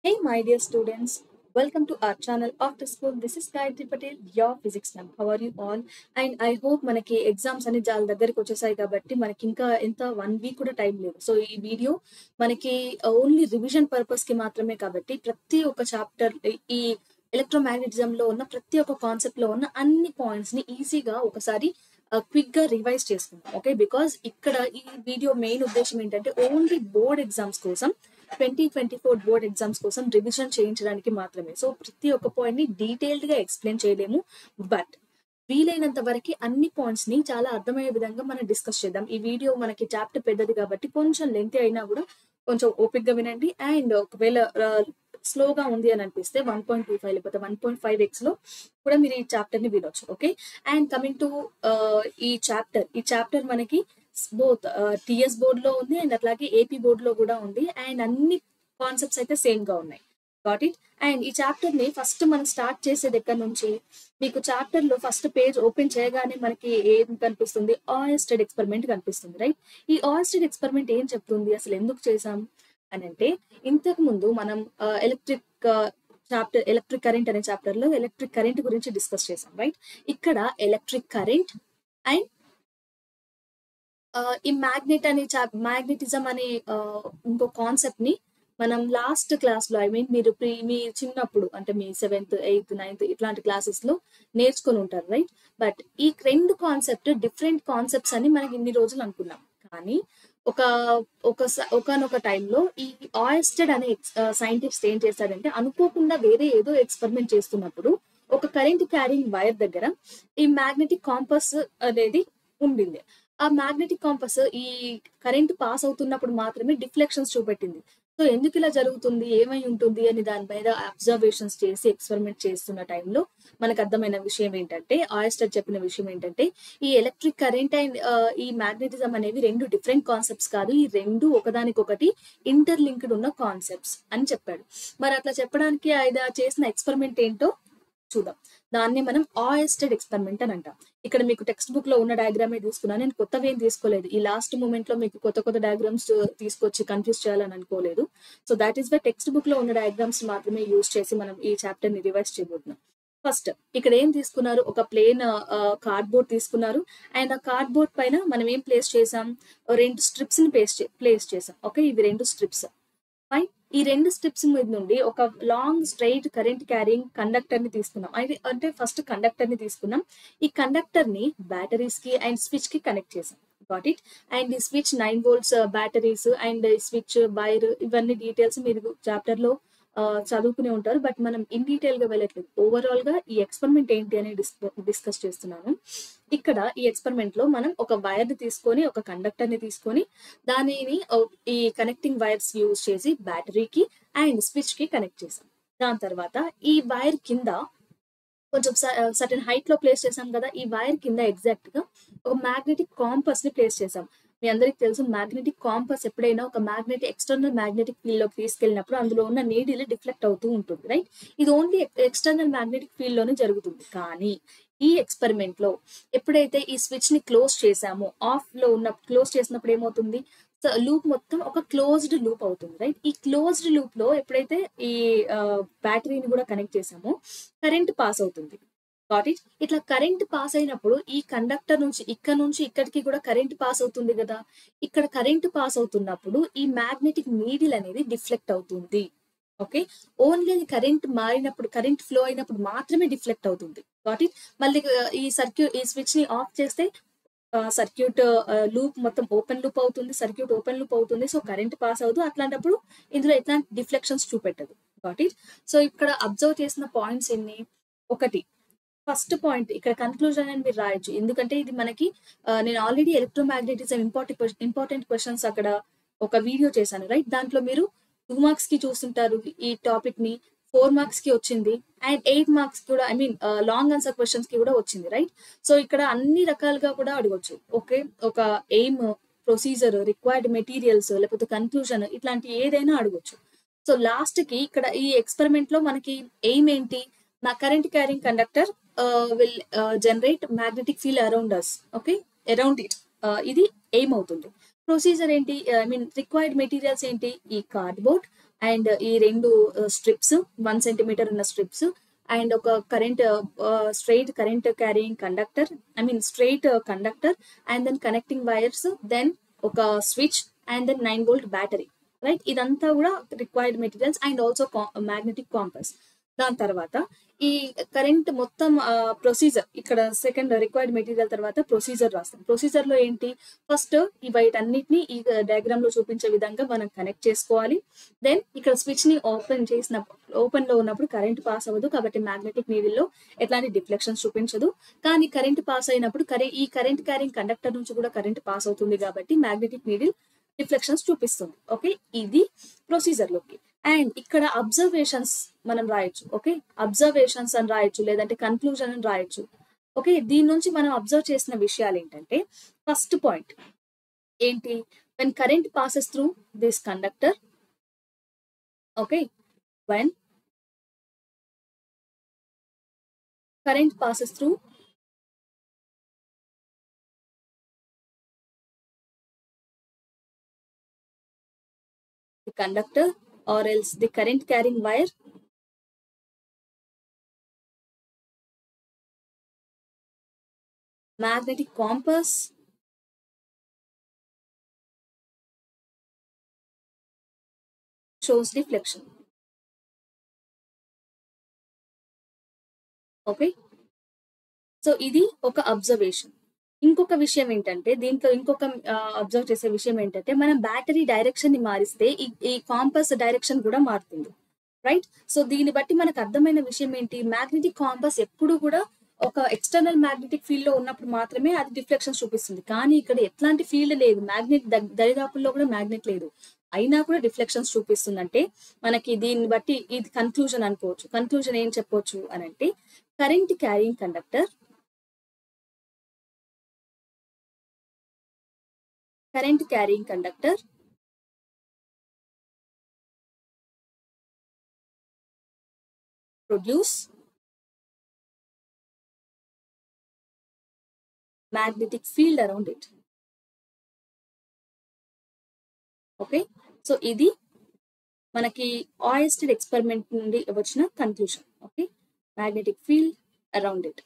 Hey, my dear students, welcome to our channel After School. This is Gayatri Patel, your physics ma'am. How are you all? And I hope మనకి exams అని చాలా దగ్గరికి వచ్చేసాయి కాబట్టి మనకి ఇంకా ఎంత 1 వీక్ కూడా టైం లేదు. సో ఈ వీడియో మనకి ఓన్లీ రివిజన్ పర్పస్ కి మాత్రమే కాబట్టి ప్రతి ఒక్క చాప్టర్ ఈ ఎలక్ట్రోమాగ్నెటిజం లో ఉన్న ప్రతి ఒక్క కాన్సెప్ట్ లో ఉన్న అన్ని పాయింట్స్ ని ఈజీగా ఒకసారి క్విక్ గా రివైజ్ చేసుకుందాం. ఓకే, బికాస్ ఇక్కడ ఈ వీడియో మెయిన్ ఉద్దేశం ఏంటంటే ఓన్లీ బోర్డ్ ఎగ్జామ్స్ కోసం 2024 బోర్డ్ ఎగ్జామ్స్ కోసం రివిజన్ చేయించడానికి మాత్రమే. సో ప్రతి ఒక్క పాయింట్ ని డీటెయిల్డ్ గా ఎక్స్ప్లెయిన్ చేయలేము, బట్ వీలైనంత వరకు అన్ని పాయింట్స్ ని చాలా అర్థమయ్యే విధంగా మనం డిస్కస్ చేద్దాం. ఈ వీడియో మనకి చాప్టర్ పెద్దది కాబట్టి కొంచెం లెంత్ అయినా కూడా కొంచెం ఓపిక్ గా వినండి. అండ్ ఒకవేళ స్లోగా ఉంది అని అనిపిస్తే 1.25 లేకపోతే 1.5x లో కూడా మీరు ఈ చాప్టర్ ని వినొచ్చు. ఓకే, అండ్ కమింగ్ టు ఈ చాప్టర్ మనకి బోత్ టిఎస్ బోర్డ్ లో ఉంది అండ్ అట్లాగే ఏపీ బోర్డ్ లో కూడా ఉంది. అండ్ అన్ని కాన్సెప్ట్స్ అయితే సేమ్ గా ఉన్నాయి. Got it. అండ్ ఈ చాప్టర్ ని ఫస్ట్ మనం స్టార్ట్ చేసేది ఎక్కడి నుంచి, మీకు చాప్టర్ లో ఫస్ట్ పేజ్ ఓపెన్ చేయగానే మనకి ఏం కనిపిస్తుంది? ఆయిస్టెడ్ ఎక్స్పెరిమెంట్ కనిపిస్తుంది, రైట్? ఈ ఆయిస్టెడ్ ఎక్స్పెరిమెంట్ ఏం చెప్తుంది, అసలు ఎందుకు చేసాం అని అంటే, ఇంతకు ముందు మనం ఎలక్ట్రిక్ కరెంట్ అనే చాప్టర్ లో ఎలక్ట్రిక్ కరెంట్ గురించి డిస్కస్ చేసాం, రైట్? ఇక్కడ ఎలక్ట్రిక్ కరెంట్ అండ్ ఈ మ్యాగ్నెటిజం అనే ఇంకో కాన్సెప్ట్ ని మనం లాస్ట్ క్లాస్ లో మీరు మీ చిన్నప్పుడు అంటే మీ 7th 8th 9th ఇట్లాంటి క్లాసెస్ లో నేర్చుకొని ఉంటారు, రైట్? బట్ ఈ రెండు కాన్సెప్ట్ డిఫరెంట్ కాన్సెప్ట్స్ అని మనకి ఇన్ని రోజులు అనుకున్నాం. కానీ ఒకనొక టైంలో ఈ ఆయిస్టెడ్ అనే సైంటిస్ట్ ఏం చేస్తాడంటే, అనుకోకుండా వేరే ఏదో ఎక్స్పెరిమెంట్ చేస్తున్నప్పుడు ఒక కరెంట్ క్యారింగ్ వైర్ దగ్గర ఈ మ్యాగ్నెటిక్ కాంపస్ అనేది ఉండింది. ఆ మ్యాగ్నెటిక్ కాంపస్ ఈ కరెంట్ పాస్ అవుతున్నప్పుడు మాత్రమే డిఫ్లెక్షన్స్ చూపెట్టింది. సో ఎందుకు ఇలా జరుగుతుంది, ఏమై ఉంటుంది అని దాని మీద అబ్జర్వేషన్స్ చేసి ఎక్స్పెరిమెంట్ చేస్తున్న టైంలో మనకు అర్థమైన విషయం ఏంటంటే, ఆయిస్టర్ చెప్పిన విషయం ఏంటంటే, ఈ ఎలక్ట్రిక్ కరెంట్ అండ్ ఈ మ్యాగ్నెటిజం అనేవి రెండు డిఫరెంట్ కాన్సెప్ట్స్ కాదు, ఈ రెండు ఒకదానికొకటి ఇంటర్లింక్డ్ ఉన్న కాన్సెప్ట్స్ అని చెప్పాడు. మరి అట్లా చెప్పడానికి ఆయన చేసిన ఎక్స్పెరిమెంట్ ఏంటో చూద్దాం. దాన్ని మనం ఆయిస్టెడ్ ఎక్స్పెరిమెంట్ అని అంటాం. ఇక్కడ మీకు టెక్స్ట్ బుక్ లో ఉన్న డయాగ్రామే తీసుకున్నాను, నేను కొత్తగా ఏం తీసుకోలేదు. ఈ లాస్ట్ మూమెంట్ లో మీకు కొత్త డయాగ్రామ్స్ తీసుకొచ్చి కన్ఫ్యూజ్ చేయాలని అనుకోలేదు. So that is why text book లో ఉన్న డయాగ్రామ్స్ మాత్రమే యూజ్ చేసి మనం ఈ చాప్టర్ ని రివైజ్ చేయబోతున్నాం. ఫస్ట్ ఇక్కడ ఏం తీసుకున్నారు, ఒక ప్లేన్ కార్డ్బోర్డ్ తీసుకున్నారు. అండ్ ఆ కార్డ్బోర్డ్ పైన మనం ఏం ప్లేస్ చేసాం, రెండు స్ట్రిప్స్ ని ప్లేస్ చేసాం. ఓకే, ఇవి రెండు స్ట్రిప్స్. ఫైన్. ఈ రెండు స్ట్రిప్స్ మీద నుండి ఒక long straight current carrying conductor ని తీసుకున్నాం. అంటే ఫస్ట్ కండక్టర్ ని తీసుకున్నాం. ఈ కండక్టర్ ని బ్యాటరీస్ కి అండ్ స్విచ్ కి కనెక్ట్ చేసాం. Got it. అండ్ ఈ switch 9 volts batteries and switch wire ఇవన్నీ డీటెయిల్స్ మీరు చాప్టర్ లో చదువుకునే ఉంటారు. బట్ మనం ఇన్ డీటెయిల్ గా వెళ్ళట్లేదు, ఓవరాల్ గా ఈ ఎక్స్పెరిమెంట్ ఏంటి అని డిస్కస్ చేస్తున్నాను. ఇక్కడ ఈ ఎక్స్పెరిమెంట్ లో మనం ఒక వైర్ ని తీసుకొని, ఒక కండక్టర్ ని తీసుకొని, దానిని ఈ కనెక్టింగ్ వైర్స్ యూజ్ చేసి బ్యాటరీకి అండ్ స్విచ్ కి కనెక్ట్ చేసాం. దాని తర్వాత ఈ వైర్ కింద కొంచెం సర్టెన్ హైట్ లో ప్లేస్ చేసాం కదా, ఈ వైర్ కింద ఎగ్జాక్ట్ గా ఒక మ్యాగ్నెటిక్ కాంపస్ ని ప్లేస్ చేసాం. మీ అందరికి తెలుసు, మ్యాగ్నెటిక్ కాంపస్ ఎప్పుడైనా ఒక ఎక్స్టర్నల్ మ్యాగ్నెటిక్ ఫీల్డ్ లోకి తీసుకెళ్ళినప్పుడు అందులో ఉన్న నీడిల్ డిఫ్లెక్ట్ అవుతూ ఉంటుంది, రైట్? ఇది ఓన్లీ ఎక్స్టర్నల్ మ్యాగ్నెటిక్ ఫీల్డ్ లోనే జరుగుతుంది. కానీ ఈ ఎక్స్పెరిమెంట్ లో ఎప్పుడైతే ఈ స్విచ్ ని క్లోజ్ చేసామో, క్లోజ్ చేసినప్పుడు ఏమవుతుంది, లూప్ మొత్తం ఒక క్లోజ్డ్ లూప్ అవుతుంది, రైట్? ఈ క్లోజ్డ్ లూప్ లో ఎప్పుడైతే ఈ బ్యాటరీని కూడా కనెక్ట్ చేసామో కరెంట్ పాస్ అవుతుంది. Got it. ఇట్లా కరెంట్ పాస్ అయినప్పుడు ఈ కండక్టర్ నుంచి ఇక్కడికి కూడా కరెంట్ పాస్ అవుతుంది కదా. ఇక్కడ కరెంట్ పాస్ అవుతున్నప్పుడు ఈ మ్యాగ్నెటిక్ నీడిల్ అనేది డిఫ్లెక్ట్ అవుతుంది. ఓకే, ఓన్లీ కరెంట్ మారినప్పుడు, కరెంట్ ఫ్లో అయినప్పుడు మాత్రమే డిఫ్లెక్ట్ అవుతుంది. Got it. మళ్ళీ ఈ స్విచ్ ని ఆఫ్ చేస్తే సర్క్యూట్ లూప్ మొత్తం ఓపెన్ లూప్ అవుతుంది, సర్క్యూట్ ఓపెన్ లూప్ అవుతుంది. సో కరెంట్ పాస్ అవుతుంది. అట్లాంటప్పుడు ఇందులో ఎట్లాంటి డిఫ్లెక్షన్స్ చూపెట్టదు. గాట్ ఇట్. సో ఇక్కడ అబ్జర్వ్ చేసిన పాయింట్స్ ఎన్ని? ఒకటి, ఫస్ట్ పాయింట్ ఇక్కడ కన్క్లూజన్ అని మీరు రాయొచ్చు, ఎందుకంటే ఇది మనకి నేను ఆల్రెడీ ఎలక్ట్రోమాగ్నెటిజం ఇంపార్టెంట్ క్వశ్చన్స్ అక్కడ ఒక వీడియో చేశాను, రైట్? దాంట్లో మీరు 2 మార్క్స్ కి చూస్తుంటారు ఈ టాపిక్ ని, 4 మార్క్స్ కి వచ్చింది అండ్ 8 మార్క్స్ కూడా, లాంగ్ ఆన్సర్ క్వశ్చన్స్ కి కూడా వచ్చింది, రైట్? సో ఇక్కడ అన్ని రకాలుగా కూడా అడగొచ్చు. ఓకే, ఒక ఎయిమ్, ప్రొసీజర్, రిక్వైర్డ్ మెటీరియల్స్, లేకపోతే కన్క్లూజన్, ఇట్లాంటి ఏదైనా అడగొచ్చు. సో లాస్ట్ కి ఇక్కడ ఈ ఎక్స్పెరిమెంట్ లో మనకి ఎయిమ్ ఏంటి, నా current carrying conductor will generate magnetic field around us. Okay, around it, ఇది ఎయిమ్ అవుతుంది. ప్రొసీజర్ ఏంటి, రిక్వైర్డ్ మెటీరియల్స్ ఏంటి, ఈ కార్డ్బోర్డ్ అండ్ ఈ రెండు స్ట్రిప్స్ 1 సెంటీమీటర్ ఉన్న స్ట్రిప్స్ అండ్ ఒక current straight current carrying conductor, I mean straight conductor and then connecting wires, then ఒక switch and then 9 volt battery, right. ఇదంతా కూడా required materials and also magnetic compass. దాని తర్వాత ఈ కరెంట్ మొత్తం procedure, ఇక్కడ సెకండ్ రిక్వైర్డ్ మెటీరియల్ తర్వాత procedure రాస్తాం. ప్రొసీజర్ లో ఏంటి, ఫస్ట్ ఈ వీటన్నిటిని ఈ డయాగ్రామ్ లో చూపించే విధంగా మనం కనెక్ట్ చేసుకోవాలి. దెన్ ఇక్కడ స్విచ్ ని ఓపెన్ లో ఉన్నప్పుడు కరెంట్ పాస్ అవ్వదు కాబట్టి మ్యాగ్నెటిక్ నీడిల్ లో ఎట్లాంటి డిఫ్లెక్షన్స్ చూపించదు. కానీ కరెంట్ పాస్ అయినప్పుడు ఈ కరెంట్ క్యారింగ్ కండక్టర్ నుంచి కూడా కరెంట్ పాస్ అవుతుంది కాబట్టి మ్యాగ్నెటిక్ నీడిల్ డిఫ్లెక్షన్స్ చూపిస్తుంది. ఓకే, ఇది ప్రొసీజర్ లోకి. అండ్ ఇక్కడ అబ్జర్వేషన్స్ మనం రాయొచ్చు. ఓకే, అబ్జర్వేషన్స్ అని రాయొచ్చు, లేదంటే కన్క్లూజన్ అని రాయొచ్చు. ఓకే, దీని నుంచి మనం అబ్జర్వ్ చేసిన విషయాలు ఏంటంటే, ఫస్ట్ పాయింట్ ఏంటి, when current passes through this conductor, okay, when current passes through the conductor or else the current carrying wire, magnetic compass shows deflection. Okay, so ఇది ఒక అబ్జర్వేషన్. ఇంకొక విషయం ఏంటంటే, దీంట్లో ఇంకొక అబ్జర్వ్ చేసే విషయం ఏంటంటే, మనం బ్యాటరీ డైరెక్షన్ ని మారిస్తే ఈ కాంపస్ డైరెక్షన్ కూడా మారుతుంది, రైట్. సో దీన్ని బట్టి మనకు అర్థమైన విషయం ఏంటి, మ్యాగ్నెటిక్ కాంపస్ ఎప్పుడు కూడా ఒక ఎక్స్టర్నల్ మ్యాగ్నెటిక్ ఫీల్డ్ లో ఉన్నప్పుడు మాత్రమే అది డిఫ్లెక్షన్ చూపిస్తుంది. కానీ ఇక్కడ ఎట్లాంటి ఫీల్డ్ లేదు, మ్యాగ్నెట్ దరిదాపుల్లో కూడా మ్యాగ్నెట్ లేదు, అయినా కూడా డిఫ్లెక్షన్స్ చూపిస్తుంది. అంటే మనకి దీన్ని బట్టి ఇది కన్క్లూజన్ అనుకోవచ్చు. కన్క్లూజన్ ఏం చెప్పొచ్చు అని అంటే, current carrying conductor produce magnetic field around it. Okay, so ఇది మనకి ఆయిస్టెడ్ ఎక్స్పెరిమెంట్ నుండి వచ్చిన conclusion. Okay, magnetic field around it.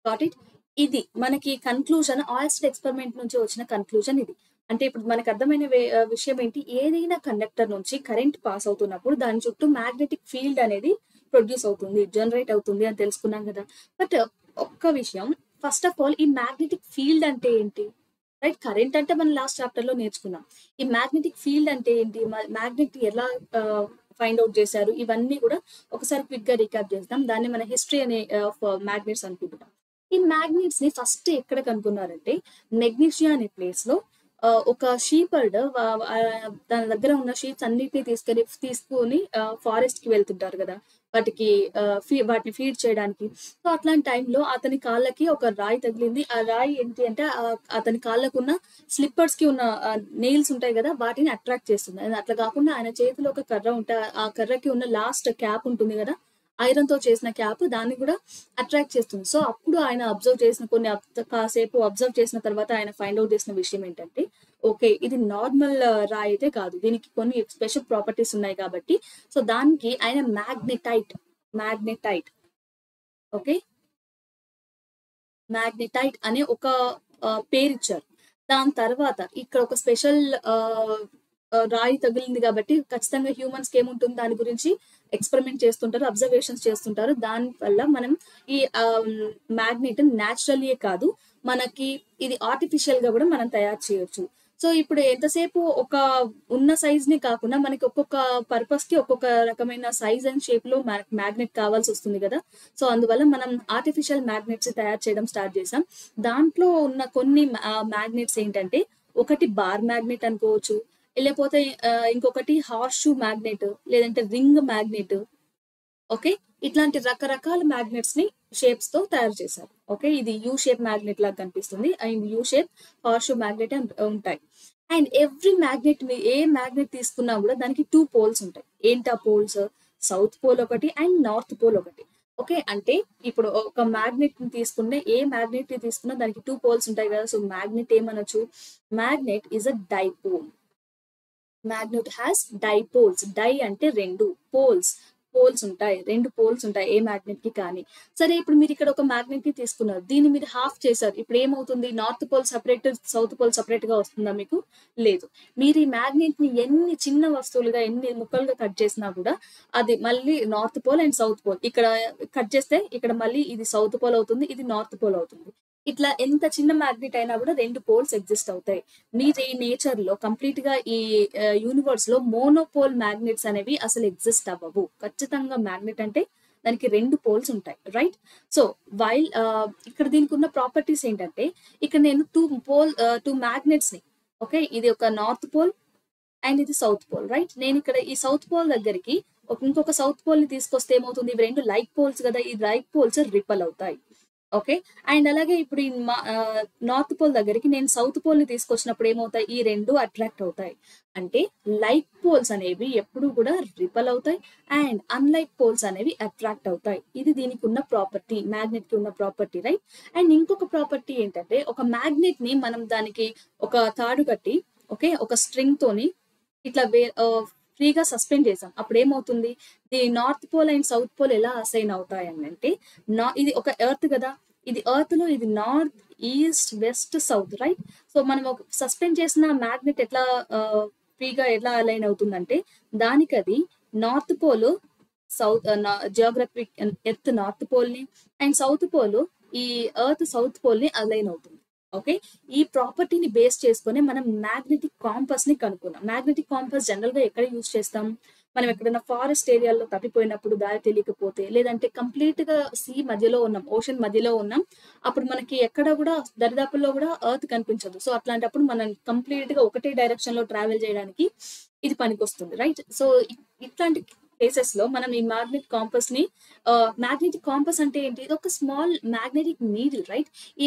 Got it. ఇది మనకి కన్క్లూజన్, ఆయిస్టెడ్ ఎక్స్పెరిమెంట్ నుంచి వచ్చిన కన్క్లూజన్ ఇది. అంటే ఇప్పుడు మనకు అర్థమైన విషయం ఏంటి, ఏదైనా కండక్టర్ నుంచి కరెంట్ పాస్ అవుతున్నప్పుడు దాని చుట్టూ మ్యాగ్నెటిక్ ఫీల్డ్ అనేది ప్రొడ్యూస్ అవుతుంది, జనరేట్ అవుతుంది అని తెలుసుకున్నాం కదా. బట్ ఒక్క విషయం, ఫస్ట్ ఆఫ్ ఆల్ ఈ మ్యాగ్నెటిక్ ఫీల్డ్ అంటే ఏంటి, రైట్. కరెంట్ అంటే మనం లాస్ట్ చాప్టర్ లో నేర్చుకున్నాం. ఈ మ్యాగ్నెటిక్ ఫీల్డ్ అంటే ఏంటి, మ్యాగ్నెట్ ఎలా ఫైండ్ అవుట్ చేశారు, ఇవన్నీ కూడా ఒకసారి క్విక్ గా రీక్యాప్ చేద్దాం. దాన్ని మన హిస్టరీ అనే ఆఫ్ మ్యాగ్నెట్స్ అనుకుంటున్నాం. ఈ మ్యాగ్నెట్స్ ని ఫస్ట్ ఎక్కడ కనుక్కున్నారంటే, మెగ్నీషియా అనే ప్లేస్ లో ఒక షీపర్డ్ తన దగ్గర ఉన్న షీప్స్ అన్నిటిని తీసుకుని ఫారెస్ట్ కి వెళ్తుంటారు కదా, వాటిని ఫీడ్ చేయడానికి. సో అట్లాంటి టైంలో అతని కాళ్ళకి ఒక రాయి తగిలింది. ఆ రాయి ఏంటి అంటే, అతని కాళ్ళకు ఉన్న స్లిప్పర్స్ కి ఉన్న నెయిల్స్ ఉంటాయి కదా, వాటిని అట్రాక్ట్ చేస్తుంది. అట్లా కాకుండా ఆయన చేతిలో ఒక కర్ర ఉంటే ఆ కర్రకి ఉన్న లాస్ట్ క్యాప్ ఉంటుంది కదా, ఐరన్ తో చేసిన క్యాప్, దాన్ని కూడా అట్రాక్ట్ చేస్తుంది. సో అప్పుడు ఆయన కాసేపు అబ్జర్వ్ చేసిన తర్వాత ఆయన ఫైండ్ అవుట్ చేసిన విషయం ఏంటంటే, ఓకే, ఇది నార్మల్ రాయి అయితే కాదు, దీనికి కొన్ని స్పెషల్ ప్రాపర్టీస్ ఉన్నాయి కాబట్టి, సో దానికి ఆయన మ్యాగ్నెటైట్ ఓకే, మ్యాగ్నెటైట్ అనే ఒక పేరు ఇచ్చారు. దాని తర్వాత ఇక్కడ ఒక స్పెషల్ రాయి తగిలింది కాబట్టి ఖచ్చితంగా హ్యూమన్స్ కి ఏముంటుంది దాని గురించి ఎక్స్పెరిమెంట్ చేస్తుంటారు, అబ్జర్వేషన్స్ చేస్తుంటారు. దాని వల్ల మనం ఈ మ్యాగ్నెట్ న్యాచురల్లీ కాదు, మనకి ఇది ఆర్టిఫిషియల్ గా కూడా మనం తయారు చేయొచ్చు. సో ఇప్పుడు ఎంతసేపు ఒక ఉన్న సైజ్ ని కాకుండా మనకి ఒక్కొక్క పర్పస్ కి ఒక్కొక్క రకమైన సైజ్ అండ్ షేప్ లో మ్యాగ్నెట్ కావాల్సి వస్తుంది కదా. సో అందువల్ల మనం ఆర్టిఫిషియల్ మ్యాగ్నెట్స్ తయారు చేయడం స్టార్ట్ చేసాం. దాంట్లో ఉన్న కొన్ని మ్యాగ్నెట్స్ ఏంటంటే, ఒకటి బార్ మ్యాగ్నెట్ అనుకోవచ్చు, లేకపోతే ఇంకొకటి హార్స్ షూ మ్యాగ్నెట్, లేదంటే రింగ్ మ్యాగ్నెట్. ఓకే, ఇట్లాంటి రకరకాల మ్యాగ్నెట్స్ ని షేప్స్ తో తయారు చేశారు. ఓకే, ఇది యూ షేప్ మ్యాగ్నెట్ లాగా కనిపిస్తుంది, and U shape, horseshoe magnet ఉంటాయి. అండ్ ఎవ్రీ మ్యాగ్నెట్ ఏ మ్యాగ్నెట్ తీసుకున్నా కూడా దానికి 2 పోల్స్ ఉంటాయి. ఏంటా పోల్స్, సౌత్ పోల్ ఒకటి అండ్ నార్త్ పోల్ ఒకటి. ఓకే, అంటే ఇప్పుడు ఒక మ్యాగ్నెట్ ని తీసుకుంటే, ఏ మ్యాగ్నెట్ ని తీసుకున్నా దానికి 2 పోల్స్ ఉంటాయి కదా. సో మ్యాగ్నెట్ ఏమనొచ్చు, magnet is a dipole. Magnet has dipoles. Di అంటే రెండు, పోల్స్ పోల్స్ ఉంటాయి, రెండు పోల్స్ ఉంటాయి ఏ మ్యాగ్నెట్ కి కానీ. సరే ఇప్పుడు మీరు ఇక్కడ ఒక మ్యాగ్నెట్ ని తీసుకున్నారు, దీన్ని మీరు హాఫ్ చేశారు, ఇప్పుడు ఏమవుతుంది? North pole separate, south pole separate గా వస్తుందా మీకు? లేదు. మీరు ఈ మ్యాగ్నెట్ ని ఎన్ని చిన్న వస్తువులుగా, ఎన్ని ముక్కలుగా కట్ చేసినా కూడా అది మళ్ళీ north pole and south pole, ఇక్కడ కట్ చేస్తే ఇక్కడ మళ్ళీ ఇది సౌత్ పోల్ అవుతుంది, ఇది నార్త్ పోల్ అవుతుంది. ఇట్లా ఎంత చిన్న మ్యాగ్నెట్ అయినా కూడా రెండు పోల్స్ ఎగ్జిస్ట్ అవుతాయి. మీరు ఈ నేచర్ లో కంప్లీట్ గా ఈ యూనివర్స్ లో మోనోపోల్ మ్యాగ్నెట్స్ అనేవి అసలు ఎగ్జిస్ట్ అవ్వవు. ఖచ్చితంగా మ్యాగ్నెట్ అంటే దానికి రెండు పోల్స్ ఉంటాయి, రైట్? సో వైల్ ఇక్కడ దీనికి ఉన్న ప్రాపర్టీస్ ఏంటంటే, ఇక్కడ నేను టూ మ్యాగ్నెట్స్ ని, ఓకే, ఇది ఒక నార్త్ పోల్ అండ్ ఇది సౌత్ పోల్, రైట్? నేను ఇక్కడ ఈ సౌత్ పోల్ దగ్గరికి ఇంకొక సౌత్ పోల్ ని తీసుకొస్తే ఏమవుతుంది? ఇవి రెండు లైక్ పోల్స్ కదా, ఈ లైక్ పోల్స్ రిపల్ అవుతాయి, ఓకే. అండ్ అలాగే ఇప్పుడు ఈ నార్త్ పోల్ దగ్గరికి నేను సౌత్ పోల్ ని తీసుకొచ్చినప్పుడు ఏమవుతాయి? ఈ రెండు అట్రాక్ట్ అవుతాయి. అంటే లైక్ పోల్స్ అనేవి ఎప్పుడు కూడా రిపల్ అవుతాయి అండ్ అన్లైక్ పోల్స్ అనేవి అట్రాక్ట్ అవుతాయి. ఇది దీనికి ఉన్న ప్రాపర్టీ, మ్యాగ్నెట్ కి ఉన్న ప్రాపర్టీ, రైట్? అండ్ ఇంకొక ప్రాపర్టీ ఏంటంటే, ఒక మ్యాగ్నెట్ ని మనం దానికి ఒక తాడు కట్టి, ఓకే, ఒక స్ట్రింగ్ తోని ఇట్లా ఫ్రీగా సస్పెండ్ చేసాం, అప్పుడు ఏమవుతుంది? The north pole and south pole ఎలా అసైన్ అవుతాయి అని అంటే, ఇది ఒక ఎర్త్ కదా, ఇది ఎర్త్ లో ఇది north, east, west, south, right? So మనం ఒక సస్పెండ్ చేసిన మ్యాగ్నెట్ ఎట్లా ఫ్రీగా ఎలా అలైన్ అవుతుందంటే, దానికి అది north pole south geographic earth north pole ని అండ్ సౌత్ పోల్ ఈ ఎర్త్ సౌత్ పోల్ ని అలైన్ అవుతుంది, ఓకే. ఈ ప్రాపర్టీని బేస్ చేసుకుని మనం మ్యాగ్నెటిక్ కాంపస్ ని కనుక్కున్నాం. మ్యాగ్నెటిక్ కాంపస్ జనరల్ గా ఎక్కడ యూజ్ చేస్తాం? మనం ఎక్కడైనా ఫారెస్ట్ ఏరియాలో తప్పిపోయినప్పుడు, దారి తెలియకపోతే, లేదంటే కంప్లీట్ గా సీ మధ్యలో ఉన్నాం, ఓషన్ మధ్యలో ఉన్నాం, అప్పుడు మనకి ఎక్కడ కూడా దరిదాపుల్లో కూడా ఎర్త్ కనిపించదు. సో అట్లాంటప్పుడు మనం కంప్లీట్ గా ఒకటే డైరెక్షన్ లో ట్రావెల్ చేయడానికి ఇది పనికొస్తుంది, రైట్? సో ఇట్లాంటి కేసెస్ లో మనం ఈ మ్యాగ్నెటిక్ కాంపస్ అంటే ఏంటి? ఇది ఒక స్మాల్ మ్యాగ్నెటిక్ నీడిల్, రైట్? ఈ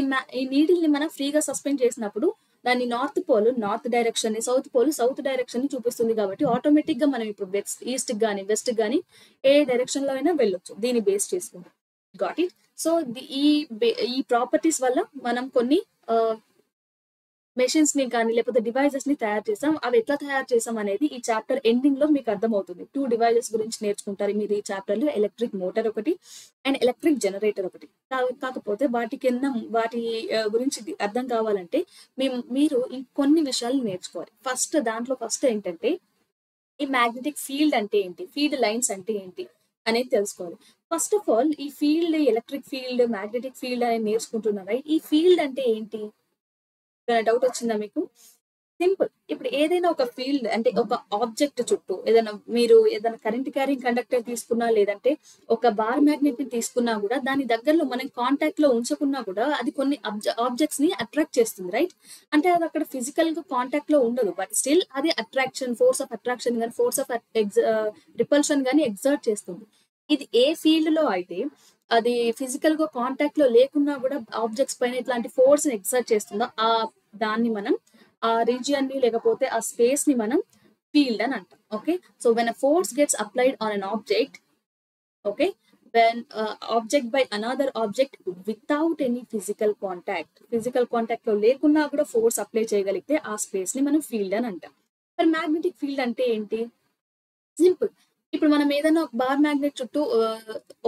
నీడిల్ ని మనం ఫ్రీగా సస్పెండ్ చేసినప్పుడు దాని నార్త్ పోల్ నార్త్ డైరెక్షన్ ని, సౌత్ పోల్ సౌత్ డైరెక్షన్ ని చూపిస్తుంది. కాబట్టి ఆటోమేటిక్ గా మనం ఇప్పుడు ఈస్ట్ గానీ వెస్ట్ గానీ ఏ డైరెక్షన్ లో అయినా వెళ్ళొచ్చు దీన్ని బేస్ చేసుకుంటాం. Got it? సో ఈ ప్రాపర్టీస్ వల్ల మనం కొన్ని మెషిన్స్ ని కానీ లేకపోతే డివైజెస్ ని తయారు చేసాం. అవి ఎట్లా తయారు చేసాం అనేది ఈ చాప్టర్ ఎండింగ్ లో మీకు అర్థమవుతుంది. 2 డివైజెస్ గురించి నేర్చుకుంటారు మీరు ఈ చాప్టర్ లో, ఎలక్ట్రిక్ మోటార్ ఒకటి అండ్ ఎలక్ట్రిక్ జనరేటర్ ఒకటి. కాకపోతే వాటి గురించి అర్థం కావాలంటే మీరు ఇంకొన్ని విషయాలు నేర్చుకోవాలి. ఫస్ట్ ఏంటంటే, ఈ మ్యాగ్నెటిక్ ఫీల్డ్ అంటే ఏంటి, ఫీల్డ్ లైన్స్ అంటే ఏంటి అనేది తెలుసుకోవాలి. ఫస్ట్ ఆఫ్ ఆల్ ఈ field, electric field, magnetic field అనేది నేర్చుకుంటున్నారా? ఈ ఫీల్డ్ అంటే ఏంటి? డౌట్ వచ్చిందా మీకు? సింపుల్. ఇప్పుడు ఏదైనా ఒక ఫీల్డ్ అంటే ఒక ఆబ్జెక్ట్ చుట్టూ మీరు ఏదైనా కరెంట్ క్యారింగ్ కండక్టర్ తీసుకున్నా, లేదంటే ఒక బార్ మ్యాగ్నెట్ ని తీసుకున్నా కూడా దాని దగ్గరలో మనం కాంటాక్ట్ లో ఉంచకున్నా కూడా అది కొన్ని ఆబ్జెక్ట్స్ ని అట్రాక్ట్ చేస్తుంది, రైట్? అంటే అది అక్కడ ఫిజికల్ గా కాంటాక్ట్ లో ఉండదు, బట్ స్టిల్ అది అట్రాక్షన్, ఫోర్స్ ఆఫ్ అట్రాక్షన్ కానీ ఫోర్స్ ఆఫ్ రిపల్షన్ కానీ ఎగ్జర్ట్ చేస్తుంది. ఇది ఏ ఫీల్డ్ లో అయితే అది ఫిజికల్ గా కాంటాక్ట్ లో లేకున్నా కూడా ఆబ్జెక్ట్స్ పైన ఇట్లాంటి ఫోర్స్ ని ఎగ్జర్ట్ చేస్తుందో దాన్ని మనం ఆ రీజియన్ ని లేకపోతే ఆ స్పేస్ ని మనం ఫీల్డ్ అని అంటాం, okay. So when a force gets applied on an object, okay, when object by another object without any physical contact లో లేకున్నా కూడా ఫోర్స్ అప్లై చేయగలిగితే ఆ స్పేస్ ని మనం ఫీల్డ్ అని అంటాం. మరి మ్యాగ్నెటిక్ ఫీల్డ్ అంటే ఏంటి? సింపుల్. ఇప్పుడు మనం ఏదైనా బార్ మ్యాగ్నెట్ చుట్టూ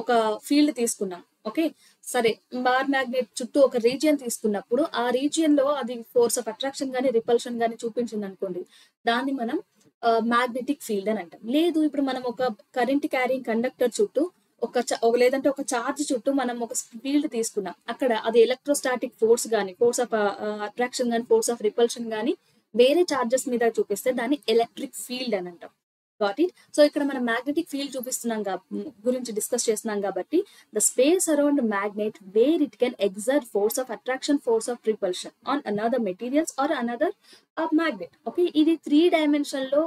ఒక ఫీల్డ్ తీసుకున్నాం, ఓకే. సరే, బార్ మ్యాగ్నెట్ చుట్టూ ఒక రీజియన్ తీసుకున్నప్పుడు ఆ రీజియన్ లో అది ఫోర్స్ ఆఫ్ అట్రాక్షన్ గానీ రిపల్షన్ గానీ చూపించింది అనుకోండి, దాన్ని మనం మ్యాగ్నెటిక్ ఫీల్డ్ అని అంటాం. లేదు, ఇప్పుడు మనం ఒక కరెంట్ క్యారింగ్ కండక్టర్ చుట్టూ లేదంటే ఒక చార్జ్ చుట్టూ మనం ఒక ఫీల్డ్ తీసుకున్నాం, అక్కడ అది ఎలక్ట్రోస్టాటిక్ ఫోర్స్ గానీ ఫోర్స్ ఆఫ్ అట్రాక్షన్ గానీ ఫోర్స్ ఆఫ్ రిపల్షన్ గానీ వేరే చార్జెస్ మీద చూపిస్తే దాన్ని ఎలక్ట్రిక్ ఫీల్డ్ అని అంటాం. Got it? సో ఇక్కడ మనం మ్యాగ్నెటిక్ ఫీల్డ్ గురించి డిస్కస్ చేస్తున్నాం కాబట్టి the space around magnet where it can exert force of attraction, force of repulsion on another materials or another magnet, okay. ఇది 3 డైమెన్షన్ లో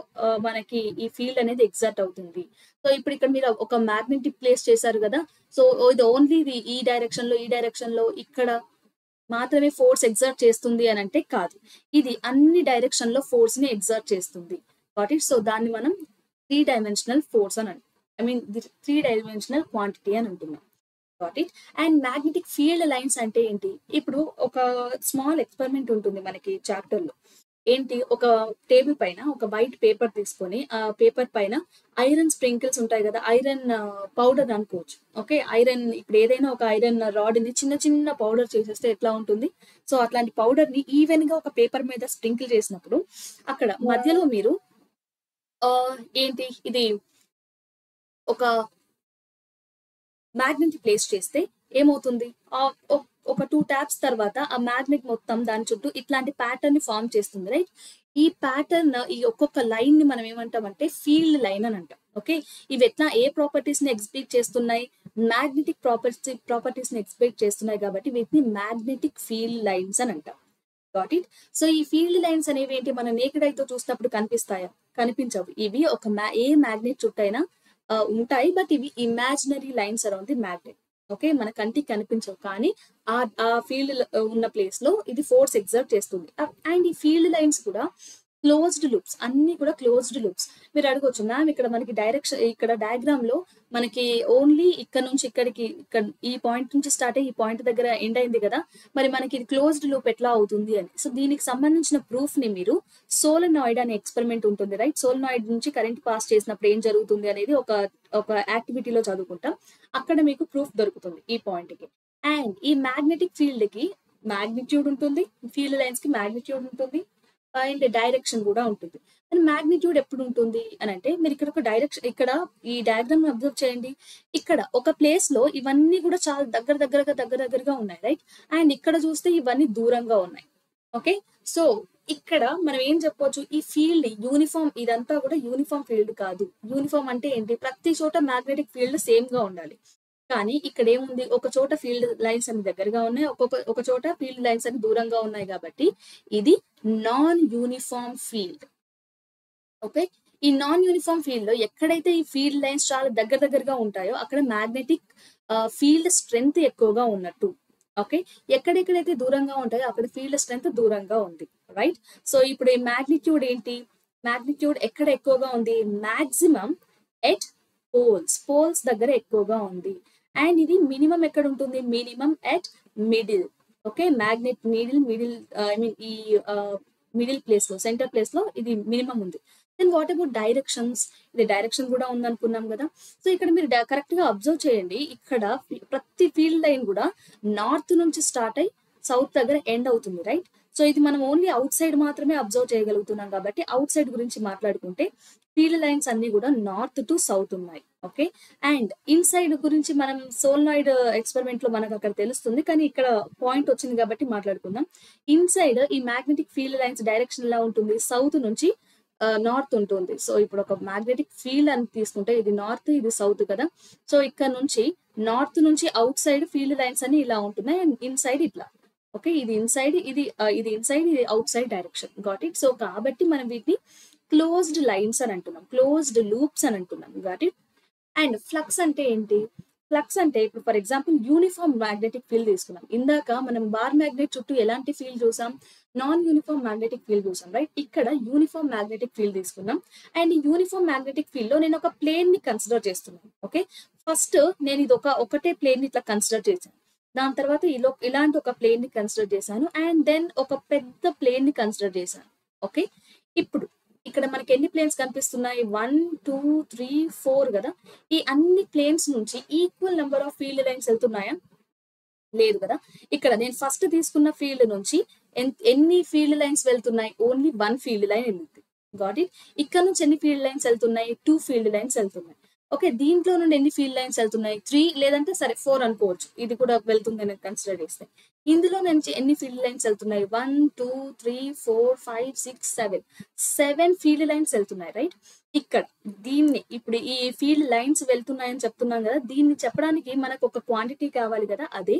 మనకి ఈ ఫీల్డ్ అనేది ఎగ్జర్ట్ అవుతుంది. సో ఇప్పుడు ఇక్కడ మీరు ఒక మ్యాగ్నెటిక్ ప్లేస్ చేశారు కదా, సో ఇది ఓన్లీ ఈ డైరెక్షన్ లో ఇక్కడ మాత్రమే ఫోర్స్ ఎగ్జర్ట్ చేస్తుంది అని అంటే కాదు, ఇది అన్ని డైరెక్షన్ లో ఫోర్స్ ని ఎగ్జర్ట్ చేస్తుంది. Got it? సో దాన్ని మనం 3 డైమెన్షనల్ ఫోర్స్ అని అంటాం. ఐ మీన్ 3 డైమెన్షనల్ క్వాంటిటీ అని అంటున్నాం. Got it? And magnetic field lines అంటే ఏంటి? ఇప్పుడు ఒక స్మాల్ ఎక్స్పెరిమెంట్ ఉంటుంది మనకి చాప్టర్ లో. ఏంటి ఒక టేబుల్ పైన ఒక వైట్ పేపర్ తీసుకొని ఆ పేపర్ పైన ఐరన్ స్ప్రింకిల్స్ ఉంటాయి కదా, ఐరన్ పౌడర్ అనుకోవచ్చు. ఓకే, ఐరన్ ఇప్పుడు ఏదైనా ఒక ఐరన్ రాడ్ ని చిన్న చిన్న పౌడర్ చేసేస్తే ఎట్లా ఉంటుంది? సో అట్లాంటి పౌడర్ ని ఈవెన్ గా ఒక పేపర్ మీద స్ప్రింకిల్ చేసినప్పుడు అక్కడ మధ్యలో మీరు ఏంటి ఇది ఒక మ్యాగ్నెట్ ప్లేస్ చేస్తే ఏమవుతుంది? ఒక 2 ట్యాప్స్ తర్వాత ఆ మ్యాగ్నెట్ మొత్తం దాని చుట్టూ ఇట్లాంటి ప్యాటర్న్ ని ఫామ్ చేస్తుంది, రైట్? ఈ ప్యాటర్న్, ఈ ఒక్కొక్క లైన్ ని మనం ఏమంటామంటే ఫీల్డ్ లైన్ అని అంటాం. ఓకే, ఇవి ఎట్లా ఏ ప్రాపర్టీస్ ని ఎగ్జిబిట్ చేస్తున్నాయి? మ్యాగ్నెటిక్ ప్రాపర్టీస్ ని ఎగ్జిబిట్ చేస్తున్నాయి కాబట్టి వీటిని మ్యాగ్నెటిక్ ఫీల్డ్ లైన్స్ అని అంటాం. Got it? సో ఈ ఫీల్డ్ లైన్స్ అనేవి ఏంటి, మన నేకెడ్ ఐతో చూసినప్పుడు కనిపిస్తాయా? కనిపించవు. ఇవి ఒక ఏ మ్యాగ్నెట్ చుట్టైనా ఉంటాయి, బట్ ఇవి imaginary lines around the magnet. Okay, మన కంటికి కనిపించవు, కానీ ఆ ఫీల్డ్ ఉన్న ప్లేస్ లో ఇది ఫోర్స్ ఎగ్జర్ట్ చేస్తుంది. అండ్ ఈ ఫీల్డ్ లైన్స్ కూడా క్లోజ్డ్ లూప్స్, అన్ని కూడా క్లోజ్డ్ లూప్స్. మీరు అడగొచ్చు, మ్యామ్ ఇక్కడ మనకి డైరెక్షన్, ఇక్కడ డయాగ్రామ్ లో మనకి ఓన్లీ ఇక్కడ నుంచి ఇక్కడికి, ఇక్కడ ఈ పాయింట్ నుంచి స్టార్ట్ అయ్యి ఈ పాయింట్ దగ్గర ఎండ్ అయింది కదా, మరి మనకి ఇది క్లోజ్డ్ లూప్ ఎట్లా అవుతుంది అని. సో దీనికి సంబంధించిన ప్రూఫ్ ని మీరు సోలెనాయిడ్ అనే ఎక్స్పెరిమెంట్ ఉంటుంది, రైట్? సోలెనాయిడ్ నుంచి కరెంట్ పాస్ చేసినప్పుడు ఏం జరుగుతుంది అనేది ఒక యాక్టివిటీలో చదువుకుంటాం. అక్కడ మీకు ప్రూఫ్ దొరుకుతుంది ఈ పాయింట్ కి. అండ్ ఈ మ్యాగ్నెటిక్ ఫీల్డ్ కి మ్యాగ్నిట్యూడ్ ఉంటుంది, ఫీల్డ్ లైన్స్ కి మ్యాగ్నిట్యూడ్ ఉంటుంది, అండ్ డైరెక్షన్ కూడా ఉంటుంది. అండ్ మ్యాగ్నిట్యూడ్ ఎప్పుడు ఉంటుంది అని అంటే, మీరు ఇక్కడ ఒక డైరెక్షన్, ఇక్కడ ఈ డయాగ్రామ్ అబ్జర్వ్ చేయండి. ఇక్కడ ఒక ప్లేస్ లో ఇవన్నీ కూడా చాలా దగ్గరగా ఉన్నాయి, రైట్? అండ్ ఇక్కడ చూస్తే ఇవన్నీ దూరంగా ఉన్నాయి. ఓకే, సో ఇక్కడ మనం ఏం చెప్పొచ్చు, ఈ ఫీల్డ్ యూనిఫామ్, ఇదంతా కూడా యూనిఫామ్ ఫీల్డ్ కాదు. యూనిఫామ్ అంటే ఏంటి? ప్రతి చోట మ్యాగ్నెటిక్ ఫీల్డ్ సేమ్ గా ఉండాలి. కానీ ఇక్కడ ఏముంది, ఒక చోట ఫీల్డ్ లైన్స్ అని దగ్గరగా ఉన్నాయి, ఒక చోట ఫీల్డ్ లైన్స్ అని దూరంగా ఉన్నాయి, కాబట్టి ఇది నాన్ యూనిఫామ్ ఫీల్డ్. ఓకే, ఈ నాన్ యూనిఫామ్ ఫీల్డ్ లో ఎక్కడైతే ఈ ఫీల్డ్ లైన్స్ చాలా దగ్గరగా ఉంటాయో అక్కడ మ్యాగ్నెటిక్ ఫీల్డ్ స్ట్రెంగ్త్ ఎక్కువగా ఉన్నట్టు. ఓకే, ఎక్కడెక్కడైతే దూరంగా ఉంటాయో అక్కడ ఫీల్డ్ స్ట్రెంగ్త్ దూరంగా ఉంది, రైట్? సో ఇప్పుడు ఈ మ్యాగ్నిట్యూడ్ ఏంటి? మ్యాగ్నిట్యూడ్ ఎక్కడ ఎక్కువగా ఉంది? మాక్సిమం ఎట్ పోల్స్ దగ్గర ఎక్కువగా ఉంది. అండ్ ఇది మినిమం ఎక్కడ ఉంటుంది? Minimum at middle. Okay, magnet middle I mean ఈ మిడిల్ ప్లేస్ లో, సెంటర్ ప్లేస్ లో ఇది మినిమం ఉంది. Then what about directions? ఇది డైరెక్షన్ కూడా ఉంది అనుకున్నాం కదా. సో ఇక్కడ మీరు కరెక్ట్ గా అబ్జర్వ్ చేయండి, ఇక్కడ ప్రతి ఫీల్డ్ లైన్ కూడా నార్త్ నుంచి స్టార్ట్ అయ్యి సౌత్ దగ్గర ఎండ్ అవుతుంది, రైట్? సో ఇది మనం ఓన్లీ అవుట్ సైడ్ మాత్రమే అబ్జర్వ్ చేయగలుగుతున్నాం కాబట్టి అవుట్ సైడ్ గురించి మాట్లాడుకుంటే ఫీల్డ్ లైన్స్ అన్ని కూడా నార్త్ టు సౌత్ ఉన్నాయి. ఓకే, అండ్ ఇన్సైడ్ గురించి మనం సోలనాయిడ్ ఎక్స్పెరిమెంట్ లో మనకు అక్కడ తెలుస్తుంది, కానీ ఇక్కడ పాయింట్ వచ్చింది కాబట్టి మాట్లాడుకుందాం. ఇన్సైడ్ ఈ మ్యాగ్నెటిక్ ఫీల్డ్ లైన్స్ డైరెక్షన్ ఎలా ఉంటుంది? సౌత్ నుంచి నార్త్ ఉంటుంది. సో ఇప్పుడు ఒక మ్యాగ్నెటిక్ ఫీల్డ్ అని తీసుకుంటే ఇది నార్త్, ఇది సౌత్ కదా. సో ఇక్కడ నుంచి నార్త్ నుంచి అవుట్ సైడ్ ఫీల్డ్ లైన్స్ అని ఇలా ఉంటున్నాయి, అండ్ ఇన్సైడ్ ఇట్లా. ఓకే, ఇది ఇన్సైడ్, ఇది ఇన్సైడ్, ఇది out side direction. Got it? So కాబట్టి మనం వీటిని క్లోజ్డ్ లైన్స్ అని అంటున్నాం, క్లోజ్డ్ లూప్స్ అని అంటున్నాం. Got it? అండ్ ఫ్లక్స్ అంటే ఏంటి? ఫ్లక్స్ అంటే ఇప్పుడు for example uniform magnetic field తీసుకున్నాం. ఇందాక మనం బార్ మ్యాగ్నెట్ చుట్టూ ఎలాంటి ఫీల్డ్ చూసాం? నాన్ యూనిఫామ్ మ్యాగ్నెటిక్ ఫీల్డ్ చూసాం, రైట్? ఇక్కడ యూనిఫామ్ మ్యాగ్నెటిక్ ఫీల్డ్ తీసుకున్నాం. అండ్ ఈ యూనిఫామ్ మ్యాగ్నెటిక్ ఫీల్డ్ లో నేను ఒక ప్లేన్ ని కన్సిడర్ చేస్తున్నాను. ఓకే, ఫస్ట్ నేను ఇది ఒకటే ప్లేన్ ని ఇట్లా కన్సిడర్ చేశాను, దాని తర్వాత ఇలాంటి ఒక ప్లేన్ ని కన్సిడర్ చేశాను, అండ్ దెన్ ఒక పెద్ద ప్లేన్ ని కన్సిడర్ చేశాను. ఓకే, ఇప్పుడు ఇక్కడ మనకి ఎన్ని ప్లేన్స్ కనిపిస్తున్నాయి? 1 2 3 4 కదా. ఈ అన్ని ప్లేన్స్ నుంచి equal number of field lines వెళ్తున్నాయా? లేదు కదా. ఇక్కడ నేను ఫస్ట్ తీసుకున్న ఫీల్డ్ నుంచి ఎన్ని ఫీల్డ్ లైన్స్ వెళ్తున్నాయి? ఓన్లీ 1 ఫీల్డ్ లైన్ వెళ్ళింది. Got it? ఇక్కడ నుంచి ఎన్ని ఫీల్డ్ లైన్స్ వెళ్తున్నాయి? 2 ఫీల్డ్ లైన్స్ వెళ్తున్నాయి. ఓకే, దీంట్లో నుండి ఎన్ని ఫీల్డ్ లైన్స్ వెళ్తున్నాయి? 3, లేదంటే సరే 4 అనుకోవచ్చు, ఇది కూడా వెళ్తుంది అని కన్సిడర్ చేస్తే. ఇందులో నుంచి ఎన్ని ఫీల్డ్ లైన్స్ వెళ్తున్నాయి? 1 2 3 4 5 6 7 ఫీల్డ్ లైన్స్ వెళ్తున్నాయి, రైట్? ఇక్కడ దీన్ని ఇప్పుడు ఈ ఫీల్డ్ లైన్స్ వెళ్తున్నాయని చెప్తున్నాం కదా, దీన్ని చెప్పడానికి మనకు ఒక క్వాంటిటీ కావాలి కదా, అదే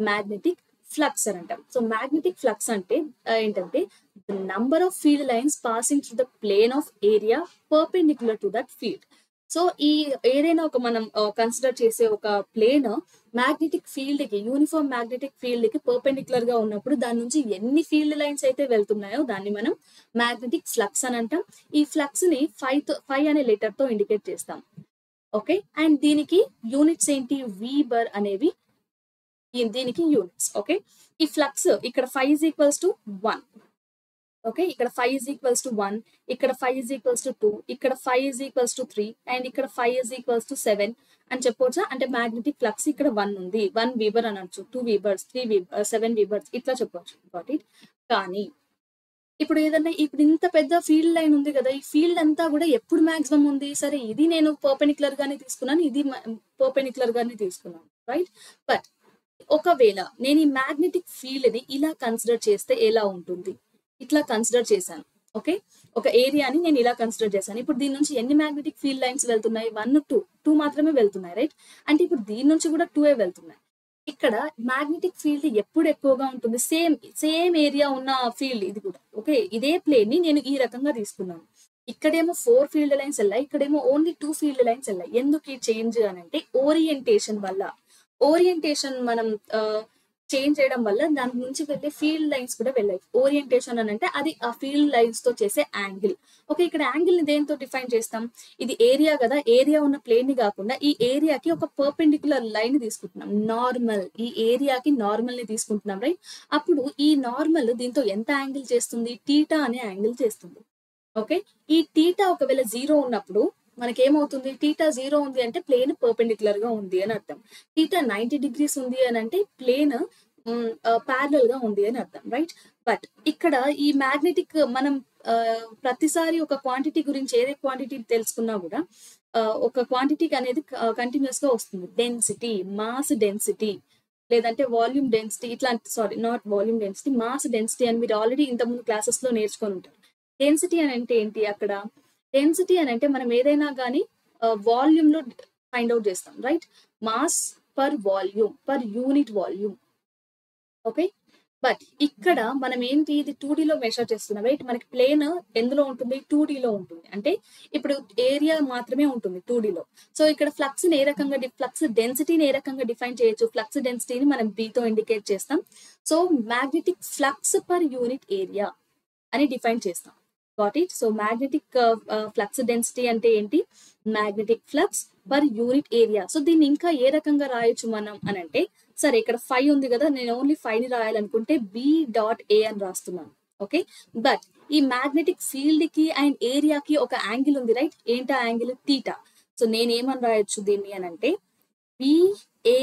మ్యాగ్నెటిక్ ఫ్లక్స్ అని అంటాం. సో మ్యాగ్నెటిక్ ఫ్లక్స్ అంటే ఏంటంటే the number of field lines passing through the plane of area perpendicular to that field. So ఈ ఏదైనా ఒక మనం కన్సిడర్ చేసే ఒక ప్లేన్ మ్యాగ్నెటిక్ ఫీల్డ్ కి, యూనిఫామ్ మ్యాగ్నెటిక్ ఫీల్డ్ కి పర్పెండిక్యులర్ గా ఉన్నప్పుడు దాని నుంచి ఎన్ని ఫీల్డ్ లైన్స్ అయితే వెళ్తున్నాయో దాన్ని మనం మ్యాగ్నెటిక్ ఫ్లక్స్ అని అంటాం. ఈ ఫ్లక్స్ ని 5 అనే లెటర్ తో ఇండికేట్ చేస్తాం. ఓకే, అండ్ దీనికి యూనిట్స్ ఏంటి? వీబర్ అనేవి దీనికి యూనిట్స్. ఓకే, ఈ ఫ్లక్స్ ఇక్కడ 5 = 1. ఓకే, ఇక్కడ 5 ఈజ్ ఈక్వల్స్ టు 1, ఇక్కడ 5 ఈజ్ ఈక్వల్స్ టు 2, ఇక్కడ 5 ఈజ్ ఈక్వల్స్ టు 3, అండ్ ఇక్కడ 5 ఈజ్ ఈక్వల్స్ టు 7 అని చెప్పొచ్చా? అంటే మ్యాగ్నెటిక్ ఫ్లక్స్ ఇక్కడ 1 ఉంది, 1 వీబర్ అనొచ్చు, 2 వీబర్స్, 3 వీబర్, 7 వీబర్స్ ఇట్లా చెప్పొచ్చు. Got it? కానీ ఇప్పుడు ఏదన్నా ఇప్పుడు ఇంత పెద్ద ఫీల్డ్ లైన్ ఉంది కదా, ఈ ఫీల్డ్ అంతా కూడా ఎప్పుడు మాక్సిమం ఉంది? సరే, ఇది నేను పర్పెండిక్యులర్ గానే తీసుకున్నాను, ఇది పర్పెండిక్యులర్ గానే తీసుకున్నాను, రైట్? బట్ ఒకవేళ నేను ఈ మ్యాగ్నెటిక్ ఫీల్డ్ ని ఇలా కన్సిడర్ చేస్తే ఎలా ఉంటుంది? ఇట్లా కన్సిడర్ చేశాను. ఓకే, ఒక ఏరియాని నేను ఇలా కన్సిడర్ చేశాను. ఇప్పుడు దీని నుంచి ఎన్ని మ్యాగ్నెటిక్ ఫీల్డ్ లైన్స్ వెళ్తున్నాయి? 1, 2 మాత్రమే వెళ్తున్నాయి, రైట్? అంటే ఇప్పుడు దీని నుంచి కూడా 2 వెళ్తున్నాయి. ఇక్కడ మ్యాగ్నెటిక్ ఫీల్డ్ ఎప్పుడు ఎక్కువగా ఉంటుంది? సేమ్ ఏరియా ఉన్న ఫీల్డ్ ఇది కూడా. ఓకే, ఇదే ప్లేన్ ని నేను ఈ రకంగా తీసుకున్నాను. ఇక్కడేమో 4 ఫీల్డ్ లైన్స్ వెళ్ళాయి, ఇక్కడేమో ఓన్లీ 2 ఫీల్డ్ లైన్స్ వెళ్ళాయి. ఎందుకు ఈ చేంజ్ అని అంటే ఓరియంటేషన్ వల్ల. ఓరియంటేషన్ మనం చేంజ్ చేయడం వల్ల దాని నుంచి వెళ్ళే ఫీల్డ్ లైన్స్ కూడా వెళ్ళాయి. ఓరియంటేషన్ అని అంటే అది ఆ ఫీల్డ్ లైన్స్ తో చేసే యాంగిల్. ఓకే, ఇక్కడ యాంగిల్ ని దేంతో డిఫైన్ చేస్తాం? ఇది ఏరియా కదా, ఏరియా ఉన్న ప్లేన్ ని కాకుండా ఈ ఏరియాకి ఒక పర్పెండిక్యులర్ లైన్ తీసుకుంటున్నాం, నార్మల్. ఈ ఏరియాకి నార్మల్ ని తీసుకుంటున్నాం, రైట్? అప్పుడు ఈ నార్మల్ దీంతో ఎంత యాంగిల్ చేస్తుంది? టీటా అనే యాంగిల్ చేస్తుంది. ఓకే, ఈ టీటా ఒకవేళ 0 ఉన్నప్పుడు మనకేమవుతుంది? టీటా 0 ఉంది అంటే ప్లేన్ పర్పెండిక్యులర్ గా ఉంది అని అర్థం. టీటా 90 డిగ్రీస్ ఉంది అని అంటే ప్లేన్ ప్యారలల్ గా ఉంది అని అర్థం, రైట్? బట్ ఇక్కడ ఈ మ్యాగ్నెటిక్ మనం ప్రతిసారి ఒక క్వాంటిటీ గురించి ఏదే క్వాంటిటీ తెలుసుకున్నా కూడా ఒక క్వాంటిటీకి అనేది కంటిన్యూస్ గా వస్తుంది. డెన్సిటీ, మాస్ డెన్సిటీ, లేదంటే వాల్యూమ్ డెన్సిటీ, ఇట్లాంటి, sorry not volume density, mass density అని మీరు ఆల్రెడీ ఇంతకుముందు క్లాసెస్ లో నేర్చుకొని ఉంటారు. డెన్సిటీ అని అంటే ఏంటి? అక్కడ డెన్సిటీ అని అంటే మనం ఏదైనా కానీ వాల్యూమ్ లో ఫైండ్ అవుట్ చేస్తాం, right? Mass per volume, per unit volume. Okay, but ఇక్కడ మనం ఏంటి, ఇది 2D లో మెషర్ చేస్తున్నాం, రైట్? మనకి ప్లేన్ ఎందులో ఉంటుంది? 2D లో ఉంటుంది. అంటే ఇప్పుడు ఏరియా మాత్రమే ఉంటుంది 2D లో. సో ఇక్కడ ఫ్లక్స్ ఏ రకంగా, ఫ్లక్స్ డెన్సిటీని ఏ రకంగా డిఫైన్ చేయొచ్చు? ఫ్లక్స్ డెన్సిటీని మనం B తో ఇండికేట్ చేస్తాం. So magnetic flux per unit area అని డిఫైన్ చేస్తాం. Got it? So magnetic flux density అంటే ఏంటి? Magnetic flux per unit area. So దీన్ని ఇంకా ఏ రకంగా రాయొచ్చు మనం అని అంటే, సరే ఇక్కడ 5 ఉంది కదా, నేను ఓన్లీ 5 ని రాయాలనుకుంటే B.A అని రాస్తున్నాను. ఓకే, బట్ ఈ మ్యాగ్నెటిక్ ఫీల్డ్ కి అండ్ ఏరియాకి ఒక యాంగిల్ ఉంది, రైట్? ఏంటా యాంగిల్? టీటా. సో నేను ఏమని రాయొచ్చు దీన్ని అని అంటే BA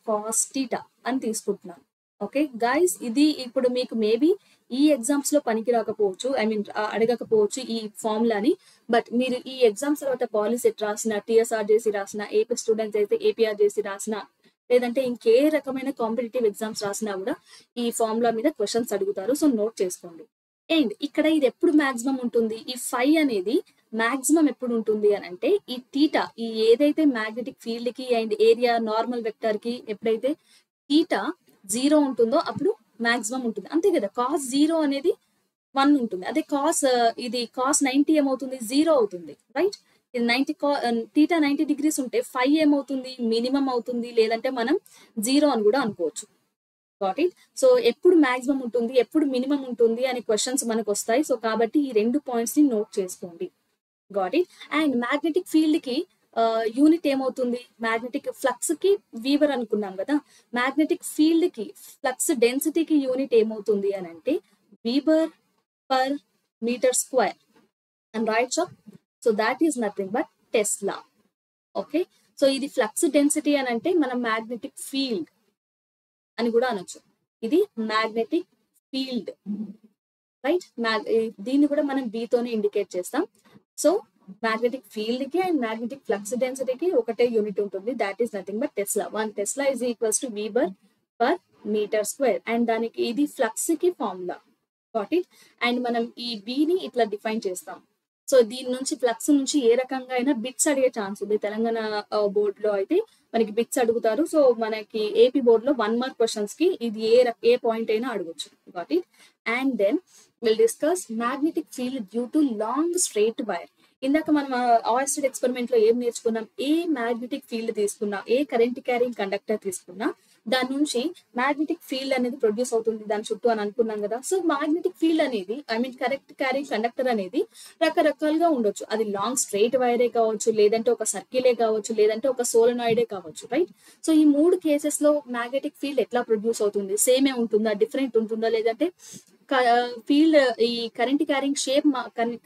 cos θ అని తీసుకుంటున్నాను. ఓకే గైస్, ఇది ఇప్పుడు మీకు మేబీ ఈ ఎగ్జామ్స్ లో పనికి రాకపోవచ్చు, ఐ మీన్ అడగకపోవచ్చు ఈ ఫార్ములాని. బట్ మీరు ఈ ఎగ్జామ్స్ తర్వాత పాలిసెట్ రాసిన, టీఎస్ఆర్ చేసి రాసిన, ఏపీ స్టూడెంట్స్ అయితే ఏపీఆర్ చేసి రాసిన, లేదంటే ఇంకే రకమైన కాంపిటేటివ్ ఎగ్జామ్స్ రాసినా కూడా ఈ ఫార్ములా మీద క్వశ్చన్స్ అడుగుతారు. సో నోట్ చేసుకోండి. అండ్ ఇక్కడ ఇది ఎప్పుడు మాక్సిమం ఉంటుంది? ఈ 5 అనేది మాక్సిమం ఎప్పుడు ఉంటుంది అని అంటే ఈ టీటా, ఈ ఏదైతే మ్యాగ్నెటిక్ ఫీల్డ్ కి అండ్ ఏరియా నార్మల్ వెక్టర్ కి ఎప్పుడైతే టీటా 0 ఉంటుందో అప్పుడు మాక్సిమం ఉంటుంది, అంతే కదా. కాస్ 0 అనేది 1 ఉంటుంది, అదే ఇది కాస్ 90 ఏమవుతుంది? 0 అవుతుంది, రైట్? ఇది 90 టీటా 90 డిగ్రీస్ ఉంటే 5 ఏమవుతుంది? మినిమం అవుతుంది, లేదంటే మనం 0 అని కూడా అనుకోవచ్చు. Got it? సో ఎప్పుడు మాక్సిమం ఉంటుంది, ఎప్పుడు మినిమం ఉంటుంది అనే క్వశ్చన్స్ మనకు వస్తాయి. సో కాబట్టి ఈ 2 పాయింట్స్ ని నోట్ చేసుకోండి. Got it? And magnetic field కి యూనిట్ ఏమవుతుంది? మ్యాగ్నెటిక్ ఫ్లక్స్ కి వీవర్ అనుకున్నాం కదా, మ్యాగ్నెటిక్ ఫీల్డ్ కి ఫ్లక్స్ డెన్సిటీకి యూనిట్ ఏమవుతుంది అని అంటే weber per metre square and right. So that is nothing but tesla. Okay, so ఇది ఫ్లక్స్ డెన్సిటీ అని అంటే మనం మ్యాగ్నెటిక్ ఫీల్డ్ అని కూడా అనొచ్చు. ఇది మ్యాగ్నెటిక్ ఫీల్డ్, రైట్? దీన్ని కూడా మనం B తోనే ఇండికేట్ చేస్తాం. సో మ్యాగ్నెటిక్ ఫీల్డ్ కి అండ్ మ్యాగ్నెటిక్ ఫ్లక్స్ డెన్సిటీకి ఒకటే యూనిట్ ఉంటుంది, that is nothing but tesla. 1 tesla is equals to weber per metre square. And దానికి ఇది ఫ్లక్స్ కి ఫార్ములా. Got it? అండ్ మనం ఈ B ని ఇట్లా డిఫైన్ చేస్తాం. సో దీని నుంచి ఫ్లక్స్ నుంచి ఏ రకంగా అయినా బిట్స్ అడిగే ఛాన్స్ ఉంది. తెలంగాణ బోర్డ్ లో అయితే మనకి బిట్స్ అడుగుతారు. సో మనకి ఏపీ బోర్డ్ లో 1 మార్క్ క్వశ్చన్స్ కి ఇది ఏ పాయింట్ అయినా అడగొచ్చు. Got it? And then will discuss magnetic field due to long straight wire. ఇందాక మనం ఆయిస్టెడ్ ఎక్స్పెరిమెంట్ లో ఏం నేర్చుకున్నాం? ఏ మ్యాగ్నెటిక్ ఫీల్డ్ తీసుకున్నా, ఏ కరెంట్ క్యారింగ్ కండక్టర్ తీసుకున్నా దాని నుంచి మ్యాగ్నెటిక్ ఫీల్డ్ అనేది ప్రొడ్యూస్ అవుతుంది దాని చుట్టూ అని అనుకున్నాం కదా. సో మ్యాగ్నెటిక్ ఫీల్డ్ అనేది కరెంట్ క్యారింగ్ కండక్టర్ అనేది రకరకాలుగా ఉండొచ్చు. అది లాంగ్ స్ట్రైట్ వైరే కావచ్చు, లేదంటే ఒక సర్కిలే కావచ్చు, లేదంటే ఒక సోలనాయిడే కావచ్చు, రైట్. సో ఈ 3 కేసెస్ లో మ్యాగ్నెటిక్ ఫీల్డ్ ఎట్లా ప్రొడ్యూస్ అవుతుంది, సేమే ఉంటుందా, డిఫరెంట్ ఉంటుందా, లేదంటే ఫీల్డ్ ఈ current carrying shape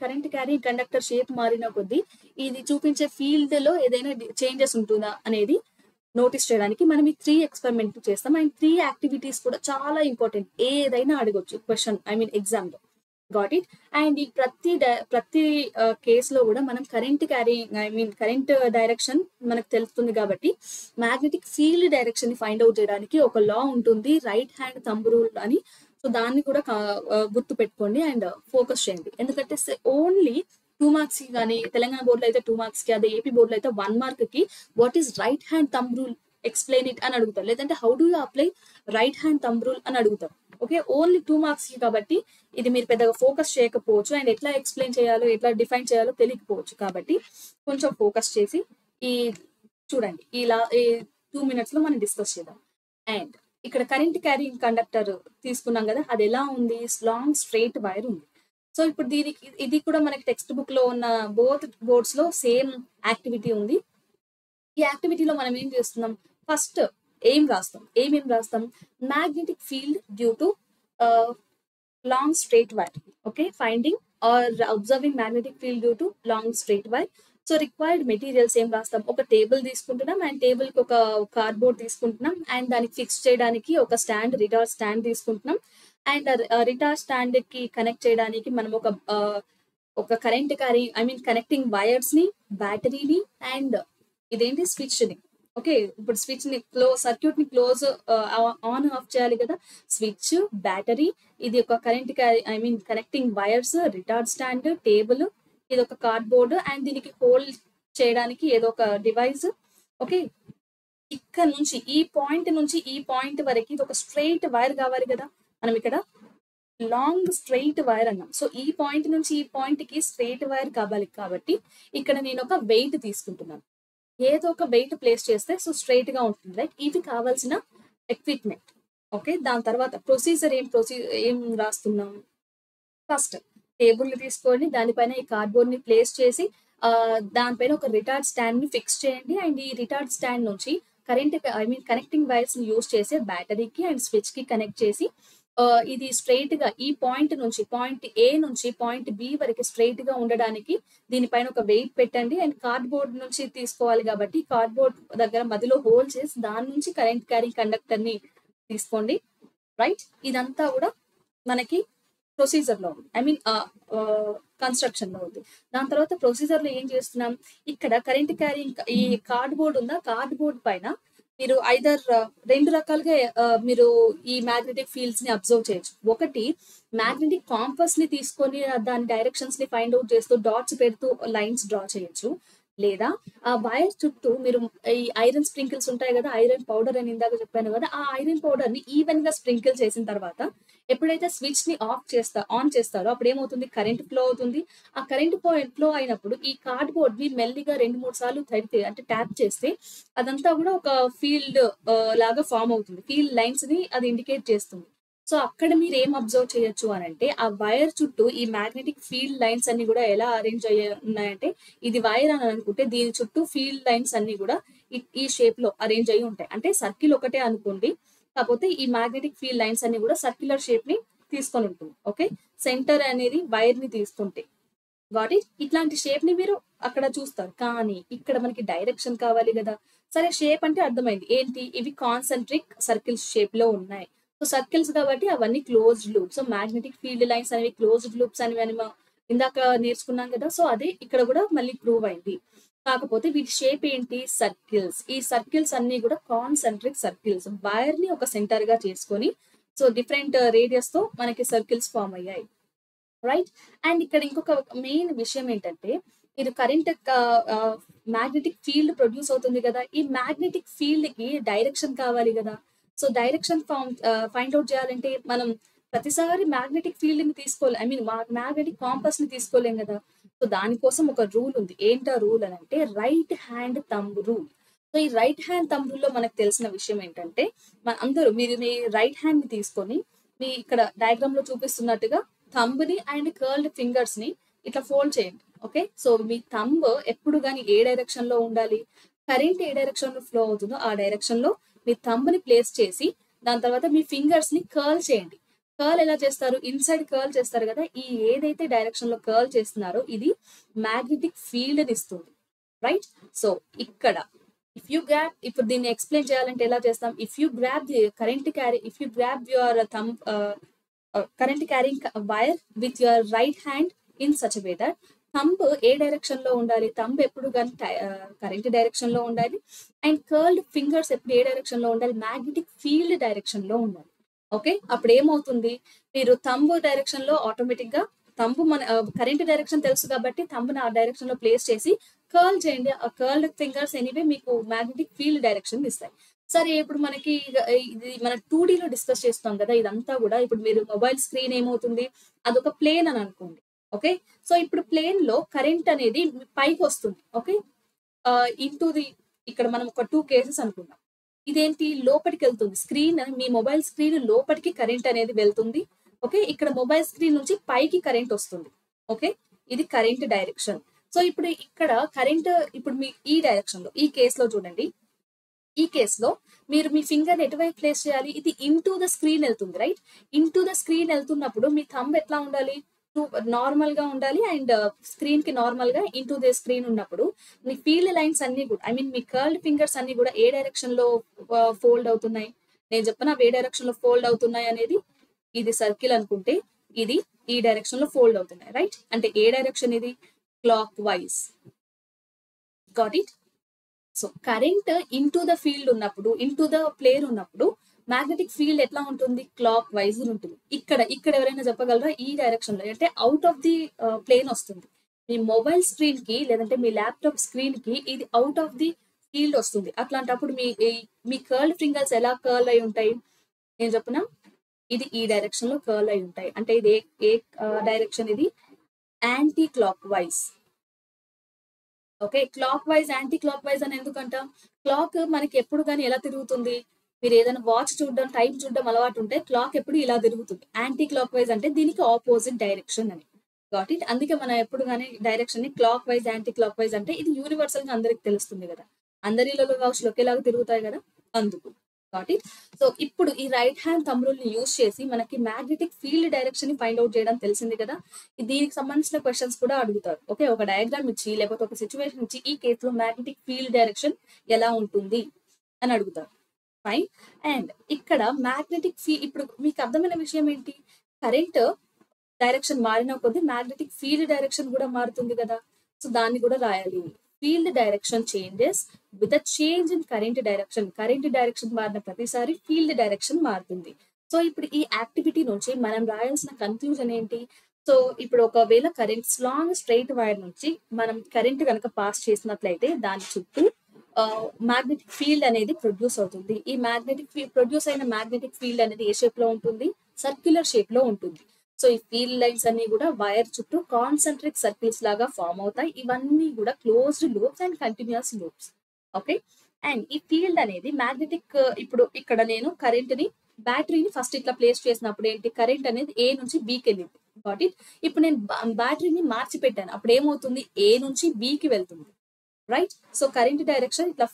current carrying conductor shape మారిన కొద్దీ ఇది చూపించే ఫీల్డ్ లో ఏదైనా చేంజెస్ ఉంటుందా అనేది నోటీస్ చేయడానికి మనం ఈ 3 ఎక్స్పెరిమెంట్ చేస్తాం. అండ్ 3 యాక్టివిటీస్ కూడా చాలా ఇంపార్టెంట్. ఏదైనా అడగొచ్చు క్వశ్చన్ ఎగ్జామ్ లో. Got it. అండ్ ఈ ప్రతి కేసులో కూడా మనం కరెంట్ క్యారింగ్ కరెంట్ డైరెక్షన్ మనకు తెలుస్తుంది కాబట్టి మ్యాగ్నెటిక్ ఫీల్డ్ డైరెక్షన్ ని ఫైండ్ అవుట్ చేయడానికి ఒక లా ఉంటుంది, రైట్ హ్యాండ్ థంబ్ రూల్ అని. సో దాన్ని కూడా గుర్తు పెట్టుకోండి అండ్ ఫోకస్ చేయండి. ఎందుకంటే ఓన్లీ 2 మార్క్స్ కి కానీ తెలంగాణ బోర్డులో అయితే 2 మార్క్స్ కి, అదే ఏపీ బోర్డులో అయితే 1 మార్క్ కి what is right hand thumb rule explain it అని అడుగుతారు, లేదంటే how do you apply right hand thumb rule అని అడుగుతారు. ఓకే, ఓన్లీ 2 మార్క్స్ కి కాబట్టి ఇది మీరు పెద్దగా ఫోకస్ చేయకపోవచ్చు అండ్ ఎట్లా ఎక్స్ప్లెయిన్ చేయాలో ఎట్లా డిఫైన్ చేయాలో తెలియకపోవచ్చు. కాబట్టి కొంచెం ఫోకస్ చేసి ఈ చూడండి ఈ 2 minutes లో మనం డిస్కస్ చేద్దాం. అండ్ ఇక్కడ కరెంట్ క్యారింగ్ కండక్టర్ తీసుకున్నాం కదా, అది ఎలా ఉంది, లాంగ్ స్ట్రైట్ వైర్ ఉంది. సో ఇప్పుడు ఇది కూడా మనకి టెక్స్ట్ బుక్ లో ఉన్న బోత్ బోర్డ్స్ లో సేమ్ యాక్టివిటీ ఉంది. ఈ యాక్టివిటీలో మనం ఏం చేస్తున్నాం, ఫస్ట్ ఏం రాస్తాం magnetic field due to long straight wire. Okay, finding or observing magnetic field due to long straight wire. So required materials ఏం రాస్తాం, ఒక టేబుల్ తీసుకుంటున్నాం అండ్ టేబుల్ కి ఒక కార్డ్బోర్డ్ తీసుకుంటున్నాం అండ్ దానికి ఫిక్స్ చేయడానికి ఒక స్టాండ్, రిటార్ స్టాండ్ తీసుకుంటున్నాం. అండ్ రిటార్ స్టాండ్ కి కనెక్ట్ చేయడానికి మనం ఒక కరెంట్ కనెక్టింగ్ వైర్స్ ని, బ్యాటరీని అండ్ ఇదేంటి స్విచ్ ని. ఓకే, ఇప్పుడు స్విచ్ ని సర్క్యూట్ ని క్లోజ్ ఆన్ ఆఫ్ చేయాలి కదా. స్విచ్, బ్యాటరీ, ఇది ఒక connecting wires, retard stand, table, ఇది ఒక కార్డ్బోర్డ్ అండ్ దీనికి హోల్డ్ చేయడానికి ఏదో ఒక డివైస్. ఓకే, ఇక్కడ నుంచి ఈ పాయింట్ వరకు ఇది ఒక స్ట్రైట్ వైర్ కావాలి కదా. మనం ఇక్కడ లాంగ్ స్ట్రైట్ వైర్ అన్నాం. సో ఈ పాయింట్ నుంచి ఈ పాయింట్ కి స్ట్రైట్ వైర్ కావాలి కాబట్టి ఇక్కడ నేను ఒక వెయిట్ తీసుకుంటున్నాను. ఏదో ఒక వెయిట్ ప్లేస్ చేస్తే సో స్ట్రైట్ గా ఉంటుంది, రైట్. ఇవి కావాల్సిన ఎక్విప్మెంట్. ఓకే, దాని తర్వాత ప్రొసీజర్ ఏం రాస్తున్నాం, ఫస్ట్ టేబుల్ ని తీసుకొని దానిపైన ఈ కార్డ్బోర్డ్ ని ప్లేస్ చేసి దానిపైన ఒక రిటార్డ్ స్టాండ్ ని ఫిక్స్ చేయండి. అండ్ ఈ రిటార్డ్ స్టాండ్ నుంచి కనెక్టింగ్ వైర్స్ ని యూస్ చేసి బ్యాటరీకి అండ్ స్విచ్ కి కనెక్ట్ చేసి ఇది స్ట్రైట్ గా ఈ పాయింట్ నుంచి పాయింట్ ఏ నుంచి పాయింట్ బి వరకు స్ట్రైట్ గా ఉండడానికి దీనిపైన ఒక వెయిట్ పెట్టండి. అండ్ కార్డ్బోర్డ్ నుంచి తీసుకోవాలి కాబట్టి కార్డ్బోర్డ్ దగ్గర మధ్యలో హోల్ చేసి దాని నుంచి కరెంట్ క్యారింగ్ కండక్టర్ ని తీసుకోండి, రైట్. ఇదంతా కూడా మనకి ప్రొసీజర్ లో ఉంది, కన్స్ట్రక్షన్ లో ఉంది. దాని తర్వాత ప్రొసీజర్ లో ఏం చేస్తున్నాం, ఇక్కడ కరెంట్ క్యారింగ్ ఈ కార్డ్బోర్డ్ ఉందా, కార్డ్బోర్డ్ పైన మీరు రెండు రకాలుగా మీరు ఈ మ్యాగ్నెటిక్ ఫీల్డ్స్ ని అబ్జర్వ్ చేయొచ్చు. ఒకటి మ్యాగ్నెటిక్ కాంపస్ ని తీసుకొని దాని డైరెక్షన్స్ ని ఫైండ్ అవుట్ చేస్తూ డాట్స్ పెడుతూ లైన్స్ డ్రా చేయొచ్చు. లేదా ఆ వైర్ చుట్టూ మీరు ఈ ఐరన్ స్ప్రింకిల్స్ ఉంటాయి కదా, ఐరన్ పౌడర్ అని ఇందాక చెప్పాను కదా, ఆ ఐరన్ పౌడర్ ని ఈవెన్ గా స్ప్రింకిల్ చేసిన తర్వాత ఎప్పుడైతే స్విచ్ ని ఆన్ చేస్తారో అప్పుడు ఏమవుతుంది, కరెంట్ ఫ్లో అవుతుంది. ఆ కరెంట్ ఫ్లో అయినప్పుడు ఈ కార్డ్బోర్డ్ ని మెల్లిగా 2-3 సార్లు తడితే అంటే ట్యాప్ చేస్తే అదంతా కూడా ఒక ఫీల్డ్ లాగా ఫామ్ అవుతుంది. ఫీల్డ్ లైన్స్ ని అది ఇండికేట్ చేస్తుంది. సో అక్కడ మీరు ఏం అబ్జర్వ్ చేయొచ్చు అని అంటే ఆ వైర్ చుట్టూ ఈ మ్యాగ్నెటిక్ ఫీల్డ్ లైన్స్ అన్ని కూడా ఎలా అరేంజ్ అయ్యి ఉన్నాయంటే, ఇది వైర్ అని అనుకుంటే దీని చుట్టూ ఫీల్డ్ లైన్స్ అన్ని కూడా ఈ షేప్ లో అరేంజ్ అయ్యి ఉంటాయి. అంటే సర్కిల్ ఒకటే అనుకోండి, కాకపోతే ఈ మ్యాగ్నెటిక్ ఫీల్డ్ లైన్స్ అన్ని కూడా సర్క్యులర్ షేప్ ని తీసుకొని ఉంటుంది. ఓకే, సెంటర్ అనేది వైర్ ని తీసుకుంటే గాట్ ఇట్. ఇట్లాంటి షేప్ ని మీరు అక్కడ చూస్తారు. కానీ ఇక్కడ మనకి డైరెక్షన్ కావాలి కదా. సరే, షేప్ అంటే అర్థమైంది ఏంటి, ఇవి కాన్సెంట్రిక్ సర్కిల్స్ షేప్ లో ఉన్నాయి. సో సర్కిల్స్ కాబట్టి అవన్నీ closed loops. So magnetic field lines అనేవి క్లోజ్డ్ లూప్స్ అని ఇందాక నేర్చుకున్నాం కదా. సో అదే ఇక్కడ కూడా మళ్ళీ ప్రూవ్ అయింది. కాకపోతే వీటి షేప్ ఏంటి, సర్కిల్స్. ఈ సర్కిల్స్ అన్ని కూడా కాన్సెంట్రిక్ సర్కిల్స్, వైర్ ని ఒక సెంటర్ గా చేసుకొని సో డిఫరెంట్ రేడియస్ తో మనకి సర్కిల్స్ ఫామ్ అయ్యాయి, రైట్. అండ్ ఇక్కడ ఇంకొక మెయిన్ విషయం ఏంటంటే, ఇది కరెంట్ మ్యాగ్నెటిక్ ఫీల్డ్ ప్రొడ్యూస్ అవుతుంది కదా, ఈ మ్యాగ్నెటిక్ ఫీల్డ్ కి డైరెక్షన్ కావాలి కదా. సో డైరెక్షన్ ఫైండ్ అవుట్ చేయాలంటే మనం ప్రతిసారి మ్యాగ్నెటిక్ ఫీల్డ్ ని తీసుకోవాలి, మ్యాగ్నెటిక్ కాంపస్ ని తీసుకోలేం కదా. సో దానికోసం ఒక రూల్ ఉంది. ఏంటా రూల్ అని అంటే right hand thumb rule. So ఈ రైట్ హ్యాండ్ థంబ్ రూల్ లో మనకు తెలిసిన విషయం ఏంటంటే, అందరూ మీరు మీ రైట్ హ్యాండ్ ని తీసుకొని మీ ఇక్కడ డయాగ్రామ్ లో చూపిస్తున్నట్టుగా థంబ్ ని అండ్ కర్ల్డ్ ఫింగర్స్ ని ఇట్లా ఫోల్డ్ చేయండి. ఓకే, సో మీ థంబ్ ఎప్పుడు కానీ ఏ డైరెక్షన్ లో ఉండాలి, కరెంట్ ఏ డైరెక్షన్ లో ఫ్లో అవుతుందో ఆ డైరెక్షన్ లో మీ థంబ్ ని ప్లేస్ చేసి దాని తర్వాత మీ ఫింగర్స్ ని కర్ల్ చేయండి. కర్ల్ ఎలా చేస్తారు, ఇన్సైడ్ కర్ల్ చేస్తారు కదా, ఈ ఏదైతే డైరెక్షన్ లో కర్ల్ చేస్తున్నారో ఇది మ్యాగ్నెటిక్ ఫీల్డ్ ని ఇస్తుంది. రైట్, సో ఇక్కడ ఇఫ్ యూ గ్రాబ్, ఇప్పుడు దీన్ని ఎక్స్ప్లెయిన్ చేయాలంటే ఎలా చేస్తాం, if you grab the your thumb current carrying wire with your right hand in such way that thumb A direction లో ఉండాలి, థంబ్ ఎప్పుడు కానీ కరెంట్ డైరెక్షన్ లో ఉండాలి అండ్ కర్ల్డ్ ఫింగర్స్ ఎప్పుడు ఏ డైరెక్షన్ లో ఉండాలి, మ్యాగ్నెటిక్ ఫీల్డ్ డైరెక్షన్ లో ఉండాలి. ఓకే, అప్పుడు ఏమవుతుంది, మీరు థంబ్ డైరెక్షన్ లో ఆటోమేటిక్ గా థంబ్ మన కరెంట్ డైరెక్షన్ తెలుసు కాబట్టి థంబ్ ఆ డైరెక్షన్ లో ప్లేస్ చేసి కర్ల్ చేయండి. ఆ కర్ల్డ్ ఫింగర్స్ ఎనీవే మీకు మ్యాగ్నెటిక్ ఫీల్డ్ డైరెక్షన్ ఇస్తాయి. సరే, ఇప్పుడు మనకి ఇది మన 2D లో డిస్కస్ చేస్తాం కదా, ఇదంతా కూడా ఇప్పుడు మీరు మొబైల్ స్క్రీన్ ఏమవుతుంది, అదొక ప్లేన్ అని అనుకోండి. ఓకే, సో ఇప్పుడు ప్లేన్ లో కరెంట్ అనేది పైకి వస్తుంది. ఓకే, ఇంటూ ది ఇక్కడ మనం ఒక 2 కేసెస్ అనుకుందాం. ఇదేంటి, లోపలికి వెళ్తుంది స్క్రీన్, మీ మొబైల్ స్క్రీన్ లోపలికి కరెంట్ అనేది వెళ్తుంది. ఓకే, ఇక్కడ మొబైల్ స్క్రీన్ నుంచి పైకి కరెంట్ వస్తుంది. ఓకే, ఇది కరెంట్ డైరెక్షన్. సో ఇప్పుడు ఇక్కడ కరెంట్ ఇప్పుడు మీ ఈ డైరెక్షన్ లో, ఈ కేసులో చూడండి, ఈ కేసులో మీరు మీ ఫింగర్ ఎటువైపు ప్లేస్ చేయాలి, ఇది ఇంటూ ద స్క్రీన్ వెళ్తుంది. రైట్, ఇంటూ ద స్క్రీన్ వెళ్తున్నప్పుడు మీ థంబ్ ఎట్లా ఉండాలి, నార్మల్ గా ఉండాలి అండ్ స్క్రీన్ కి నార్మల్ గా ఇంటూ ద స్క్రీన్ ఉన్నప్పుడు మీ ఫీల్డ్ లైన్స్ అన్ని కూడా, ఐ మీన్ మీ కర్ల్డ్ ఫింగర్స్ అన్ని కూడా ఏ డైరెక్షన్ లో ఫోల్డ్ అవుతున్నాయి, నేను చెప్పిన ఏ డైరెక్షన్ లో ఫోల్డ్ అవుతున్నాయి అనేది, ఇది సర్కిల్ అనుకుంటే ఇది ఈ డైరెక్షన్ లో ఫోల్డ్ అవుతున్నాయి. రైట్, అంటే ఏ డైరెక్షన్ ఇది, clock wise. Got it. So current into the field ఉన్నప్పుడు, ఇంటూ ద ప్లేన్ ఉన్నప్పుడు మ్యాగ్నెటిక్ ఫీల్డ్ ఎట్లా ఉంటుంది, క్లాక్ వైజ్ ఉంటుంది. ఇక్కడ ఎవరైనా చెప్పగలరా, ఈ డైరెక్షన్ లో అంటే అవుట్ ఆఫ్ ది ప్లేన్ వస్తుంది. మీ మొబైల్ స్క్రీన్ కి లేదంటే మీ ల్యాప్టాప్ స్క్రీన్ కి ఇది అవుట్ ఆఫ్ ది ఫీల్డ్ వస్తుంది. అట్లాంటప్పుడు మీ కర్ల్ ఫింగర్స్ ఎలా కర్ల్ అయి ఉంటాయి, నేను చెప్పిన ఇది ఈ డైరెక్షన్ లో కర్ల్ అయి ఉంటాయి. అంటే ఇది ఏ డైరెక్షన్, ఇది anti clock wise. Okay, clock wise anti clock wise అని ఎందుకంటాం, క్లాక్ మనకి ఎప్పుడు కానీ ఎలా తిరుగుతుంది, మీరు ఏదైనా వాచ్ చూడడం టైం చూడడం అలవాటు ఉంటే క్లాక్ ఎప్పుడు ఇలా తిరుగుతుంది. యాంటీ క్లాక్ వైజ్ అంటే దీనికి ఆపోజిట్ డైరెక్షన్ అని. Got it. అందుకే మనం ఎప్పుడు కానీ డైరెక్షన్ ని clock wise anti clock wise అంటే ఇది యూనివర్సల్ గా అందరికి తెలుస్తుంది కదా, అందరిలో వాచ్లు ఒకేలాగా తిరుగుతాయి కదా, అందుకు. Got it. సో ఇప్పుడు ఈ రైట్ హ్యాండ్ థంబ్ రూల్ ని యూజ్ చేసి మనకి మ్యాగ్నెటిక్ ఫీల్డ్ డైరెక్షన్ ని ఫైండ్ అవుట్ చేయడం తెలిసింది కదా. దీనికి సంబంధించిన క్వశ్చన్స్ కూడా అడుగుతారు. ఓకే, ఒక డయాగ్రామ్ ఇచ్చి లేకపోతే ఒక సిచ్యువేషన్ ఇచ్చి ఈ కేసులో మ్యాగ్నెటిక్ ఫీల్డ్ డైరెక్షన్ ఎలా ఉంటుంది అని అడుగుతారు. ఫైన్. అండ్ ఇక్కడ మ్యాగ్నెటిక్ ఇప్పుడు మీకు అర్థమైన విషయం ఏంటి, కరెంట్ డైరెక్షన్ మారిన కొద్దీ మ్యాగ్నెటిక్ ఫీల్డ్ డైరెక్షన్ కూడా మారుతుంది కదా. సో దాన్ని కూడా రాయాలి. Field direction changes with change in current direction. Current direction మారిన ప్రతిసారి ఫీల్డ్ డైరెక్షన్ మారుతుంది. సో ఇప్పుడు ఈ యాక్టివిటీ నుంచి మనం రాయాల్సిన కన్క్లూజన్ ఏంటి, సో ఇప్పుడు ఒకవేళ కరెంట్ లాంగ్ స్ట్రైట్ వైర్ నుంచి మనం కరెంట్ కనుక పాస్ చేసినట్లయితే దాని చుట్టూ మ్యాగ్నెటిక్ ఫీల్డ్ అనేది ప్రొడ్యూస్ అవుతుంది. ఈ ప్రొడ్యూస్ అయిన మ్యాగ్నెటిక్ ఫీల్డ్ అనేది ఏ షేప్ లో ఉంటుంది, సర్క్యులర్ షేప్ లో ఉంటుంది. సో ఈ ఫీల్డ్ లైన్స్ అన్ని కూడా వైర్ చుట్టూ కాన్సెంట్రిక్ సర్కిల్స్ లాగా ఫామ్ అవుతాయి. ఇవన్నీ కూడా closed loops and continuous loops. Okay, and ఈ ఫీల్డ్ అనేది మ్యాగ్నెటిక్, ఇప్పుడు ఇక్కడ నేను కరెంట్ ని బ్యాటరీని ఫస్ట్ ఇట్లా ప్లేస్ చేసినప్పుడు ఏంటి, కరెంట్ అనేది ఏ నుంచి బికి వెళ్ళింది. Got it. ఇప్పుడు నేను బ్యాటరీని మార్చి పెట్టాను, అప్పుడు ఏమవుతుంది, ఏ నుంచి బికి వెళ్తుంది. రైట్, సో కరెంట్ డైరెక్షన్ ఇట్లా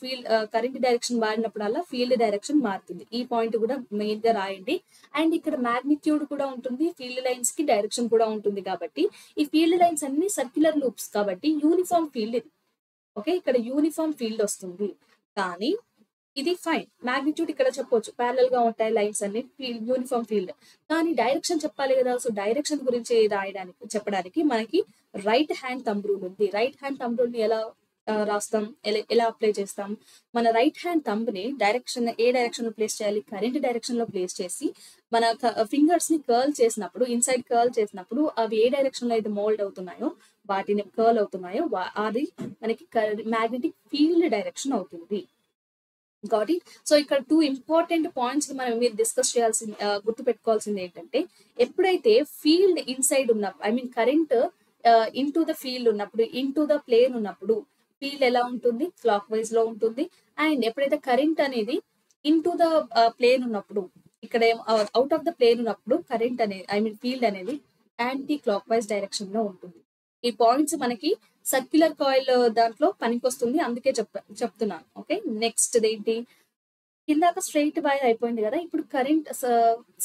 కరెంట్ డైరెక్షన్ మారినప్పుడల్లా ఫీల్డ్ డైరెక్షన్ మారుతుంది. ఈ పాయింట్ కూడా మెయిన్ గా రాయండి. అండ్ ఇక్కడ మ్యాగ్నిట్యూడ్ కూడా ఉంటుంది, ఫీల్డ్ లైన్స్ కి డైరెక్షన్ కూడా ఉంటుంది. కాబట్టి ఈ ఫీల్డ్ లైన్స్ అన్ని సర్క్యులర్ లూప్స్ కాబట్టి యూనిఫామ్ ఫీల్డ్ ఇది. ఓకే, ఇక్కడ యూనిఫామ్ ఫీల్డ్ వస్తుంది. కానీ ఇది ఫైన్, మ్యాగ్నిట్యూడ్ ఇక్కడ చెప్పొచ్చు, ప్యారల్ గా ఉంటాయి లైన్స్ అన్ని, యూనిఫామ్ ఫీల్డ్. కానీ డైరెక్షన్ చెప్పాలి కదా. సో డైరెక్షన్ గురించి చెప్పడానికి మనకి రైట్ హ్యాండ్ థంబ్ రూల్ ఉంది. రైట్ హ్యాండ్ థంబ్ రూల్ ని ఎలా రాస్తాం, ఎలా అప్లై చేస్తాం, మన రైట్ హ్యాండ్ థంబ్ ని ఏ డైరెక్షన్ లో ప్లేస్ చేయాలి, కరెంట్ డైరెక్షన్ లో ప్లేస్ చేసి మన ఫింగర్స్ ని కర్ల్ చేసినప్పుడు, ఇన్సైడ్ కర్ల్ చేసినప్పుడు అవి ఏ డైరెక్షన్ లో అయితే మోల్డ్ అవుతున్నాయో, వాటిని కర్ల్ అవుతున్నాయో అది మనకి మ్యాగ్నెటిక్ ఫీల్డ్ డైరెక్షన్ అవుతుంది. Got it. సో ఇక్కడ 2 ఇంపార్టెంట్ పాయింట్స్ మీరు డిస్కస్ గుర్తు పెట్టుకోవాల్సింది ఏంటంటే, ఎప్పుడైతే ఫీల్డ్ ఇన్సైడ్ ఉన్నప్పుడు, I mean current into the field ఉన్నప్పుడు, ఇంటూ ద ప్లేన్ ఉన్నప్పుడు ఫీల్డ్ ఎలా ఉంటుంది, క్లాక్ వైజ్ లో ఉంటుంది. అండ్ ఎప్పుడైతే కరెంట్ అనేది ఇంటూ ద ప్లేన్ ఉన్నప్పుడు, ఇక్కడ అవుట్ ఆఫ్ ద ప్లేన్ ఉన్నప్పుడు కరెంట్ అనేది ఫీల్డ్ అనేది యాంటీ క్లాక్ వైజ్ డైరెక్షన్ లో ఉంటుంది. ఈ పాయింట్స్ మనకి సర్క్యులర్ కాయిల్ దాంట్లో పనికొస్తుంది, అందుకే చెప్తున్నాను. ఓకే, నెక్స్ట్ ఏంటి, ఇందాక స్ట్రైట్ వైర్ అయిపోయింది కదా, ఇప్పుడు కరెంట్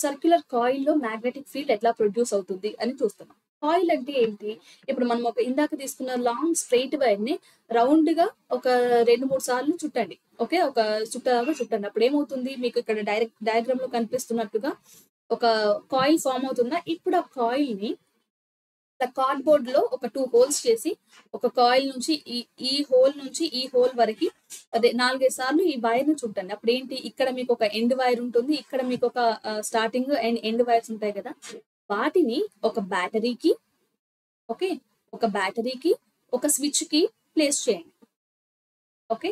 సర్క్యులర్ కాయిల్ లో మ్యాగ్నెటిక్ ఫీల్డ్ ఎట్లా ప్రొడ్యూస్ అవుతుంది అని చూస్తున్నాం. కాయిల్ అంటే ఏంటి, ఇప్పుడు మనం ఒక ఇందాక తీసుకున్న లాంగ్ స్ట్రైట్ వైర్ ని రౌండ్ గా ఒక 2-3 సార్లు చుట్టండి. ఓకే, ఒక చుట్టలాగా చుట్టండి. అప్పుడు ఏమవుతుంది, మీకు ఇక్కడ డయాగ్రామ్ లో కనిపిస్తున్నట్టుగా ఒక కాయిల్ ఫామ్ అవుతుందా. ఇప్పుడు ఆ కాయిల్ ని కార్డ్బోర్డ్ లో ఒక 2 హోల్స్ చేసి, ఒక కాయిల్ నుంచి ఈ హోల్ నుంచి ఈ హోల్ వరకు అదే 4-5 సార్లు ఈ వైర్ ని చుట్టండి. అప్పుడు ఏంటి, ఇక్కడ మీకు ఒక ఎండ్ వైర్ ఉంటుంది, ఇక్కడ మీకు ఒక స్టార్టింగ్ అండ్ ఎండ్ వైర్స్ ఉంటాయి కదా, వాటిని ఒక బ్యాటరీకి, ఓకే, ఒక బ్యాటరీకి, ఒక స్విచ్ కి ప్లేస్ చేయండి. ఓకే,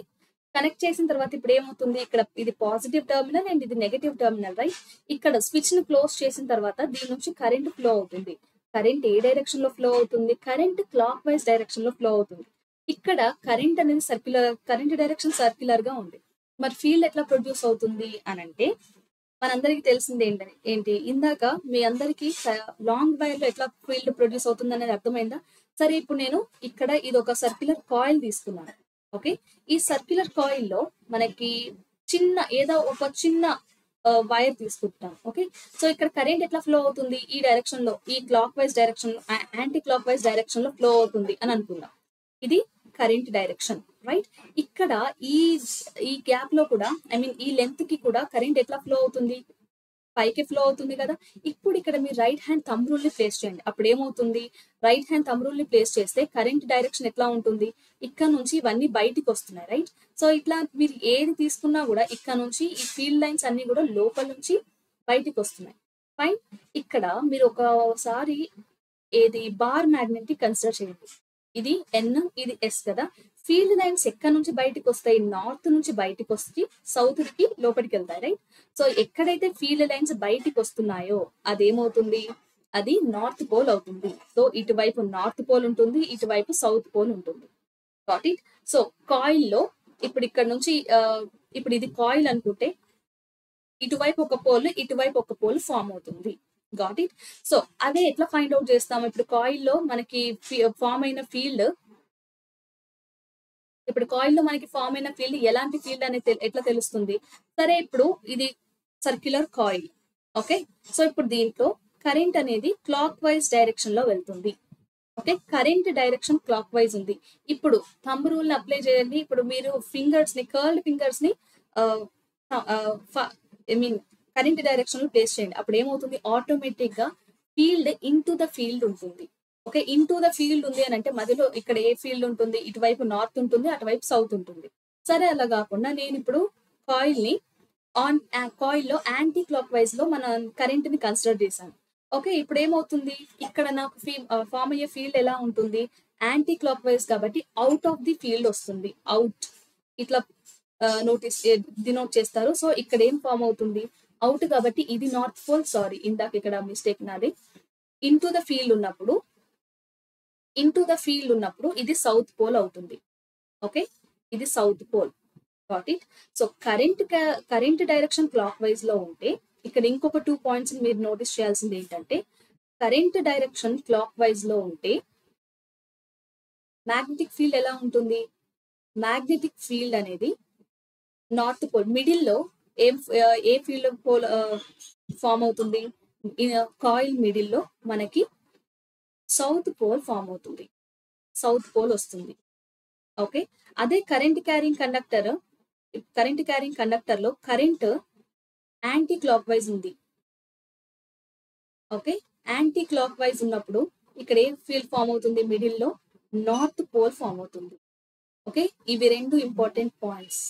కనెక్ట్ చేసిన తర్వాత ఇప్పుడు ఏమవుతుంది, ఇక్కడ ఇది పాజిటివ్ టర్మినల్ అండ్ ఇది నెగటివ్ టర్మినల్, రైట్. ఇక్కడ స్విచ్ ని క్లోజ్ చేసిన తర్వాత దీని నుంచి కరెంట్ ఫ్లో అవుతుంది. కరెంట్ ఏ డైరెక్షన్ లో ఫ్లో అవుతుంది, కరెంట్ క్లాక్ వైజ్ డైరెక్షన్ లో ఫ్లో అవుతుంది. ఇక్కడ కరెంట్ అనేది కరెంట్ డైరెక్షన్ సర్క్యులర్ గా ఉంది. మరి ఫీల్డ్ ఎట్లా ప్రొడ్యూస్ అవుతుంది అని అంటే, మనందరికి తెలిసింది ఏంటి, ఇందాక మీ అందరికి లాంగ్ వైర్ లో ఎట్లా ఫీల్డ్ ప్రొడ్యూస్ అవుతుంది అనేది అర్థమైందా. సరే, ఇప్పుడు నేను ఇక్కడ ఇది ఒక సర్క్యులర్ కాయిల్ తీసుకున్నాను. ఓకే, ఈ సర్క్యులర్ కాయిల్ లో మనకి ఏదో ఒక చిన్న వైర్ తీసుకుంటాం. ఓకే, సో ఇక్కడ కరెంట్ ఎట్లా ఫ్లో అవుతుంది, ఈ డైరెక్షన్ లో, ఈ clock wise direction, anti clock wise direction లో ఫ్లో అవుతుంది అని అనుకుందాం. ఇది కరెంట్ డైరెక్షన్, రైట్. ఇక్కడ ఈ గ్యాప్ లో కూడా, ఈ లెంత్ కి కూడా కరెంట్ ఎట్లా ఫ్లో అవుతుంది, పైకి ఫ్లో అవుతుంది కదా. ఇప్పుడు ఇక్కడ మీరు రైట్ హ్యాండ్ థంబ్ రూల్ ని ప్లేస్ చేయండి. అప్పుడు ఏమవుతుంది, రైట్ హ్యాండ్ థంబ్ రూల్ ని ప్లేస్ చేస్తే కరెంట్ డైరెక్షన్ ఎట్లా ఉంటుంది, ఇక్కడ నుంచి ఇవన్నీ బయటికి వస్తున్నాయి, రైట్. సో ఇట్లా మీరు ఏది తీసుకున్నా కూడా ఇక్కడ నుంచి ఈ ఫీల్డ్ లైన్స్ అన్ని కూడా లోపల నుంచి బయటికి వస్తున్నాయి. ఫైన్, ఇక్కడ మీరు ఒకసారి ఏది బార్ మ్యాగ్నెట్ ని కన్సిడర్ చేయండి. ఇది ఎన్, ఇది ఎస్ కదా. ఫీల్డ్ లైన్స్ ఎక్కడ నుంచి బయటకు వస్తాయి, నార్త్ నుంచి బయటకు వచ్చి సౌత్ కి లోపలికి వెళ్తాయి, రైట్. సో ఎక్కడైతే ఫీల్డ్ లైన్స్ బయటికి వస్తున్నాయో అదేమవుతుంది, అది నార్త్ పోల్ అవుతుంది. సో ఇటువైపు నార్త్ పోల్ ఉంటుంది, ఇటువైపు సౌత్ పోల్ ఉంటుంది. Got it. సో కాయిల్ లో ఇప్పుడు ఇక్కడ నుంచి ఇప్పుడు ఇది కాయిల్ అనుకుంటే, ఇటువైపు ఒక పోల్, ఇటువైపు ఒక పోల్ ఫామ్ అవుతుంది. Got it. సో అదే ఎట్లా ఫైండ్ అవుట్ చేస్తాం, ఇప్పుడు కాయిల్ లో మనకి ఫామ్ అయిన ఫీల్డ్, ఇప్పుడు కాయిల్ లో మనకి ఫామ్ అయిన ఫీల్డ్ ఎలాంటి ఫీల్డ్ అనేది ఎట్లా తెలుస్తుంది. సరే, ఇప్పుడు ఇది సర్క్యులర్ కాయిల్. ఓకే, సో ఇప్పుడు దీంట్లో కరెంట్ అనేది క్లాక్ వైజ్ డైరెక్షన్ లో వెళ్తుంది. Okay, current direction clock wise ఉంది. ఇప్పుడు థంబ్ రూల్ ని అప్లై చేయండి. ఇప్పుడు మీరు ఫింగర్స్ ని, కర్ల్డ్ ఫింగర్స్ ని కరెంట్ డైరెక్షన్ లో ప్లేస్ చేయండి. అప్పుడు ఏమవుతుంది, ఆటోమేటిక్ గా ఫీల్డ్ ఇంటూ ద ఫీల్డ్ ఉంటుంది. ఓకే, ఇంటూ ద ఫీల్డ్ ఉంది అని అంటే మధ్యలో ఇక్కడ ఏ ఫీల్డ్ ఉంటుంది, ఇటువైపు నార్త్ ఉంటుంది, అటువైపు సౌత్ ఉంటుంది. సరే, అలా కాకుండా నేను ఇప్పుడు కాయిల్ ని కాయిల్ లో యాంటీ క్లాక్ వైజ్ లో మన కరెంట్ ని కన్సిడర్ చేశాను. ఓకే, ఇప్పుడు ఏమవుతుంది, ఇక్కడ నాకు ఫామ్ అయ్యే ఫీల్డ్ ఎలా ఉంటుంది, యాంటీ క్లాక్ వైజ్ కాబట్టి అవుట్ ఆఫ్ ది ఫీల్డ్ వస్తుంది. అవుట్ ఇట్లా డినోట్ చేస్తారు. సో ఇక్కడ ఏం ఫామ్ అవుతుంది, అవుట్ కాబట్టి ఇది నార్త్ పోల్. సారీ, ఇందాక ఇక్కడ మిస్టేక్ నాది. ఇంటూ ద ఫీల్డ్ ఉన్నప్పుడు ఇది సౌత్ పోల్ అవుతుంది. ఓకే, ఇది south pole. Got it. So current direction clockwise లో ఉంటే, ఇక్కడ ఇంకొక 2 పాయింట్స్ మీరు నోటీస్ చేయాల్సింది ఏంటంటే, కరెంట్ డైరెక్షన్ క్లాక్ వైజ్ లో ఉంటే మ్యాగ్నెటిక్ ఫీల్డ్ ఎలా ఉంటుంది, మ్యాగ్నెటిక్ ఫీల్డ్ అనేది నార్త్ పోల్ మిడిల్ లో ఏ ఫీల్డ్ పోల్ ఫామ్ అవుతుంది, కాయిల్ మిడిల్ లో మనకి సౌత్ పోల్ ఫామ్ అవుతుంది, సౌత్ పోల్ వస్తుంది. ఓకే, అదే కరెంట్ క్యారింగ్ కండక్టర్ లో కరెంట్ యాంటీ క్లాక్ వైజ్ ఉంది. ఓకే, యాంటీ క్లాక్ వైజ్ ఉన్నప్పుడు ఇక్కడ ఏ ఫీల్డ్ ఫామ్ అవుతుంది, మిడిల్ లో నార్త్ పోల్ ఫామ్ అవుతుంది. ఓకే, ఇవి 2 ఇంపార్టెంట్ పాయింట్స్.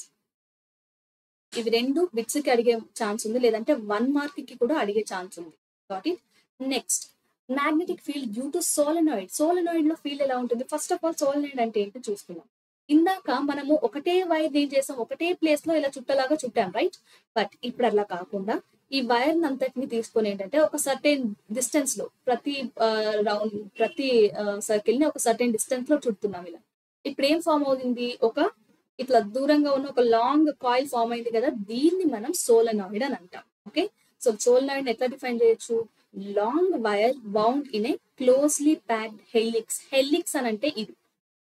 ఇవి 2 బిట్స్ కి అడిగే ఛాన్స్ ఉంది, లేదంటే 1 మార్క్ కి కూడా అడిగే ఛాన్స్ ఉంది. Got it. Next, magnetic field due to solenoid లో ఫీల్డ్ ఎలా ఉంటుంది. ఫస్ట్ ఆఫ్ ఆల్ సోలెనాయిడ్ అంటే ఏంటి చూసుకున్నాం. ఇందాక మనము ఒకటే వైర్ ఏం చేసాం, ఒకటే ప్లేస్ లో ఇలా చుట్టలాగా చుట్టాం, రైట్. బట్ ఇప్పుడు అలా కాకుండా ఈ వైర్ అంతటిని తీసుకొని ఏంటంటే ఒక సర్టెన్ డిస్టెన్స్ లో ప్రతి సర్కిల్ ని ఒక సర్టెన్ డిస్టెన్స్ లో చుడుతున్నాం ఇలా. ఇప్పుడు ఏం ఫామ్ అవుతుంది, ఒక ఇట్లా దూరంగా ఉన్న ఒక లాంగ్ కాయిల్ ఫామ్ అయింది కదా, దీన్ని మనం సోలనాయిడ్ అని అంటాం. ఓకే, సో సోలనాయిడ్ ఎట్లా డిఫైన్ చేయొచ్చు, long wire bound in a closely packed helix. Helix అని అంటే ఇది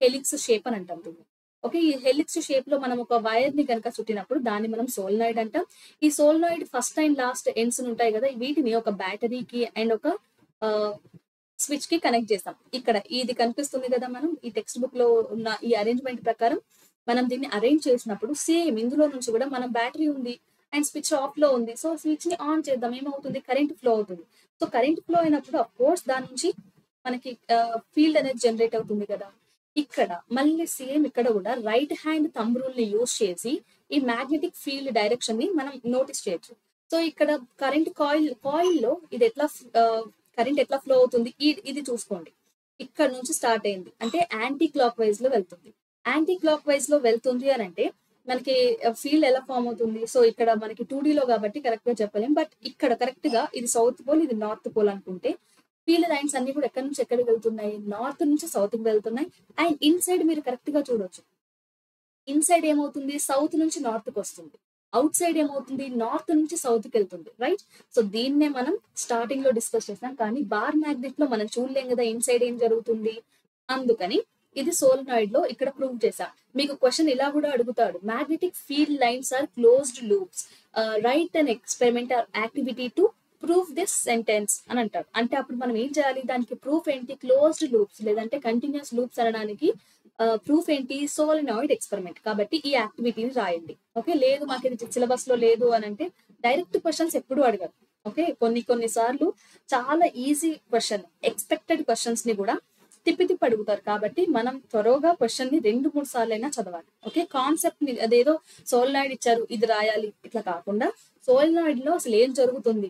హెలిక్స్ షేప్ అని అంటాం దీన్ని. ఓకే, ఈ హెలిక్స్ షేప్ లో మనం ఒక వైర్ ని కనుక చుట్టినప్పుడు దాన్ని మనం సోలనాయిడ్ అంటాం. ఈ solenoid first and last ends ఉంటాయి కదా, వీటిని ఒక బ్యాటరీకి అండ్ ఒక స్విచ్ కి కనెక్ట్ చేస్తాం. ఇక్కడ ఇది కనిపిస్తుంది కదా, మనం ఈ టెక్స్ట్ బుక్ లో ఉన్న ఈ అరేంజ్మెంట్ ప్రకారం మనం దీన్ని అరేంజ్ చేసినప్పుడు సేమ్ ఇందులో నుంచి కూడా మనం బ్యాటరీ ఉంది అండ్ స్విచ్ ఆఫ్ లో ఉంది. సో స్విచ్ ని ఆన్ చేద్దాం, ఏమవుతుంది, కరెంట్ ఫ్లో అవుతుంది. సో కరెంట్ ఫ్లో అయినప్పుడు అఫ్ కోర్స్ దాని నుంచి మనకి ఫీల్డ్ అనేది జనరేట్ అవుతుంది కదా. ఇక్కడ మళ్ళీ సేమ్ ఇక్కడ కూడా రైట్ హ్యాండ్ థంబ్ రూల్ ని యూజ్ చేసి ఈ మ్యాగ్నెటిక్ ఫీల్డ్ డైరెక్షన్ ని మనం నోటీస్ చేయొచ్చు. సో ఇక్కడ కరెంట్ కాయిల్ లో ఇది ఎట్లా కరెంట్ ఎట్లా ఫ్లో అవుతుంది, ఇది చూసుకోండి. ఇక్కడ నుంచి స్టార్ట్ అయింది అంటే యాంటీ క్లాక్ వైజ్ లో వెళ్తుంది. యాంటీ క్లాక్ వైజ్ లో వెళ్తుంది అని అంటే మనకి ఫీల్డ్ ఎలా ఫామ్ అవుతుంది. సో ఇక్కడ మనకి 2D లో కాబట్టి కరెక్ట్ గా చెప్పలేం, బట్ ఇక్కడ కరెక్ట్ గా ఇది సౌత్ పోల్, ఇది నార్త్ పోల్ అనుకుంటే ఫీల్డ్ లైన్స్ అన్ని కూడా ఎక్కడి నుంచి ఎక్కడికి వెళ్తున్నాయి, నార్త్ నుంచి సౌత్ కి వెళ్తున్నాయి. అండ్ ఇన్సైడ్ మీరు కరెక్ట్ గా చూడొచ్చు, ఇన్సైడ్ ఏమవుతుంది, సౌత్ నుంచి నార్త్ కి వస్తుంది. అవుట్ సైడ్ ఏమవుతుంది, నార్త్ నుంచి సౌత్ కి వెళ్తుంది. రైట్, సో దీన్నే మనం స్టార్టింగ్ లో డిస్కస్ చేసాం, కానీ బార్ మ్యాగ్నెట్ లో మనం చూడలేం కదా ఇన్సైడ్ ఏం జరుగుతుంది. అందుకని ఇది సోలనాయిడ్ లో ఇక్కడ ప్రూవ్ చేశా. మీకు క్వశ్చన్ ఇలా కూడా అడుగుతాడు, magnetic field lines are closed loops, write an experimental activity to proof this sentence అని అంటాడు. అంటే అప్పుడు మనం ఏం చేయాలి, దానికి ప్రూఫ్ ఏంటి, క్లోజ్డ్ లూప్స్ లేదంటే కంటిన్యూస్ లూప్స్ అనడానికి ప్రూఫ్ ఏంటి, సోలనాయిడ్ ఎక్స్పెరిమెంట్. కాబట్టి ఈ యాక్టివిటీని రాయండి. ఓకే, లేదు మాకు ఇది సిలబస్ లో లేదు అని అంటే డైరెక్ట్ క్వశ్చన్స్ ఎప్పుడు అడగరు. ఓకే, కొన్ని సార్లు చాలా ఈజీ క్వశ్చన్, ఎక్స్పెక్టెడ్ క్వశ్చన్స్ ని కూడా తిప్పి అడుగుతారు. కాబట్టి మనం త్వరగా క్వశ్చన్ ని 2-3 సార్లు అయినా చదవాలి. ఓకే, కాన్సెప్ట్ ని అదేదో సోలనాయిడ్ ఇచ్చారు ఇది రాయాలి ఇట్లా కాకుండా, సోలనాయిడ్ లో అసలు ఏం జరుగుతుంది,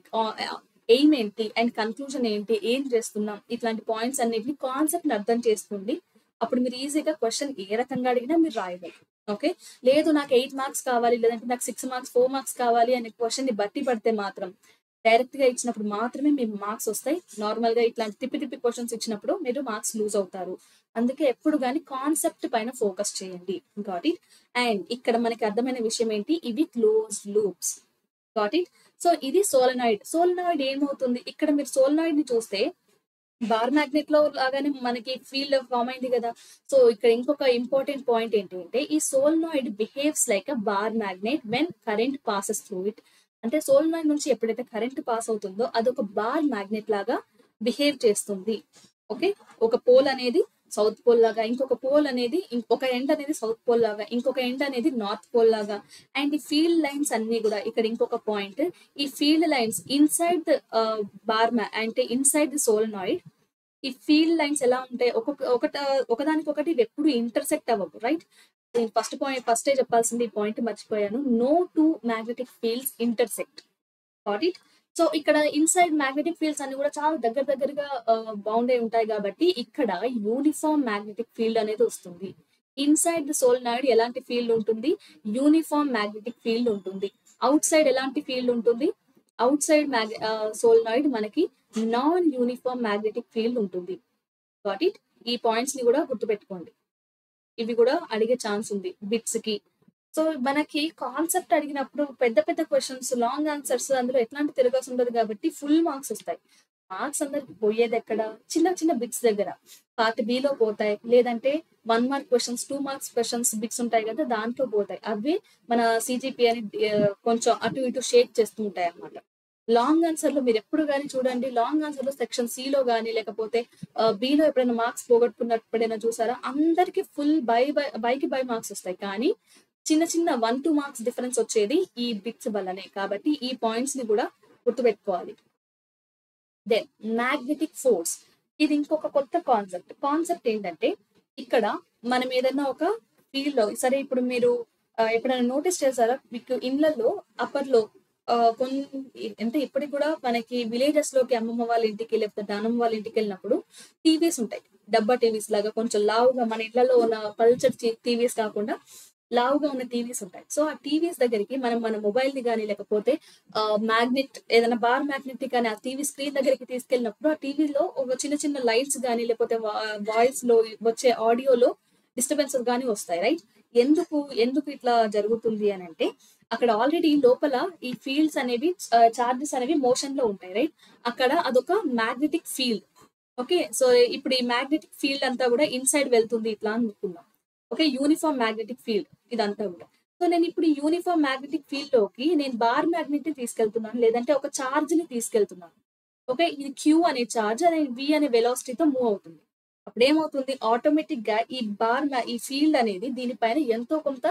ఎయిమ్ ఏంటి అండ్ కన్క్లూజన్ ఏంటి, ఏం చేస్తున్నాం, ఇట్లాంటి పాయింట్స్ అన్నిటిని కాన్సెప్ట్ ని అర్థం చేసుకోండి. అప్పుడు మీరు ఈజీగా క్వశ్చన్ ఏ రకంగా అడిగినా మీరు రాయగలరు. ఓకే, లేదు నాకు 8 మార్క్స్ కావాలి లేదంటే నాకు 6 మార్క్స్ 4 మార్క్స్ కావాలి అనే క్వశ్చన్ ని బట్టి పడితే మాత్రం డైరెక్ట్ గా ఇచ్చినప్పుడు మాత్రమే మీకు మార్క్స్ వస్తాయి. నార్మల్ గా ఇట్లాంటి తిప్పి క్వశ్చన్స్ ఇచ్చినప్పుడు మీరు మార్క్స్ లూజ్ అవుతారు. అందుకే ఎప్పుడు కానీ కాన్సెప్ట్ పైన ఫోకస్ చేయండి. Got it. అండ్ ఇక్కడ మనకి అర్థమైన విషయం ఏంటి, ఇవి close loops. Got it. So ఇది సోలనాయిడ్. సోలనాయిడ్ ఏమవుతుంది, ఇక్కడ మీరు సోలనాయిడ్ ని చూస్తే బార్ మ్యాగ్నెట్ లో లాగానే మనకి ఫీల్డ్ ఫామ్ అయింది కదా. సో ఇక్కడ ఇంకొక ఇంపార్టెంట్ పాయింట్ ఏంటి అంటే, ఈ solenoid behaves like a bar magnet when current passes through it. అంటే సోలనాయిడ్ నుంచి ఎప్పుడైతే కరెంట్ పాస్ అవుతుందో అదొక బార్ మ్యాగ్నెట్ లాగా బిహేవ్ చేస్తుంది. ఓకే, ఒక పోల్ అనేది సౌత్ పోల్ లాగా, ఇంకొక పోల్ అనేది ఒక ఎండ్ అనేది సౌత్ పోల్ లాగా, ఇంకొక ఎండ్ అనేది నార్త్ పోల్ లాగా. అండ్ ఈ ఫీల్డ్ లైన్స్ అన్ని కూడా ఇక్కడ ఇంకొక పాయింట్, ఈ ఫీల్డ్ లైన్స్ ఇన్సైడ్ ద అంటే ఇన్సైడ్ ది సోలనాయిడ్ ఈ ఫీల్డ్ లైన్స్ ఎలా ఉంటాయి, ఒకదానికొకటి ఎప్పుడు ఇంటర్సెక్ట్ అవ్వవు. రైట్, నేను ఫస్టే చెప్పాల్సింది ఈ పాయింట్ మర్చిపోయాను, no two magnetic fields intersect. Got it. So ఇక్కడ ఇన్సైడ్ మ్యాగ్నెటిక్ ఫీల్డ్స్ అన్ని కూడా చాలా దగ్గరగా బౌండ్ అయి ఉంటాయి కాబట్టి ఇక్కడ యూనిఫామ్ మ్యాగ్నెటిక్ ఫీల్డ్ అనేది వస్తుంది. ఇన్సైడ్ ది సోలనాయిడ్ ఎలాంటి ఫీల్డ్ ఉంటుంది, యూనిఫామ్ మ్యాగ్నెటిక్ ఫీల్డ్ ఉంటుంది. అవుట్ సైడ్ ఎలాంటి ఫీల్డ్ ఉంటుంది, అవుట్ సైడ్ సోలనాయిడ్ మనకి నాన్ యూనిఫామ్ మ్యాగ్నెటిక్ ఫీల్డ్ ఉంటుంది. Got it. ఈ పాయింట్స్ ని కూడా గుర్తుపెట్టుకోండి, ఇవి కూడా అడిగే ఛాన్స్ ఉంది బిట్స్ కి. సో మనకి కాన్సెప్ట్ అడిగినప్పుడు పెద్ద క్వశ్చన్స్, లాంగ్ ఆన్సర్స్, అందులో ఎట్లాంటి తిరగాల్సి ఉండదు కాబట్టి ఫుల్ మార్క్స్ వస్తాయి. మార్క్స్ అందరికి పోయేది ఎక్కడ, చిన్న బిట్స్ దగ్గర. పార్ట్ బి లో పోతాయి, లేదంటే 1 mark questions, 2 marks questions bits ఉంటాయి కదా, దాంట్లో పోతాయి. అవి మన సిజిపి అని కొంచెం అటు ఇటు షేక్ చేస్తూ ఉంటాయి అన్నమాట. లాంగ్ ఆన్సర్ లో మీరు ఎప్పుడు కానీ చూడండి, లాంగ్ ఆన్సర్ లో సెక్షన్ సి లో కానీ లేకపోతే బిలో ఎప్పుడైనా మార్క్స్ పోగొట్టుకున్నప్పుడైనా చూసారా, అందరికి ఫుల్ బైకి బై మార్క్స్ వస్తాయి. కానీ చిన్న 1-2 మార్క్స్ డిఫరెన్స్ వచ్చేది ఈ బిట్స్ వల్లనే. కాబట్టి ఈ పాయింట్స్ ని కూడా గుర్తుపెట్టుకోవాలి. దెన్ మ్యాగ్నెటిక్ ఫోర్స్, ఇది ఇంకొక కొత్త కాన్సెప్ట్ ఏంటంటే, ఇక్కడ మనం ఏదైనా ఒక ఫీల్డ్ లో, సరే ఇప్పుడు మీరు ఎప్పుడైనా నోటీస్ చేశారా, మీకు ఇళ్లలో అప్పట్లో అంటే ఇప్పటికి కూడా మనకి విలేజెస్ లోకి అమ్మమ్మ వాళ్ళ ఇంటికి లేకపోతే నానమ్మ వాళ్ళ ఇంటికి వెళ్ళినప్పుడు టీవీస్ ఉంటాయి, డబ్బా టీవీస్ లాగా కొంచెం లావుగా, మన ఇళ్లలో ఉన్న పల్చర్ టీవీస్ కాకుండా లావుగా ఉన్న టీవీస్ ఉంటాయి. సో ఆ టీవీస్ దగ్గరికి మన మొబైల్ ని కానీ లేకపోతే మ్యాగ్నెట్ ఏదైనా బార్ మ్యాగ్నెట్ కానీ ఆ టీవీ స్క్రీన్ దగ్గరికి తీసుకెళ్ళినప్పుడు ఆ టీవీలో ఒక చిన్న లైట్స్ కానీ లేకపోతే వాయిస్ లో వచ్చే ఆడియోలో డిస్టర్బెన్సెస్ గానీ వస్తాయి, రైట్? ఎందుకు ఇట్లా జరుగుతుంది అని అంటే, అక్కడ ఆల్రెడీ లోపల ఈ ఫీల్డ్స్ అనేవి చార్జెస్ అనేవి మోషన్ లో ఉంటాయి, రైట్? అక్కడ అదొక మ్యాగ్నెటిక్ ఫీల్డ్. ఓకే, సో ఇప్పుడు ఈ మ్యాగ్నెటిక్ ఫీల్డ్ అంతా కూడా ఇన్సైడ్ వెళ్తుంది ఇట్లా అనుకుందాం. ఓకే, యూనిఫామ్ మ్యాగ్నెటిక్ ఫీల్డ్ ఇదంతా కూడా. సో నేను ఇప్పుడు ఈ యూనిఫామ్ మ్యాగ్నెటిక్ ఫీల్డ్ లోకి నేను బార్ మ్యాగ్నెట్ ని తీసుకెళ్తున్నాను, లేదంటే ఒక చార్జ్ ని తీసుకెళ్తున్నాను. ఓకే, ఇది క్యూ అనే చార్జ్ అనే వి అనే వెలాసిటీతో మూవ్ అవుతుంది. అప్పుడు ఏమవుతుంది, ఆటోమేటిక్ గా ఈ ఫీల్డ్ అనేది దీనిపైన ఎంతో కొంత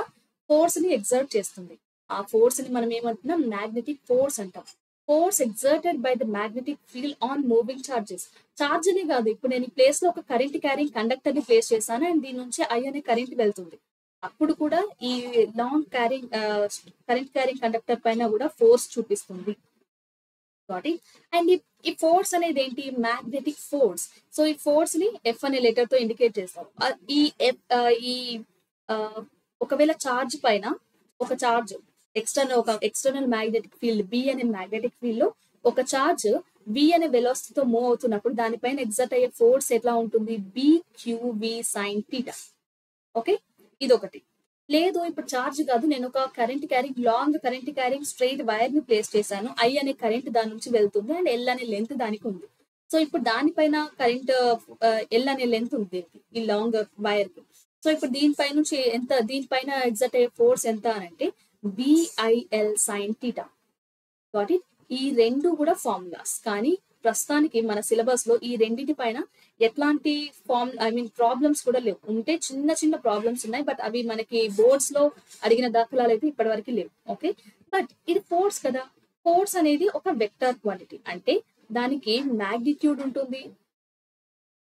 ఫోర్స్ ని ఎగ్జర్ట్ చేస్తుంది. ఆ ఫోర్స్ ని మనం ఏమంటున్నాం, మ్యాగ్నెటిక్ ఫోర్స్ అంటాం. Force exerted by the magnetic field on moving charges. Charge అనే కాదు, ఇప్పుడు నేను ఈ ప్లేస్ లో ఒక కరెంట్ క్యారింగ్ కండక్టర్ ని ప్లేస్ చేశాను అండ్ దీని నుంచి ఐ అనే కరెంట్ వెళ్తుంది. అప్పుడు కూడా ఈ లాంగ్ కరెంట్ క్యారింగ్ కండక్టర్ పైన కూడా ఫోర్స్ చూపిస్తుంది. అండ్ ఈ ఫోర్స్ అనేది ఏంటి, మ్యాగ్నెటిక్ ఫోర్స్. సో ఈ ఫోర్స్ ని ఎఫ్ అనే లెటర్ తో ఇండికేట్ చేస్తారు. ఈ ఒకవేళ చార్జ్ పైన ఒక charge external magnetic field B అనే మ్యాగ్నెటిక్ ఫీల్డ్ లో ఒక చార్జ్ వి అనే వెలాసిటీతో మూవ్ అవుతున్నప్పుడు దానిపైన ఎగ్జర్ట్ అయ్యే ఫోర్స్ ఎట్లా ఉంటుంది, బిక్యూవి సైన్ థీటా. ఓకే, ఇదొకటి. లేదు ఇప్పుడు చార్జ్ కాదు, నేను ఒక long current carrying straight wire ని ప్లేస్ చేశాను, ఐ అనే కరెంట్ దాని నుంచి వెళ్తుంది అండ్ ఎల్ అనే లెంత్ దానికి ఉంది. సో ఇప్పుడు దానిపైన కరెంట్ ఎల్ అనే లెంత్ ఉంది ఈ లాంగ్ వైర్ కి. సో ఇప్పుడు దీనిపైన ఎగ్జర్ట్ అయ్యే ఫోర్స్ ఎంత అని అంటే BIL sine theta. Got it? ఈ రెండు కూడా ఫార్ములాస్, కానీ ప్రస్తుతానికి మన సిలబస్ లో ఈ రెండింటి పైన ఎట్లాంటి ప్రాబ్లమ్స్ కూడా లేవు. ఉంటే చిన్న చిన్న ప్రాబ్లమ్స్ ఉన్నాయి, బట్ అవి మనకి బోర్డ్స్ లో అడిగిన దాఖలాలు అయితే ఇప్పటి వరకు లేవు. ఓకే, బట్ ఇది ఫోర్స్ కదా. ఫోర్స్ అనేది ఒక వెక్టర్ క్వాంటిటీ, అంటే దానికి మ్యాగ్నిట్యూడ్ ఉంటుంది,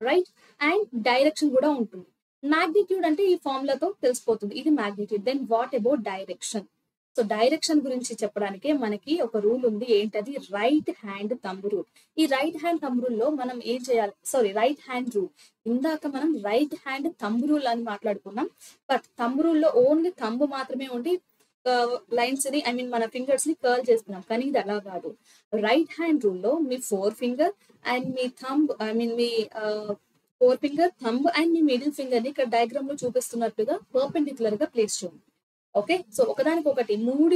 రైట్, అండ్ డైరెక్షన్ కూడా ఉంటుంది. మ్యాగ్నిట్యూడ్ అంటే ఈ ఫార్ములాతో తెలిసిపోతుంది, ఇది magnitude. Then what about direction? So direction గురించి చెప్పడానికే మనకి ఒక రూల్ ఉంది, ఏంటది, రైట్ హ్యాండ్ థంబ్ రూల్. ఈ రైట్ హ్యాండ్ థంబ్ రూల్ లో మనం ఏం చేయాలి, రైట్ హ్యాండ్ రూల్. ఇందాక మనం రైట్ హ్యాండ్ థంబ్ రూల్ అని మాట్లాడుకున్నాం, బట్ థంబ్ రూల్ లో ఓన్లీ థంబ్ మాత్రమే ఉండి లైన్స్ ని మన ఫింగర్స్ ని కర్ల్ చేస్తున్నాం, కానీ ఇది అలా కాదు. రైట్ హ్యాండ్ రూల్ లో మీ ఫోర్ ఫింగర్ అండ్ మీ థంబ్ మీ ఫోర్ ఫింగర్, థంబ్ అండ్ మీ మిడిల్ ఫింగర్ ని ఇక్కడ డయాగ్రామ్ లో చూపిస్తున్నట్టుగా పర్పెండిక్యులర్ గా ప్లేస్ చేయండి. ఓకే, సో ఒకదానికొకటి మూడు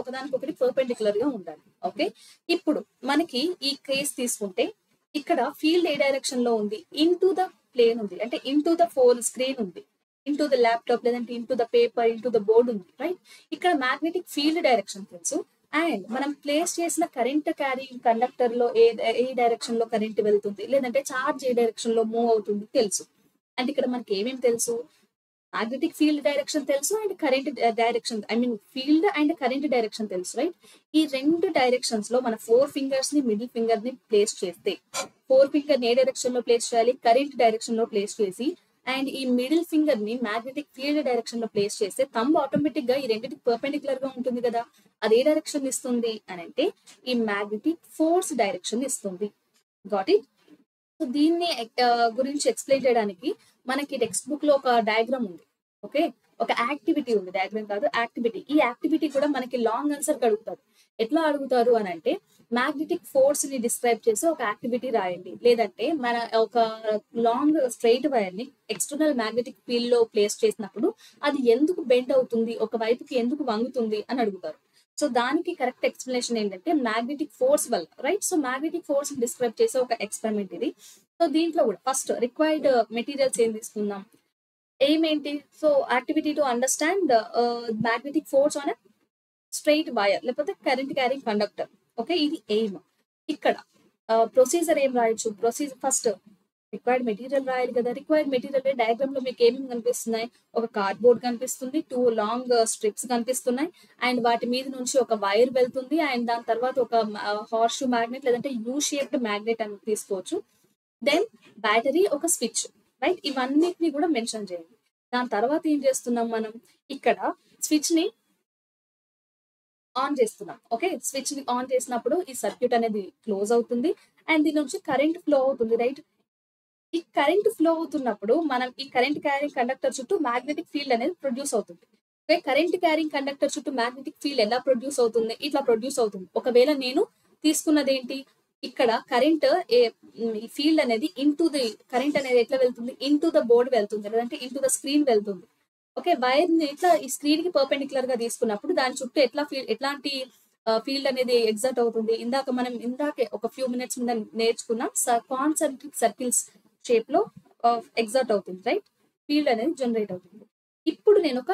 ఒకదానికొకటి పర్పెండిక్యులర్ గా ఉండాలి. ఓకే, ఇప్పుడు మనకి ఈ కేస్ తీసుకుంటే ఇక్కడ ఫీల్డ్ ఏ డైరెక్షన్ లో ఉంది, ఇన్ టు ద ప్లేన్ ఉంది, అంటే ఇన్ టు ద స్క్రీన్ ఉంది, ఇన్ టు ద ల్యాప్టాప్ లేదంటే in to the paper, in to the board ఉంది, రైట్? ఇక్కడ మ్యాగ్నెటిక్ ఫీల్డ్ డైరెక్షన్ తెలుసు, అండ్ మనం ప్లేస్ చేసిన కరెంట్ క్యారింగ్ కండక్టర్ లో ఏ డైరెక్షన్ లో కరెంట్ వెళ్తుంది, లేదంటే చార్జ్ ఏ డైరెక్షన్ లో మూవ్ అవుతుంది తెలుసు. అండ్ ఇక్కడ మనకి ఏమేమి తెలుసు, మ్యాగ్నెటిక్ ఫీల్డ్ డైరెక్షన్ తెలుసు and current direction, field and current direction తెలుసు, రైట్? ఈ రెండు డైరెక్షన్స్ లో మన ఫోర్ ఫింగర్స్ ని మిడిల్ ఫింగర్ ని ప్లేస్ చేస్తే, ఫోర్ ఫింగర్ ఏ డైరెక్షన్ లో ప్లేస్ చేయాలి, కరెంట్ డైరెక్షన్ లో ప్లేస్ చేసి, అండ్ ఈ మిడిల్ ఫింగర్ ని మ్యాగ్నెటిక్ ఫీల్డ్ డైరెక్షన్ లో ప్లేస్ చేస్తే థంబ్ ఆటోమేటిక్ గా ఈ రెండింటికి పర్పెండిక్యులర్ గా ఉంటుంది కదా. అది ఏ డైరెక్షన్ ఇస్తుంది అని అంటే ఈ మ్యాగ్నెటిక్ ఫోర్స్ డైరెక్షన్ ఇస్తుంది. Got it? సో దీన్ని గురించి ఎక్స్ప్లెయిన్ చేయడానికి మనకి టెక్స్ట్ బుక్ లో ఒక డయాగ్రామ్ ఉంది. ఓకే, ఒక యాక్టివిటీ ఉంది, డయాగ్రామ్ కాదు, యాక్టివిటీ. ఈ యాక్టివిటీ కూడా మనకి లాంగ్ ఆన్సర్ అడుగుతారు. ఎట్లా అడుగుతారు అని అంటే, మ్యాగ్నెటిక్ ఫోర్స్ ని డిస్క్రైబ్ చేసి ఒక యాక్టివిటీ రాయండి, లేదంటే మన ఒక లాంగ్ స్ట్రైట్ వైర్ ని ఎక్స్టర్నల్ మ్యాగ్నెటిక్ ఫీల్డ్ లో ప్లేస్ చేసినప్పుడు అది ఎందుకు బెండ్ అవుతుంది, ఒక వైపుకి ఎందుకు వంగుతుంది అని అడుగుతారు. సో దానికి కరెక్ట్ ఎక్స్ప్లెనేషన్ ఏంటంటే మ్యాగ్నెటిక్ ఫోర్స్ వల్ల, right? So magnetic force describe చేసే ఒక ఎక్స్పెరిమెంట్ ఇది. సో దీంట్లో కూడా ఫస్ట్ రిక్వైర్డ్ మెటీరియల్స్ ఏం తీసుకుందాం, ఏమేంటి? So activity to understand magnetic force on straight wire లేకపోతే కరెంట్ క్యారింగ్ కండక్టర్. ఓకే, ఇది ఎయిమ్. ఇక్కడ ప్రొసీజర్ ఏం రాయొచ్చు, ఫస్ట్ రిక్వైర్డ్ మెటీరియల్ రాయాలి కదా. రిక్వైర్డ్ మెటీరియల్ డయాగ్రామ్ లో మీకు ఏమేమి కనిపిస్తున్నాయి, ఒక కార్డ్బోర్డ్ కనిపిస్తుంది, 2 లాంగ్ స్ట్రిప్స్ కనిపిస్తున్నాయి, అండ్ వాటి మీద నుంచి ఒక వైర్ వెళ్తుంది, అండ్ దాని తర్వాత ఒక హార్స్ షూ మ్యాగ్నెట్ లేదంటే యూ షేప్డ్ మ్యాగ్నెట్ అని తీసుకోవచ్చు. దెన్ బ్యాటరీ, ఒక స్విచ్, రైట్? ఇవన్నిటిని కూడా మెన్షన్ చేయండి. దాని తర్వాత ఏం చేస్తున్నాం మనం, ఇక్కడ స్విచ్ ని ఆన్ చేస్తున్నాం. ఓకే, స్విచ్ ని ఆన్ చేసినప్పుడు ఈ సర్క్యూట్ అనేది క్లోజ్ అవుతుంది అండ్ దీని నుంచి కరెంట్ ఫ్లో అవుతుంది, రైట్? ఈ కరెంట్ ఫ్లో అవుతున్నప్పుడు మనం ఈ కరెంట్ క్యారింగ్ కండక్టర్ చుట్టూ మ్యాగ్నెటిక్ ఫీల్డ్ అనేది ప్రొడ్యూస్ అవుతుంది. కరెంట్ క్యారింగ్ కండక్టర్ చుట్టూ మ్యాగ్నెటిక్ ఫీల్డ్ ఎలా ప్రొడ్యూస్ అవుతుంది, ఇట్లా ప్రొడ్యూస్ అవుతుంది. ఒకవేళ నేను తీసుకున్నది ఏంటి, ఇక్కడ కరెంట్ ఈ ఫీల్డ్ అనేది కరెంట్ అనేది ఎట్లా వెళ్తుంది, ఇంటూ ద బోర్డ్ వెళ్తుంది, లేదంటే ఇంటూ ద స్క్రీన్ వెళ్తుంది. ఓకే, వైర్ ని ఇట్లా ఈ స్క్రీన్ కి పర్పెండిక్యులర్ గా తీసుకున్నప్పుడు దాని చుట్టూ ఎట్లాంటి ఫీల్డ్ అనేది ఎగ్జర్ట్ అవుతుంది. ఇందాకే ఒక ఫ్యూ మినిట్స్ ముందు నేర్చుకున్నాం, కాన్సెంట్రిక్ సర్కిల్స్ షేప్ లో ఎగ్జర్ట్ అవుతుంది, రైట్. ఫీల్డ్ అనేది జనరేట్ అవుతుంది. ఇప్పుడు నేను ఒక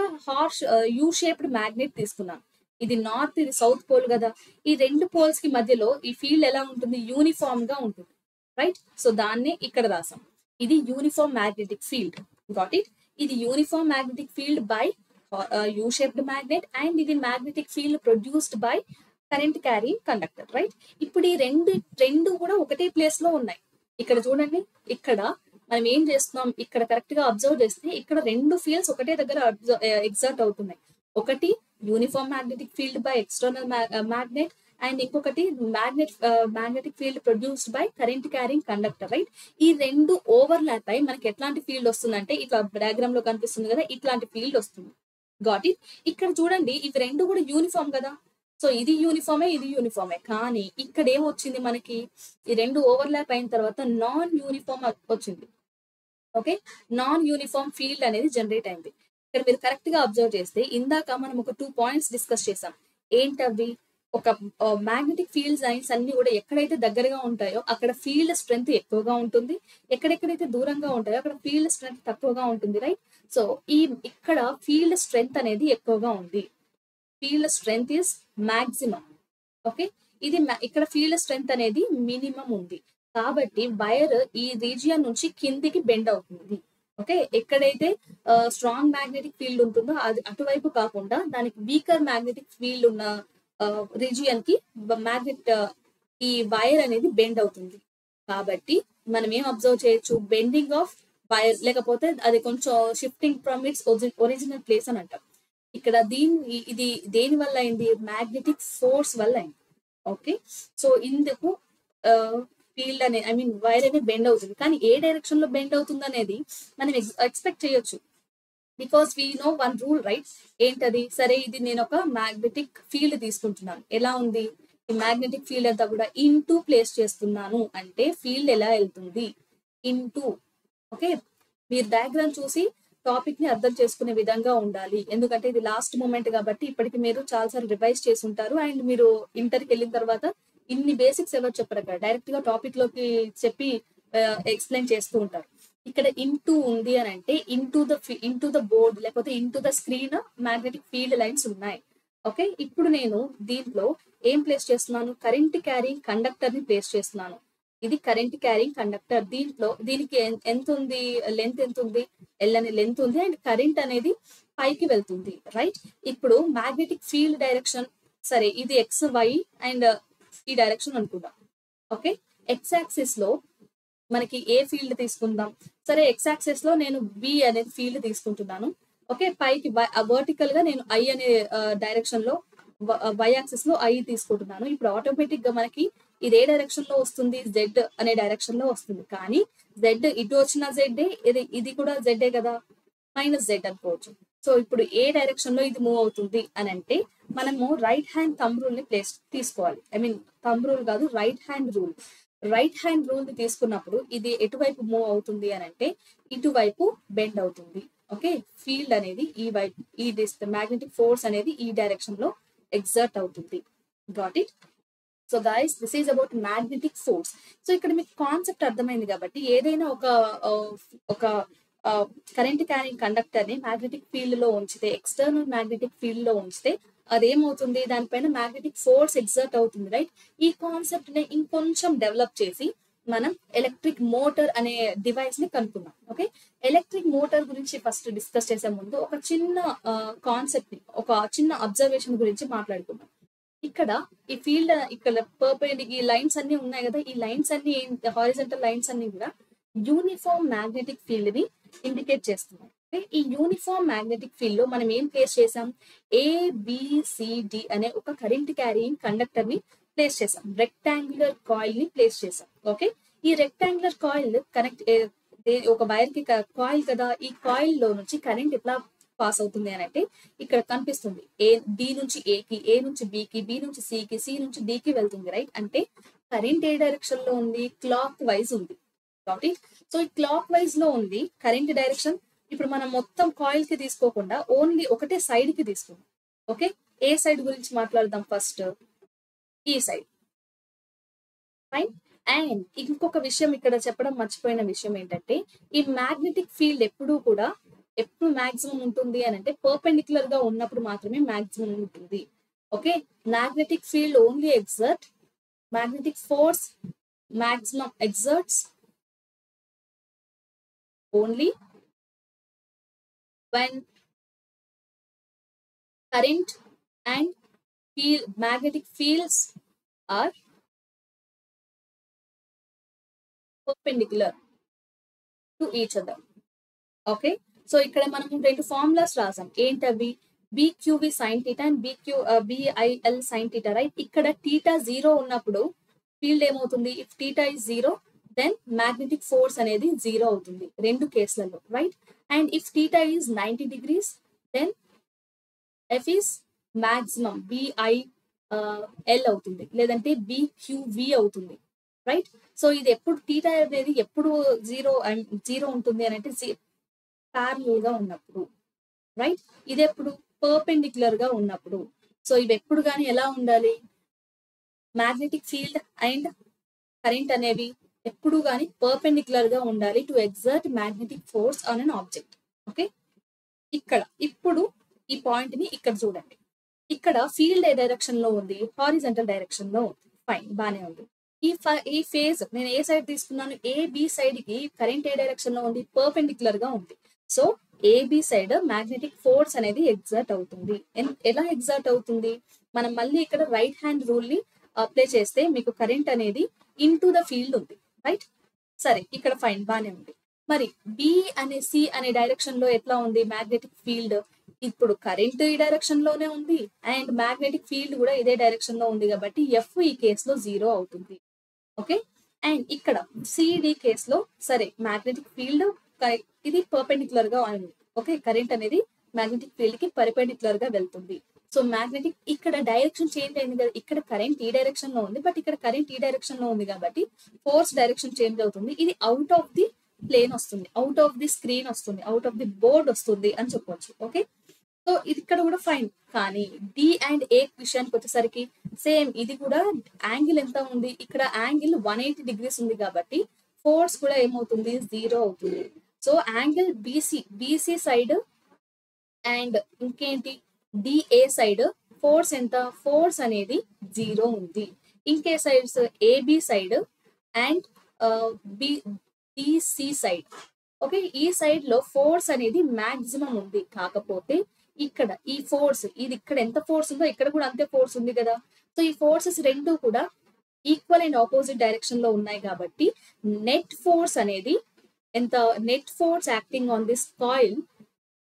యూ షేప్డ్ మ్యాగ్నెట్ తీసుకున్నాను. ఇది నార్త్, ఇది సౌత్ పోల్ కదా. ఈ రెండు పోల్స్ కి మధ్యలో ఈ ఫీల్డ్ ఎలా ఉంటుంది, యూనిఫామ్ గా ఉంటుంది, రైట్. సో దాన్ని ఇక్కడ రాసాం. ఇది uniform magnetic field. Got it. ఇది uniform magnetic field by U shaped magnet, and ఇది magnetic field produced by current carrying conductor, right. ఇప్పుడు ఈ రెండు కూడా ఒకటే ప్లేస్ లో ఉన్నాయి. ఇక్కడ చూడండి, ఇక్కడ మనం ఏం చేస్తున్నాం, ఇక్కడ కరెక్ట్ గా అబ్జర్వ్ చేస్తే ఇక్కడ రెండు ఫీల్డ్స్ ఒకటే దగ్గర ఎగ్జర్ట్ అవుతున్నాయి. ఒకటి uniform magnetic field by external magnet, and ఇంకొకటి magnetic field produced by current carrying conductor, right. ఈ రెండు ఓవర్లాప్ అయి మనకి ఎట్లాంటి ఫీల్డ్ వస్తుందంటే, ఇట్లా డయాగ్రామ్ లో కనిపిస్తుంది కదా, ఇట్లాంటి ఫీల్డ్ వస్తుంది. Got it. ఇక్కడ చూడండి, ఇవి రెండు కూడా యూనిఫామ్ కదా. సో ఇది యూనిఫామే, ఇది యూనిఫామే. కానీ ఇక్కడ ఏమొచ్చింది మనకి, ఈ రెండు ఓవర్లాప్ అయిన తర్వాత నాన్ యూనిఫామ్ వచ్చింది. ఓకే, నాన్ యూనిఫామ్ ఫీల్డ్ అనేది జనరేట్ అయింది. ఇక్కడ మీరు కరెక్ట్ గా అబ్జర్వ్ చేస్తే, ఇందాక మనం ఒక 2 పాయింట్స్ డిస్కస్ చేసాం. ఏంటవి, ఒక మ్యాగ్నెటిక్ ఫీల్డ్ లైన్స్ అన్ని కూడా ఎక్కడైతే దగ్గరగా ఉంటాయో అక్కడ ఫీల్డ్ స్ట్రెంత్ ఎక్కువగా ఉంటుంది, ఎక్కడెక్కడైతే దూరంగా ఉంటాయో అక్కడ ఫీల్డ్ స్ట్రెంత్ తక్కువగా ఉంటుంది, రైట్. సో ఇక్కడ ఫీల్డ్ స్ట్రెంత్ అనేది ఎక్కువగా ఉంది. Field strength is maximum. Okay, ఇది ఇక్కడ ఫీల్డ్ స్ట్రెంత్ అనేది మినిమం ఉంది. కాబట్టి వైర్ ఈ రీజియన్ నుంచి కిందికి బెండ్ అవుతుంది. ఓకే, ఎక్కడైతే స్ట్రాంగ్ మ్యాగ్నెటిక్ ఫీల్డ్ ఉంటుందో అది అటువైపు కాకుండా దానికి వీకర్ మ్యాగ్నెటిక్ ఫీల్డ్ ఉన్న రీజియన్ కి ఈ వైర్ అనేది బెండ్ అవుతుంది. కాబట్టి మనం ఏం అబ్జర్వ్ చేయొచ్చు, బెండింగ్ ఆఫ్ వైర్, లేకపోతే అది కొంచెం shifting from it's original place అని అంటాం. ఇక్కడ ఇది దేని వల్ల అయింది, మ్యాగ్నెటిక్ ఫోర్స్ వల్ల అయింది. ఓకే, సో ఇందుకు ఫీల్డ్ అనేది వైర్ అనేది బెండ్ అవుతుంది. కానీ ఏ డైరెక్షన్ లో బెండ్ అవుతుంది అనేది మనం ఎక్స్పెక్ట్ చేయొచ్చు, because we know one rule, right. ఏంటది, సరే ఇది నేను ఒక మ్యాగ్నెటిక్ ఫీల్డ్ తీసుకుంటున్నాను. ఎలా ఉంది, ఈ మ్యాగ్నెటిక్ ఫీల్డ్ అంతా కూడా ఇంటూ ప్లేస్ చేస్తున్నాను అంటే ఫీల్డ్ ఎలా వెళ్తుంది, ఇంటూ. ఓకే, మీరు డయాగ్రామ్ చూసి టాపిక్ ని అర్థం చేసుకునే విధంగా ఉండాలి. ఎందుకంటే ఇది లాస్ట్ మూమెంట్ కాబట్టి ఇప్పటికి మీరు చాలాసార్లు రివైజ్ చేసి ఉంటారు. అండ్ మీరు ఇంటర్కి వెళ్ళిన తర్వాత ఇన్ని బేసిక్స్ ఎవరు చెప్పరు కదా, డైరెక్ట్ గా టాపిక్ లోకి చెప్పి ఎక్స్ప్లెయిన్ చేస్తూ ఉంటారు. ఇక్కడ ఇంటూ ఉంది అని అంటే ఇంటూ ద బోర్డ్ లేకపోతే into the screen magnetic field lines ఉన్నాయి. ఓకే, ఇప్పుడు నేను దీంట్లో ఏం ప్లేస్ చేస్తున్నాను, కరెంట్ క్యారింగ్ కండక్టర్ ని ప్లేస్ చేస్తున్నాను. ఇది కరెంట్ క్యారింగ్ కండక్టర్. దీనికి ఎంత ఉంది, లెంత్ ఎంత ఉంది, ఎల్ అనే లెంత్ ఉంది, అండ్ కరెంట్ అనేది పైకి వెళ్తుంది, రైట్. ఇప్పుడు మ్యాగ్నెటిక్ ఫీల్డ్ డైరెక్షన్, సరే ఇది ఎక్స్ వై అండ్ ఈ డైరెక్షన్ అనుకుందాం. ఓకే, ఎక్స్ యాక్సిస్ లో మనకి ఏ ఫీల్డ్ తీసుకుందాం, సరే ఎక్స్ యాక్సిస్ లో నేను బి అనేది ఫీల్డ్ తీసుకుంటున్నాను. ఓకే, పైకి వర్టికల్ గా నేను ఐ అనే డైరెక్షన్ లో, వై యాక్సిస్ లో ఐ తీసుకుంటున్నాను. ఇప్పుడు ఆటోమేటిక్ గా మనకి ఇది ఏ డైరెక్షన్ లో వస్తుంది, జెడ్ అనే డైరెక్షన్ లో వస్తుంది. కానీ జెడ్ ఇటు వచ్చిన జెడ్, ఇది కూడా జెడ్ఏ కదా, మైనస్ జెడ్ అనుకోవచ్చు. సో ఇప్పుడు ఏ డైరెక్షన్ లో ఇది మూవ్ అవుతుంది అని అంటే మనము రైట్ హ్యాండ్ థంబ్ రూల్ ని తీసుకోవాలి. థంబ్ రూల్ కాదు, right hand rule. Right hand rule ని తీసుకున్నప్పుడు ఇది ఎటువైపు మూవ్ అవుతుంది అని అంటే ఇటువైపు బెండ్ అవుతుంది. ఓకే, ఫీల్డ్ అనేది ఈ వైపు, మ్యాగ్నెటిక్ ఫోర్స్ అనేది ఈ డైరెక్షన్ లో ఎగ్జర్ట్ అవుతుంది. Got it. So guys, this is about magnetic force. So ఇక్కడ మీకు కాన్సెప్ట్ అర్థమైంది కాబట్టి ఏదైనా ఒక కరెంట్ క్యారింగ్ కండక్టర్ ని మ్యాగ్నెటిక్ ఫీల్డ్ లో ఉంచితే, ఎక్స్టర్నల్ మ్యాగ్నెటిక్ ఫీల్డ్ లో ఉంచితే అదేమవుతుంది, దానిపైన మ్యాగ్నెటిక్ ఫోర్స్ ఎగ్జర్ట్ అవుతుంది, రైట్. ఈ కాన్సెప్ట్ ని ఇంకొంచెం డెవలప్ చేసి మనం ఎలక్ట్రిక్ మోటార్ అనే డివైస్ ని కనుక్కున్నాం. ఓకే, ఎలక్ట్రిక్ మోటార్ గురించి ఫస్ట్ డిస్కస్ చేసే ముందు ఒక చిన్న కాన్సెప్ట్ ని, ఒక చిన్న అబ్జర్వేషన్ గురించి మాట్లాడుకుందాం. ఇక్కడ ఈ ఫీల్డ్, ఇక్కడ ఈ లైన్స్ అన్ని ఉన్నాయి కదా, ఈ లైన్స్ అన్ని హారిజంటల్ లైన్స్ అన్ని కూడా యూనిఫామ్ మ్యాగ్నెటిక్ ఫీల్డ్ ని ఇండికేట్ చేస్తున్నాయి. ఈ యూనిఫామ్ మ్యాగ్నెటిక్ ఫీల్డ్ లో మనం ఏం ప్లేస్ చేసాం, ABCD అనే ఒక కరెంట్ క్యారింగ్ కండక్టర్ ని ప్లేస్ చేసాం, రెక్టాంగులర్ కాయిల్ ని ప్లేస్ చేసాం. ఓకే, ఈ రెక్టాంగులర్ కాయిల్ ఒక వైర్ కి కాయిల్ కదా, ఈ కాయిల్ లో నుంచి కరెంట్ ఎట్లా పాస్ అవుతుంది అని అంటే ఇక్కడ కనిపిస్తుంది, డి నుంచి ఏకి, ఏ నుంచి బికి, బి నుంచి సికి, సి నుంచి డికి వెళ్తుంది, రైట్. అంటే కరెంట్ ఏ డైరెక్షన్ లో ఉంది, క్లాక్ వైజ్ ఉంది. Got it. సో ఈ క్లాక్ వైజ్ లో ఉంది కరెంట్ డైరెక్షన్. ఇప్పుడు మనం మొత్తం కాయిల్ కి తీసుకోకుండా ఓన్లీ ఒకటే సైడ్ కి తీసుకుందాం. ఓకే, ఏ సైడ్ గురించి మాట్లాడదాం ఫస్ట్, ఈ సైడ్. ఫైన్. అండ్ ఇంకొక విషయం ఇక్కడ చెప్పడం మర్చిపోయిన విషయం ఏంటంటే, ఈ మ్యాగ్నెటిక్ ఫీల్డ్ ఎప్పుడు మాక్సిమం ఉంటుంది అని అంటే పర్పెండిక్యులర్ గా ఉన్నప్పుడు మాత్రమే మాక్సిమం ఉంటుంది. Okay, magnetic field only exert, magnetic force maximum exerts only when current and magnetic fields are perpendicular to each other. Okay, so ఇక్కడ మనం రెండు ఫార్ములాస్ రాసాం. ఏంటవి? BQV sin theta and BIL sin theta, right? ఇక్కడ theta 0 ఉన్నప్పుడు field ఏమవుతుంది? If theta is 0 then magnetic force అనేది 0 అవుతుంది రెండు కేసులలో, right? And if theta is 90 degrees then F is maximum BIL అవుతుంది, లేదంటే BQV అవుతుంది, రైట్? సో ఇది ఎప్పుడు theta అనేది ఎప్పుడు 0 ఉంటుంది అని అంటే ప్యారలల్ గా ఉన్నప్పుడు, రైట్? ఇది ఎప్పుడు పర్పెండిక్యులర్ గా ఉన్నప్పుడు. సో ఇవి ఎప్పుడు కానీ ఎలా ఉండాలి? మ్యాగ్నెటిక్ ఫీల్డ్ అండ్ కరెంట్ అనేవి ఎప్పుడు కానీ పర్పెండిక్యులర్ గా ఉండాలి to exert magnetic force on an object. Okay, ఇప్పుడు ఈ పాయింట్ ని ఇక్కడ చూడండి. ఇక్కడ ఫీల్డ్ ఏ డైరెక్షన్ లో ఉంది? హారిజంటల్ డైరెక్షన్ లో ఉంది. ఫైన్, బానే ఉంది. ఈ ఫేజ్ నేను ఏ సైడ్ తీసుకున్నాను? AB సైడ్ కి కరెంట్ ఏ డైరెక్షన్ లో ఉంది? పర్పెండిక్యులర్ గా ఉంది. So AB side magnetic force అనేది ఎగ్జర్ట్ అవుతుంది. ఎలా ఎగ్జర్ట్ అవుతుంది? మనం మళ్ళీ ఇక్కడ రైట్ హ్యాండ్ రూల్ ని అప్లై చేస్తే మీకు కరెంట్ అనేది ఇంటూ ద ఫీల్డ్ ఉంది, రైట్? సరే, ఇక్కడ ఫైన్, బానే ఉంది. మరి B అనే C అనే డైరెక్షన్ లో ఎట్లా ఉంది మ్యాగ్నెటిక్ ఫీల్డ్? ఇప్పుడు కరెంట్ ఈ డైరెక్షన్ లోనే ఉంది అండ్ మ్యాగ్నెటిక్ ఫీల్డ్ కూడా ఇదే డైరెక్షన్ లో ఉంది కాబట్టి F ఈ కేసులో 0 అవుతుంది. ఓకే, అండ్ ఇక్కడ CD కేసులో సరే మ్యాగ్నెటిక్ ఫీల్డ్ ఇది పర్పెండిక్యులర్ గా ఉంది. ఓకే, కరెంట్ అనేది మ్యాగ్నెటిక్ ఫీల్డ్ కి పర్పెండిక్యులర్ గా వెళ్తుంది. సో మ్యాగ్నెటిక్ ఇక్కడ డైరెక్షన్ చేంజ్ అయింది కదా, ఇక్కడ కరెంట్ ఈ డైరెక్షన్ లో ఉంది బట్ ఇక్కడ కరెంట్ ఈ డైరెక్షన్ లో ఉంది కాబట్టి ఫోర్స్ డైరెక్షన్ చేంజ్ అవుతుంది. ఇది అవుట్ ఆఫ్ ది ప్లేన్ వస్తుంది, అవుట్ ఆఫ్ ది స్క్రీన్ వస్తుంది, అవుట్ ఆఫ్ ది బోర్డ్ వస్తుంది అని చెప్పవచ్చు. ఓకే, సో ఇది ఇక్కడ కూడా ఫైన్. కానీ D అండ్ A విషయానికి వచ్చేసరికి సేమ్, ఇది కూడా యాంగిల్ ఎంత ఉంది? ఇక్కడ యాంగిల్ 180 degrees ఉంది కాబట్టి ఫోర్స్ కూడా ఏమవుతుంది? 0 అవుతుంది. So angle BC side and ఇంకేంటి DA సైడ్ ఫోర్స్ ఎంత? ఫోర్స్ అనేది 0 ఉంది. ఇంకే sides AB side and BC side. Okay, ఈ సైడ్ లో ఫోర్స్ అనేది మాక్సిమం ఉంది. కాకపోతే ఇక్కడ ఈ ఫోర్స్, ఇది ఇక్కడ ఎంత ఫోర్స్ ఉందో ఇక్కడ కూడా అంతే ఫోర్స్ ఉంది కదా. సో ఈ ఫోర్సెస్ రెండు కూడా ఈక్వల్ అండ్ ఆపోజిట్ డైరెక్షన్ లో ఉన్నాయి కాబట్టి నెట్ ఫోర్స్ అనేది ఎంత? Net force acting on this coil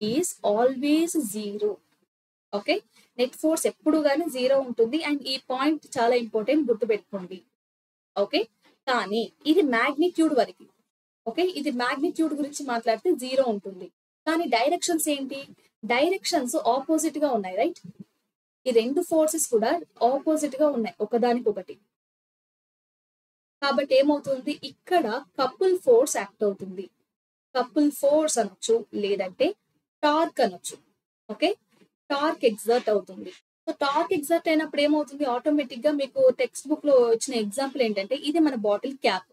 is always 0. Okay, net force ఎప్పుడు కానీ 0 ఉంటుంది. అండ్ ఈ పాయింట్ చాలా ఇంపార్టెంట్, గుర్తుపెట్టుకోండి. ఓకే, కానీ ఇది మ్యాగ్నిట్యూడ్ వరకు. ఓకే, ఇది మ్యాగ్నిట్యూడ్ గురించి మాట్లాడితే 0 ఉంటుంది. కానీ డైరెక్షన్స్ ఏంటి? డైరెక్షన్స్ ఆపోజిట్ గా ఉన్నాయి, రైట్? ఈ రెండు ఫోర్సెస్ కూడా ఆపోజిట్ గా ఉన్నాయి ఒకదానికొకటి. కాబట్టి ఏమవుతుంది? ఇక్కడ కపుల్ ఫోర్స్ యాక్ట్ అవుతుంది. కపుల్ ఫోర్స్ అనొచ్చు, లేదంటే టార్క్ అనొచ్చు. ఓకే, టార్క్ ఎగ్జర్ట్ అవుతుంది. సో టార్క్ ఎగ్జర్ట్ అయినప్పుడు ఏమవుతుంది? ఆటోమేటిక్ గా మీకు టెక్స్ట్ బుక్ లో ఇచ్చిన ఎగ్జాంపుల్ ఏంటంటే, ఇది మన బాటిల్ క్యాప్.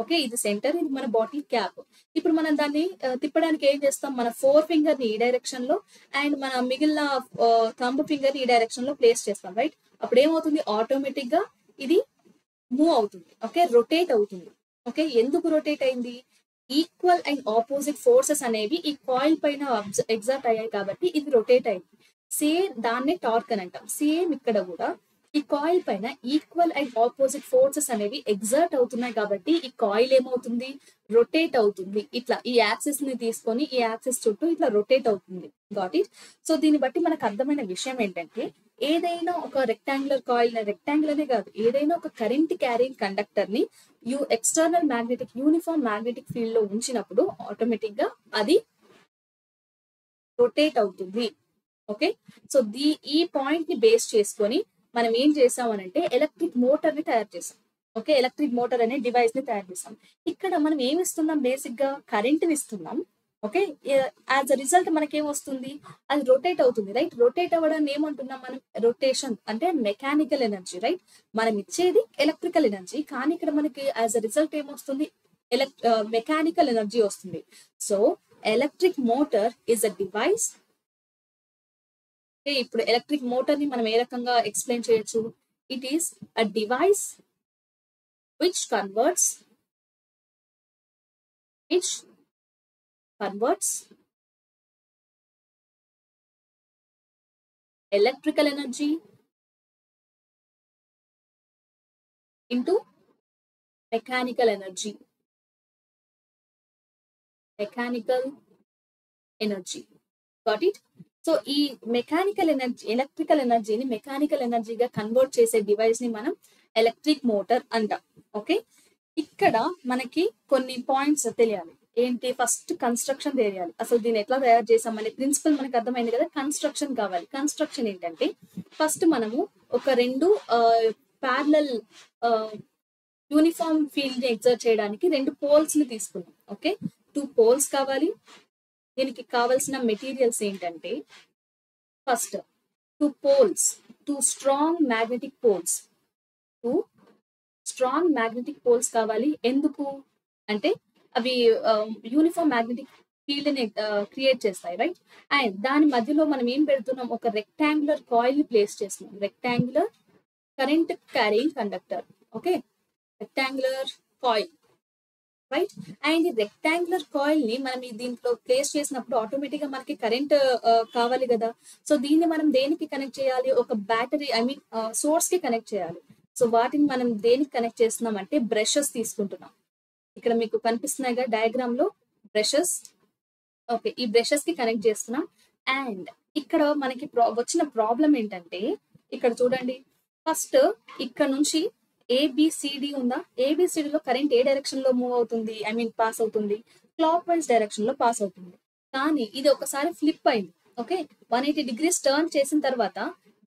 ఓకే, ఇది సెంటర్, ఇది మన బాటిల్ క్యాప్. ఇప్పుడు మనం దాన్ని తిప్పడానికి ఏం చేస్తాం? మన 4 ఫింగర్ ని ఈ డైరెక్షన్ లో అండ్ మన మిగిలిన థంబ్ ఫింగర్ ని ఈ డైరెక్షన్ లో ప్లేస్ చేస్తాం, రైట్? అప్పుడు ఏమవుతుంది? ఆటోమేటిక్ గా ఇది మూవ్ అవుతుంది. ఓకే, రొటేట్ అవుతుంది. ఓకే, ఎందుకు రొటేట్ అయింది? ఈక్వల్ అండ్ ఆపోజిట్ ఫోర్సెస్ అనేవి ఈ కాయిల్ పైన ఎగ్జర్ట్ అయ్యాయి కాబట్టి ఇది రొటేట్ అయింది. సేమ్ దాన్నే టార్క్ అని అంటాం. సేమ్ ఇక్కడ కూడా ఈ కాయిల్ పైన ఈక్వల్ అండ్ ఆపోజిట్ ఫోర్సెస్ అనేవి ఎగ్జర్ట్ అవుతున్నాయి కాబట్టి ఈ కాయిల్ ఏమవుతుంది? రొటేట్ అవుతుంది. ఇట్లా ఈ యాక్సిస్ ని తీసుకొని ఈ యాక్సిస్ చుట్టూ ఇట్లా రొటేట్ అవుతుంది. Got it? సో దీన్ని బట్టి మనకు అర్థమైన విషయం ఏంటంటే, ఏదైనా ఒక రెక్టాంగులర్ కాయిల్, రెక్టాంగిల్ అనే కాదు, ఏదైనా ఒక కరెంట్ క్యారింగ్ కండక్టర్ ని external magnetic uniform magnetic field లో ఉంచినప్పుడు ఆటోమేటిక్ గా అది రొటేట్ అవుతుంది. ఓకే, సో ఈ పాయింట్ ని బేస్ చేసుకొని మనం ఏం చేసామనంటే ఎలక్ట్రిక్ మోటార్ ని తయారు చేసాం. ఓకే, ఎలక్ట్రిక్ మోటార్ అనే డివైస్ ని తయారు చేస్తాం. ఇక్కడ మనం ఏమి ఇస్తున్నాం, బేసిక్ గా కరెంట్ ని ఇస్తున్నాం. ఓకే, యాజ్ అ రిజల్ట్ మనకేం వస్తుంది, అది రొటేట్ అవుతుంది, రైట్. రొటేట్ అవ్వడాన్ని ఏమంటున్నాం మనం, రొటేషన్ అంటే మెకానికల్ ఎనర్జీ, రైట్. మనం ఇచ్చేది ఎలక్ట్రికల్ ఎనర్జీ, కానీ ఇక్కడ మనకి యాజ్ అ రిజల్ట్ ఏమొస్తుంది, మెకానికల్ ఎనర్జీ వస్తుంది. So electric motor is a device. ఇప్పుడు ఎలక్ట్రిక్ మోటార్ ని మనం ఏ రకంగా ఎక్స్ప్లెయిన్ చేయొచ్చు, it is a device which converts electrical energy into mechanical energy. Got it? So ఈ మెకానికల్ ఎనర్జీ, ఎలక్ట్రికల్ ఎనర్జీని mechanical ఎనర్జీగా కన్వర్ట్ చేసే డివైస్ ని మనం ఎలక్ట్రిక్ మోటార్ అంటాం. ఓకే, ఇక్కడ మనకి కొన్ని పాయింట్స్ తెలియాలి. ఏంటి, ఫస్ట్ కన్స్ట్రక్షన్ తెలియాలి. అసలు దీన్ని ఎట్లా తయారు చేసామనే ప్రిన్సిపల్ మనకు అర్థమైంది కదా. కన్స్ట్రక్షన్ కావాలి. కన్స్ట్రక్షన్ ఏంటంటే, ఫస్ట్ మనము ఒక రెండు ప్యారలల్ యూనిఫామ్ ఫీల్డ్ ని ఎగ్జర్ట్ చేయడానికి రెండు పోల్స్ ని తీసుకున్నాం. ఓకే, 2 పోల్స్ కావాలి. దీనికి కావాల్సిన మెటీరియల్స్ ఏంటంటే, first 2 poles, 2 strong magnetic poles, 2 strong magnetic poles కావాలి. ఎందుకు అంటే అవి యూనిఫామ్ మ్యాగ్నెటిక్ ఫీల్డ్ ని క్రియేట్ చేస్తాయి, రైట్. అండ్ దాని మధ్యలో మనం ఏం పెడుతున్నాం, ఒక రెక్టాంగులర్ కాయిల్ ని ప్లేస్ చేస్తున్నాం. Rectangular current carrying conductor. Okay, rectangular coil, right. And ఈ రెక్టాంగులర్ కాయిల్ ని మనం దీంట్లో ప్లేస్ చేసినప్పుడు ఆటోమేటిక్ గా మనకి కరెంట్ కావాలి కదా. సో దీన్ని మనం దేనికి కనెక్ట్ చేయాలి, ఒక బ్యాటరీ, ఐ మీన్ సోర్స్ కి కనెక్ట్ చేయాలి. సో వాటిని మనం దేనికి కనెక్ట్ చేస్తున్నాం అంటే బ్రషెస్ తీసుకుంటున్నాం. ఇక్కడ మీకు కనిపిస్తున్నాయి కదా డయాగ్రామ్ లో బ్రషెస్. ఓకే, ఈ బ్రషెస్ కి కనెక్ట్ చేస్తున్నాం. అండ్ ఇక్కడ మనకి వచ్చిన ప్రాబ్లం ఏంటంటే, ఇక్కడ చూడండి, ఫస్ట్ ఇక్కడ నుంచి ఏబిసిడి ఉందా, ఏబిసిడిలో కరెంట్ ఏ డైరెక్షన్ లో మూవ్ అవుతుంది, ఐ మీన్ పాస్ అవుతుంది, క్లాక్ వైజ్ డైరెక్షన్ లో పాస్ అవుతుంది. కానీ ఇది ఒకసారి ఫ్లిప్ అయింది. ఓకే, 180 degrees టర్న్ చేసిన తర్వాత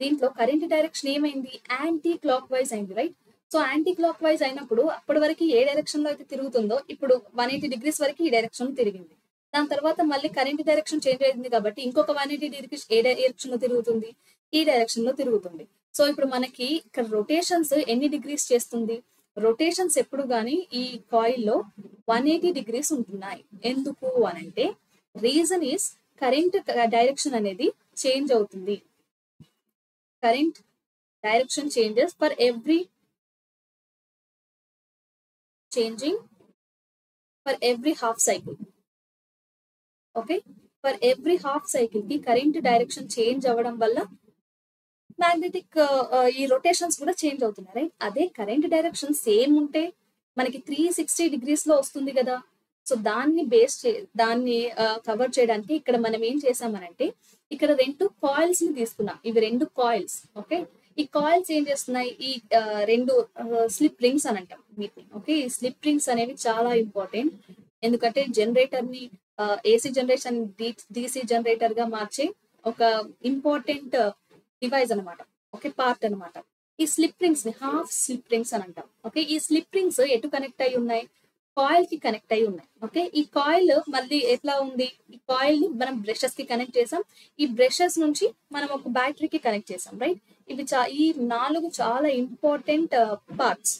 దీంట్లో కరెంట్ డైరెక్షన్ ఏమైంది, యాంటీ క్లాక్ వైజ్ అయింది, right. So anti clock wise అయినప్పుడు అప్పటి వరకు ఏ డైరెక్షన్ లో అయితే తిరుగుతుందో ఇప్పుడు 180 degrees వరకు ఈ డైరెక్షన్ తిరిగింది. దాని తర్వాత మళ్ళీ కరెంట్ డైరెక్షన్ చేంజ్ అయింది కాబట్టి ఇంకొక 180 degrees ఏ డైరెక్షన్ లో తిరుగుతుంది, ఈ డైరెక్షన్ లో తిరుగుతుంది. సో ఇప్పుడు మనకి ఇక్కడ రొటేషన్స్ ఎన్ని డిగ్రీస్ చేస్తుంది, రొటేషన్స్ ఎప్పుడు కానీ ఈ కాయిల్ లో 180 degrees ఉంటున్నాయి. ఎందుకు అని అంటే, రీజన్ ఈస్ కరెంట్ డైరెక్షన్ అనేది చేంజ్ అవుతుంది. Current direction changes for every half cycle. Okay, for every half cycle కి కరెంట్ డైరెక్షన్ చేంజ్ అవ్వడం వల్ల మ్యాగ్నెటిక్ ఈ రొటేషన్స్ కూడా చేంజ్ అవుతున్నాయి, రైట్. అదే కరెంట్ డైరెక్షన్ సేమ్ ఉంటే మనకి 360 degrees లో వస్తుంది కదా. సో దాన్ని దాన్ని కవర్ చేయడానికి ఇక్కడ మనం ఏం చేసామనంటే, ఇక్కడ 2 కాయిల్స్ ని తీసుకున్నాం. ఇవి 2 కాయిల్స్. ఓకే, ఈ కాయిల్స్ ఏం చేస్తున్నాయి, ఈ 2 స్లిప్ రింగ్స్ అని అంటాం వీటిని. ఓకే, ఈ స్లిప్ రింగ్స్ అనేవి చాలా ఇంపార్టెంట్. ఎందుకంటే జనరేటర్ ని ఏసీ జనరేషన్ డిసి జనరేటర్ గా మార్చే ఒక ఇంపార్టెంట్ డివైస్ అనమాట. ఓకే, పార్ట్ అనమాట. ఈ స్లిప్ రింగ్స్ ని హాఫ్ స్లిప్ రింగ్స్ అని అంటాం. ఓకే, ఈ స్లిప్ రింగ్స్ ఎటు కనెక్ట్ అయి ఉన్నాయి, కాయిల్ కి కనెక్ట్ అయి ఉన్నాయి. ఓకే, ఈ కాయిల్ మళ్ళీ ఎట్లా ఉంది, ఈ కాయిల్ ని మనం బ్రషెస్ కి కనెక్ట్ చేసాం. ఈ బ్రషెస్ నుంచి మనం ఒక బ్యాటరీకి కనెక్ట్ చేసాం, రైట్. ఇవి ఈ 4 చాలా ఇంపార్టెంట్ పార్ట్స్.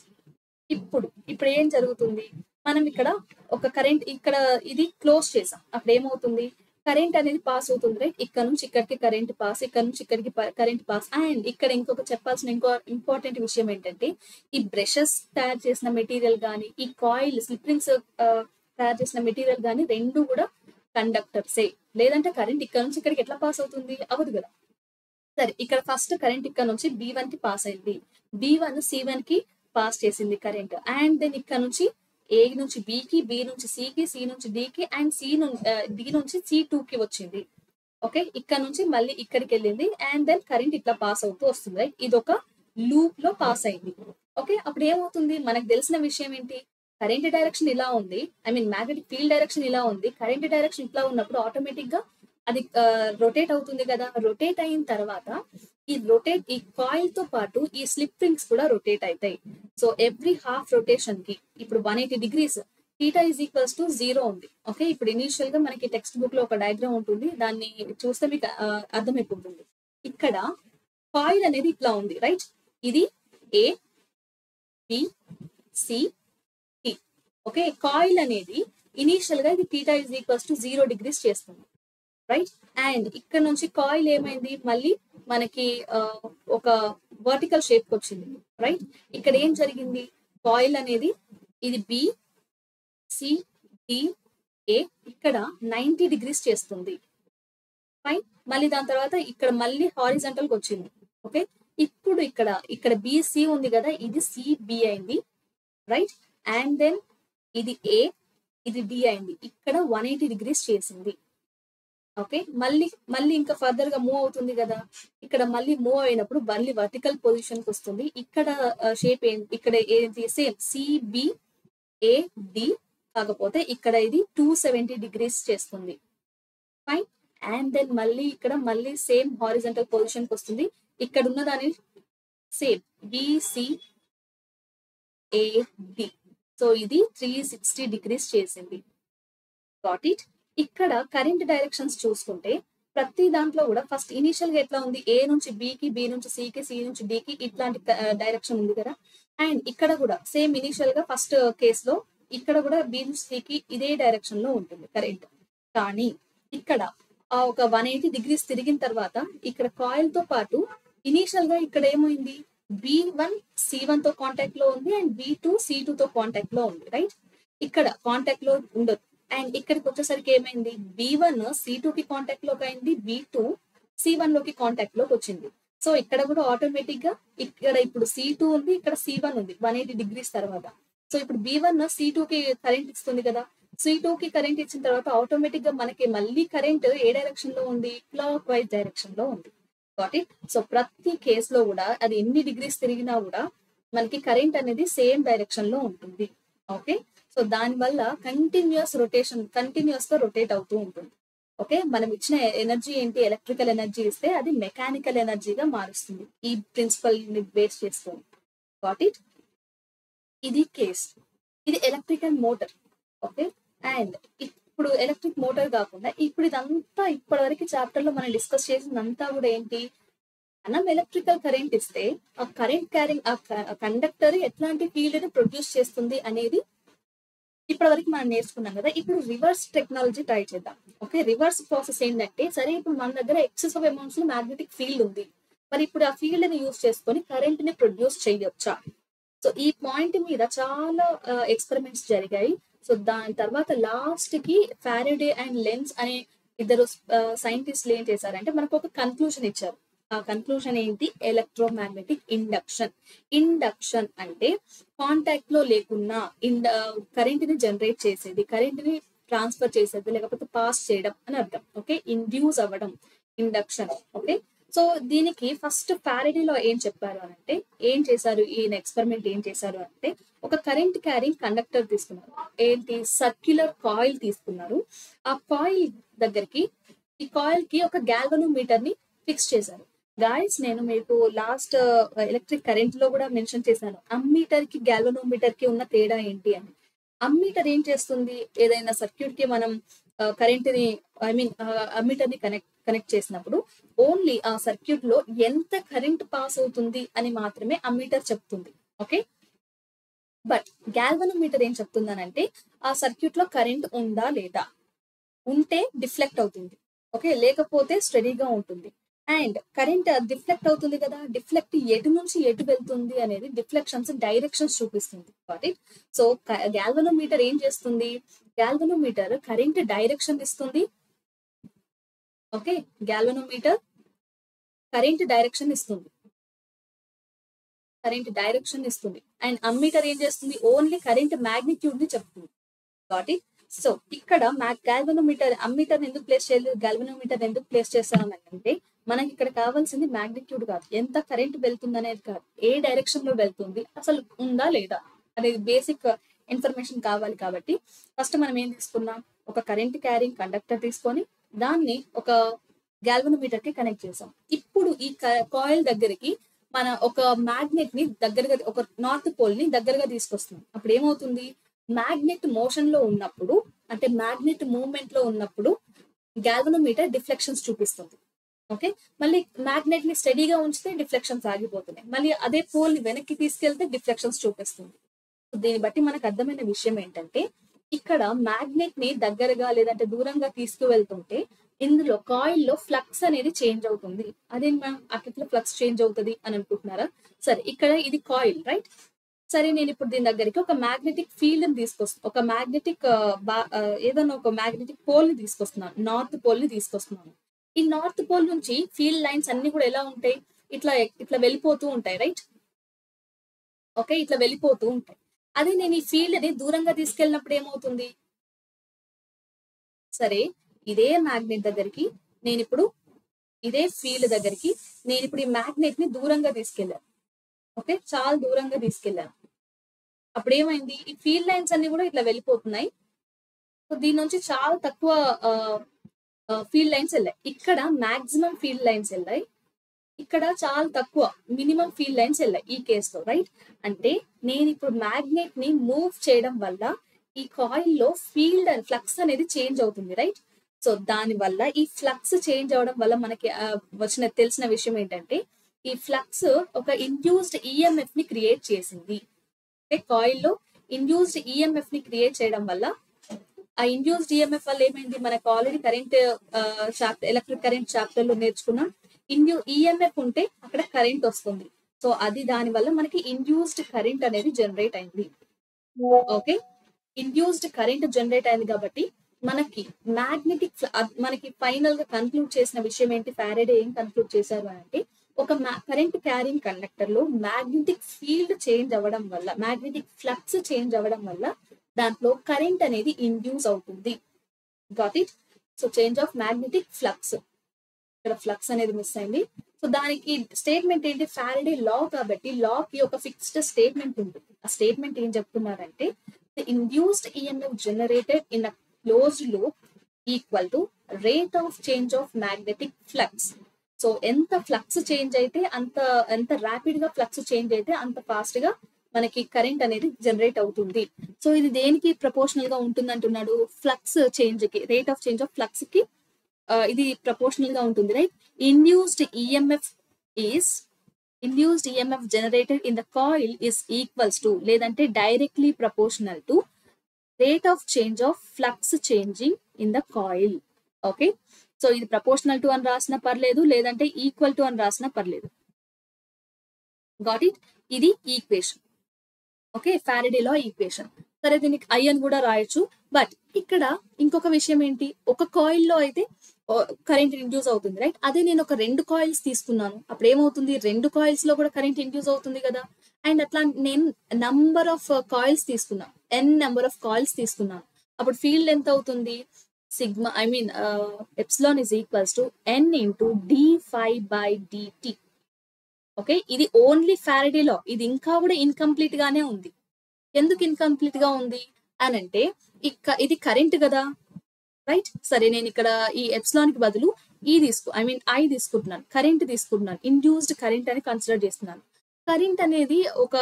ఇప్పుడు ఏం జరుగుతుంది, మనం ఇక్కడ ఒక కరెంట్ ఇక్కడ ఇది క్లోజ్ చేసాం. అప్పుడు ఏమవుతుంది, కరెంట్ అనేది పాస్ అవుతుంది, రైట్. ఇక్కడ నుంచి ఇక్కడికి కరెంట్ పాస్, ఇక్కడ నుంచి ఇక్కడికి కరెంట్ పాస్. అండ్ ఇక్కడ చెప్పాల్సిన ఇంకో ఇంపార్టెంట్ విషయం ఏంటంటే, ఈ బ్రషెస్ తయారు చేసిన మెటీరియల్ కానీ, ఈ కాయిల్ స్లిప్ రింగ్స్ తయారు చేసిన మెటీరియల్ కానీ, 2 కూడా కండక్టర్సే. లేదంటే కరెంట్ ఇక్కడ నుంచి ఇక్కడికి ఎట్లా పాస్ అవుతుంది, అవ్వదు కదా. సరే, ఇక్కడ ఫస్ట్ కరెంట్ ఇక్కడ నుంచి B1 కి పాస్ అయింది, B1 C1 కి పాస్ చేసింది కరెంట్. అండ్ దెన్ ఇక్కడ నుంచి A నుంచి B కి, B నుంచి C కి, C నుంచి D కి, అండ్ D నుంచి C2 కి వచ్చింది. ఓకే, ఇక్కడ నుంచి మళ్ళీ ఇక్కడికి వెళ్ళింది. అండ్ దెన్ కరెంట్ ఇట్లా పాస్ అవుతూ వస్తుంది, రైట్. ఇది ఒక లూప్ లో పాస్ అయింది. ఓకే, అప్పుడు ఏమవుతుంది, మనకు తెలిసిన విషయం ఏంటి, కరెంట్ డైరెక్షన్ ఇలా ఉంది, I mean magnetic field direction ఇలా ఉంది, కరెంట్ డైరెక్షన్ ఇట్లా ఉన్నప్పుడు ఆటోమేటిక్ గా అది రొటేట్ అవుతుంది కదా. రొటేట్ అయిన తర్వాత ఈ కాయిల్ తో పాటు ఈ స్లిప్ రింగ్స్ కూడా రొటేట్ అవుతాయి. సో ఎవ్రీ హాఫ్ రొటేషన్ కి ఇప్పుడు 180 degrees θ ఈజ్ ఈక్వల్స్ టు 0 ఉంది. ఓకే, ఇప్పుడు ఇనీషియల్ గా మనకి టెక్స్ట్ బుక్ లో ఒక డయాగ్రామ్ ఉంటుంది, దాన్ని చూస్తే మీకు అర్థమైపోతుంది. ఇక్కడ కాయిల్ అనేది ఇట్లా ఉంది, రైట్? ఇది A B C T. Okay, coil అనేది ఇనీషియల్ గా ఇది θ ఈజ్ ఈక్వల్స్ టు 0 degrees చేస్తుంది, రైట్? అండ్ ఇక్కడ నుంచి కాయిల్ ఏమైంది, మళ్ళీ మనకి ఒక వర్టికల్ షేప్ వచ్చింది, రైట్? ఇక్కడ ఏం జరిగింది, కాయిల్ అనేది ఇది బి సి డి ఏ ఇక్కడ 90 degrees చేస్తుంది, ఫైన్. మళ్ళీ దాని తర్వాత ఇక్కడ మళ్ళీ హారిజంటల్ కి వచ్చింది. ఓకే, ఇప్పుడు ఇక్కడ బిసి ఉంది కదా, ఇది సిబి అయింది, రైట్? అండ్ దెన్ ఇది ఏ, ఇది డి అయింది, ఇక్కడ 180 degrees చేసింది. ఓకే, మళ్ళీ ఇంకా ఫర్దర్ గా మూవ్ అవుతుంది కదా, ఇక్కడ మళ్ళీ మూవ్ అయినప్పుడు మళ్ళీ వర్టికల్ పొజిషన్ కి వస్తుంది. ఇక్కడ షేప్ ఏంటి, ఇక్కడ ఏంటి, సేమ్ సిబి ఏ డి, కాకపోతే ఇక్కడ ఇది 270 degrees చేస్తుంది, ఫైన్. అండ్ దెన్ మళ్ళీ సేమ్ హారిజంటల్ పొజిషన్ కి వస్తుంది. ఇక్కడ ఉన్న దాని same B C A D, so ఇది 360 degrees చేసింది. Got it? ఇక్కడ కరెంట్ డైరెక్షన్స్ చూసుకుంటే ప్రతి దాంట్లో కూడా ఫస్ట్ ఇనిషియల్ గా ఎట్లా ఉంది, ఏ నుంచి బికి, బి నుంచి సికి, సి నుంచి డికి, ఇట్లాంటి డైరెక్షన్ ఉంది కదా. అండ్ ఇక్కడ కూడా సేమ్ ఇనిషియల్ గా ఫస్ట్ కేస్ లో ఇక్కడ కూడా బి నుంచి సికి ఇదే డైరెక్షన్ లో ఉంటుంది కరెంట్. కానీ ఇక్కడ ఒక 180 degrees తిరిగిన తర్వాత ఇక్కడ కాయిల్ తో పాటు ఇనిషియల్ గా ఇక్కడ ఏమైంది, B1 C1 తో కాంటాక్ట్ లో ఉంది అండ్ B2 C2 తో కాంటాక్ట్ లో ఉంది, రైట్? ఇక్కడ కాంటాక్ట్ లో ఉండదు. అండ్ ఇక్కడికి వచ్చేసరికి ఏమైంది, B1 C2 కి కాంటాక్ట్ లోకి అయింది, B2 C1 లోకి కాంటాక్ట్ లోకి వచ్చింది. సో ఇక్కడ కూడా ఆటోమేటిక్ గా ఇక్కడ ఇప్పుడు C2 ఉంది, ఇక్కడ C1 ఉంది 180 degrees తర్వాత. సో ఇప్పుడు B1 C2 కి కరెంట్ ఇస్తుంది కదా, C2 కి కరెంట్ ఇచ్చిన తర్వాత ఆటోమేటిక్ గా మనకి మళ్ళీ కరెంట్ ఏ డైరెక్షన్ లో ఉంది, క్లాక్ వైజ్ డైరెక్షన్ లో ఉంది. Got it? సో ప్రతి కేస్ లో కూడా అది ఎన్ని డిగ్రీస్ తిరిగినా కూడా మనకి కరెంట్ అనేది సేమ్ డైరెక్షన్ లో ఉంటుంది. ఓకే, సో దాని వల్ల కంటిన్యూస్ గా రొటేట్ అవుతూ ఉంటుంది. ఓకే, మనం ఇచ్చిన ఎనర్జీ ఏంటి, ఎలక్ట్రికల్ ఎనర్జీ ఇస్తే అది మెకానికల్ ఎనర్జీగా మారుస్తుంది ఈ ప్రిన్సిపల్ ని బేస్ చేసుకొని. Got it? ఇది కేస్, ఇది ఎలక్ట్రికల్ మోటార్. ఓకే, అండ్ ఇప్పుడు ఎలక్ట్రిక్ మోటార్ కాకుండా ఇప్పుడు ఇదంతా ఇప్పటి వరకు చాప్టర్ లో మనం డిస్కస్ చేసిందంతా కూడా ఏంటి, మనం ఎలక్ట్రికల్ కరెంట్ ఇస్తే ఆ కరెంట్ క్యారింగ్ ఆ కండక్టర్ ఎట్లాంటి ఫీల్డ్ ని ప్రొడ్యూస్ చేస్తుంది అనేది ఇప్పటి వరకు మనం నేర్చుకున్నాం కదా. ఇప్పుడు రివర్స్ టెక్నాలజీ ట్రై చేద్దాం. ఓకే, రివర్స్ ప్రాసెస్ ఏంటంటే, సరే ఇప్పుడు మన దగ్గర ఎక్సెసివ్ అమౌంట్స్ లో మ్యాగ్నెటిక్ ఫీల్డ్ ఉంది, మరి ఇప్పుడు ఆ ఫీల్డ్ ని యూజ్ చేసుకొని కరెంట్ ని ప్రొడ్యూస్ చేయొచ్చా? సో ఈ పాయింట్ మీద చాలా ఎక్స్పెరిమెంట్స్ జరిగాయి. సో దాని తర్వాత లాస్ట్ కి ఫారడే అండ్ లెన్స్ అనే ఇద్దరు సైంటిస్టులు ఏం చేశారంటే మనకు ఒక కన్క్లూజన్ ఇచ్చారు. ఆ కన్క్లూజన్ ఏంటి, ఎలక్ట్రోమాగ్నెటిక్ ఇండక్షన్. ఇండక్షన్ అంటే కాంటాక్ట్ లో లేకున్నా కరెంట్ ని జనరేట్ చేసేది, కరెంట్ ని ట్రాన్స్ఫర్ చేసేది, లేకపోతే పాస్ చేయడం అని అర్థం. ఓకే, ఇండ్యూస్ అవ్వడం ఇండక్షన్. ఓకే, సో దీనికి ఫస్ట్ ఫారడేలో ఏం చెప్పారు అని అంటే, ఏం చేశారు ఈయన ఎక్స్పెరిమెంట్ ఏం చేశారు అంటే, ఒక కరెంట్ క్యారింగ్ కండక్టర్ తీసుకున్నారు. ఏంటి, సర్క్యులర్ కాయిల్ తీసుకున్నారు. ఆ కాయిల్ దగ్గరికి, ఈ కాయిల్ కి ఒక గ్యాల్వనోమీటర్ ని ఫిక్స్ చేశారు. గాయస్, నేను మీకు లాస్ట్ ఎలక్ట్రిక్ కరెంట్ లో కూడా మెన్షన్ చేశాను, అమ్మీటర్ కి గ్యాల్వనోమీటర్ కి ఉన్న తేడా ఏంటి అని. అమ్మీటర్ ఏం చేస్తుంది, ఏదైనా సర్క్యూట్ కి మనం కరెంట్ ని అమ్మీటర్ ని కనెక్ట్ చేసినప్పుడు ఓన్లీ ఆ సర్క్యూట్ లో ఎంత కరెంట్ పాస్ అవుతుంది అని మాత్రమే అమ్మీటర్ చెప్తుంది. ఓకే, బట్ గ్యాల్వనోమీటర్ ఏం చెప్తుందనంటే ఆ సర్క్యూట్ లో కరెంట్ ఉందా లేదా, ఉంటే డిఫ్లెక్ట్ అవుతుంది, ఓకే, లేకపోతే స్టడీగా ఉంటుంది. అండ్ కరెంట్ డిఫ్లెక్ట్ అవుతుంది కదా, డిఫ్లెక్ట్ ఎటు నుంచి ఎటు వెళ్తుంది అనేది డిఫ్లెక్షన్స్ డైరెక్షన్స్ చూపిస్తుంది. కాబట్టి సో గ్యాల్వనోమీటర్ ఏం చేస్తుంది, గ్యాల్వనోమీటర్ కరెంట్ డైరెక్షన్ ఇస్తుంది. ఓకే, గ్యాల్వనోమీటర్ కరెంట్ డైరెక్షన్ ఇస్తుంది, అండ్ అమ్మీటర్ ఏం చేస్తుంది, ఓన్లీ కరెంట్ మ్యాగ్నిట్యూడ్ ని చెప్తుంది. కాబట్టి సో ఇక్కడ గ్యాల్వనోమీటర్ అమ్మీటర్ ఎందుకు ప్లేస్ చేయలేదు, గ్యాల్వనోమీటర్ ఎందుకు ప్లేస్ చేస్తామని అంటే, మనకి ఇక్కడ కావాల్సింది మ్యాగ్నిట్యూడ్ కాదు, ఎంత కరెంట్ వెళ్తుంది అనేది కాదు, ఏ డైరెక్షన్ లో వెళ్తుంది, అసలు ఉందా లేదా అనేది బేసిక్ ఇన్ఫర్మేషన్ కావాలి. కాబట్టి ఫస్ట్ మనం ఏం తీసుకున్నాం, ఒక కరెంట్ క్యారింగ్ కండక్టర్ తీసుకొని దాన్ని ఒక గాల్వనోమీటర్ కి కనెక్ట్ చేసాం. ఇప్పుడు ఈ కాయిల్ దగ్గరికి మన ఒక మ్యాగ్నెట్ ని దగ్గరగా, ఒక నార్త్ పోల్ ని దగ్గరగా తీసుకొస్తుంది. అప్పుడు ఏమవుతుంది, మ్యాగ్నెట్ మోషన్ లో ఉన్నప్పుడు, అంటే మ్యాగ్నెట్ మూవ్మెంట్ లో ఉన్నప్పుడు గాల్వనోమీటర్ డిఫ్లెక్షన్స్ చూపిస్తుంది. ఓకే, మళ్ళీ మ్యాగ్నెట్ ని స్టడీగా ఉంచితే డిఫ్లెక్షన్స్ ఆగిపోతున్నాయి. మళ్ళీ అదే పోల్ ని వెనక్కి తీసుకెళ్తే డిఫ్లెక్షన్స్ చూపిస్తుంది. దీన్ని బట్టి మనకు అర్థమైన విషయం ఏంటంటే, ఇక్కడ మ్యాగ్నెట్ ని దగ్గరగా లేదంటే దూరంగా తీసుకువెళ్తుంటే ఇందులో కాయిల్ లో ఫ్లక్స్ అనేది చేంజ్ అవుతుంది. అదేం మ్యామ్ అట్లా ఫ్లక్స్ చేంజ్ అవుతుంది అని అనుకుంటున్నారా? సరే, ఇక్కడ ఇది కాయిల్ రైట్. సరే, నేను ఇప్పుడు దీని దగ్గరికి ఒక మ్యాగ్నెటిక్ ఫీల్డ్ ని తీసుకొస్తాను, ఒక మ్యాగ్నెటిక్ ఏదన్నా ఒక మ్యాగ్నెటిక్ పోల్ ని తీసుకొస్తున్నాను, నార్త్ పోల్ ని తీసుకొస్తున్నాను. ఈ నార్త్ పోల్ నుంచి ఫీల్డ్ లైన్స్ అన్ని కూడా ఎలా ఉంటాయి, ఇట్లా ఇట్లా వెళ్ళిపోతూ ఉంటాయి రైట్. ఓకే, ఇట్లా వెళ్ళిపోతూ ఉంటాయి. అదే నేను ఈ ఫీల్డ్ ని దూరంగా తీసుకెళ్ళినప్పుడు ఏమవుతుంది, సరే ఇదే మ్యాగ్నెట్ దగ్గరికి నేను ఇప్పుడు, ఇదే ఫీల్డ్ దగ్గరికి నేను ఇప్పుడు ఈ మ్యాగ్నెట్ ని దూరంగా తీసుకెళ్ళాను. ఓకే, చాలా దూరంగా తీసుకెళ్ళాను. అప్పుడు ఏమైంది, ఈ ఫీల్డ్ లైన్స్ అన్ని కూడా ఇట్లా వెళ్ళిపోతున్నాయి. సో దీని నుంచి చాలా తక్కువ ఫీల్డ్ లైన్స్ వెళ్ళాయి. ఇక్కడ మాక్సిమం ఫీల్డ్ లైన్స్ వెళ్ళాయి, ఇక్కడ చాలా తక్కువ మినిమం ఫీల్డ్ లైన్స్ వెళ్ళాయి ఈ కేసులో రైట్. అంటే నేను ఇప్పుడు మ్యాగ్నెట్ ని మూవ్ చేయడం వల్ల ఈ కాయిల్ లో ఫీల్డ్ అండ్ ఫ్లక్స్ అనేది చేంజ్ అవుతుంది రైట్. సో దాని వల్ల ఈ ఫ్లక్స్ చేంజ్ అవడం వల్ల మనకి తెలిసిన విషయం ఏంటంటే, ఈ ఫ్లక్స్ ఒక ఇండ్యూస్డ్ ఈఎంఎఫ్ ని క్రియేట్ చేసింది. అంటే కాయిల్ లో ఇండ్యూస్డ్ ఈఎంఎఫ్ ని క్రియేట్ చేయడం వల్ల, ఆ ఇండ్యూస్డ్ ఈఎంఎఫ్ వల్ల ఏమైంది, మనకు already current electric current chapter లో నేర్చుకున్నాం. ఈఎంఎఫ్ ఉంటే అక్కడ కరెంట్ వస్తుంది. సో అది దాని వల్ల మనకి ఇండ్యూస్డ్ కరెంట్ అనేది జనరేట్ అయింది. ఓకే, ఇండ్యూస్డ్ కరెంట్ జనరేట్ అయింది కాబట్టి మనకి మ్యాగ్నెటిక్, మనకి ఫైనల్ గా కన్క్లూడ్ చేసిన విషయం ఏంటి, ఫారడే ఏం కన్క్లూడ్ చేశారు అంటే, ఒక కరెంట్ క్యారింగ్ కండక్టర్ లో మ్యాగ్నెటిక్ ఫీల్డ్ చేంజ్ అవ్వడం వల్ల, మ్యాగ్నెటిక్ ఫ్లక్స్ చేంజ్ అవ్వడం వల్ల దాంట్లో కరెంట్ అనేది ఇండ్యూస్ అవుతుంది. Got it. So change of magnetic flux, ఇక్కడ ఫ్లక్స్ అనేది మిస్ అయింది. సో దానికి స్టేట్మెంట్ ఏంటి, ఫారడే లా కాబట్టి లా కి ఒక ఫిక్స్డ్ స్టేట్మెంట్ ఉంటుంది. ఆ స్టేట్మెంట్ ఏం చెప్తున్నారంటే, the induced EMF generated in a closed loop equal to rate of change of magnetic flux. So ఎంత ఫ్లక్స్ చేంజ్ అయితే ఎంత ర్యాపిడ్ గా ఫ్లక్స్ చేంజ్ అయితే అంత ఫాస్ట్ గా మనకి కరెంట్ అనేది జనరేట్ అవుతుంది. సో ఇది దేనికి ప్రపోర్షనల్ గా ఉంటుంది అంటున్నాడు, ఫ్లక్స్ చేంజ్ కి, rate of change of flux కి ఇది ప్రపోర్షనల్ గా ఉంటుంది right. Induced EMF generated in the coil is equals to, లేదంటే directly proportional to rate of change of flux changing in the coil. Okay, so ఇది proportional to అని రాసినా పర్లేదు, లేదంటే ఈక్వల్ టు అని రాసినా పర్లేదు. Got it. ఇది equation. Okay, Faraday law equation. సరే, దీనికి ఐ అని కూడా రాయొచ్చు. బట్ ఇక్కడ ఇంకొక విషయం ఏంటి, ఒక కాయిల్ లో అయితే కరెంట్ ఇండ్యూస్ అవుతుంది రైట్. అదే నేను ఒక 2 కాయిల్స్ తీసుకున్నాను, అప్పుడు ఏమవుతుంది, 2 కాయిల్స్ లో కూడా కరెంట్ ఇండ్యూస్ అవుతుంది కదా. అండ్ అట్లా నేను నంబర్ ఆఫ్ కాయిల్స్ తీసుకున్నాను, n నెంబర్ ఆఫ్ కాయిల్స్ తీసుకున్నాను. అప్పుడు ఫీల్డ్ ఎంత అవుతుంది, sigma epsilon is equals to n into d∅dt. Okay, ఇది ఓన్లీ ఫారడే లా. ఇది ఇంకా కూడా ఇన్కంప్లీట్ గానే ఉంది. ఎందుకు ఇన్కంప్లీట్ గా ఉంది అని అంటే, ఇది కరెంట్ కదా రైట్. సరే, నేను ఇక్కడ ఈ ఎప్సిలాన్ కి బదులు ఐ తీసుకుంటున్నాను, కరెంట్ తీసుకుంటున్నాను, ఇండ్యూస్డ్ కరెంట్ అని కన్సిడర్ చేస్తున్నాను. కరెంట్ అనేది ఒక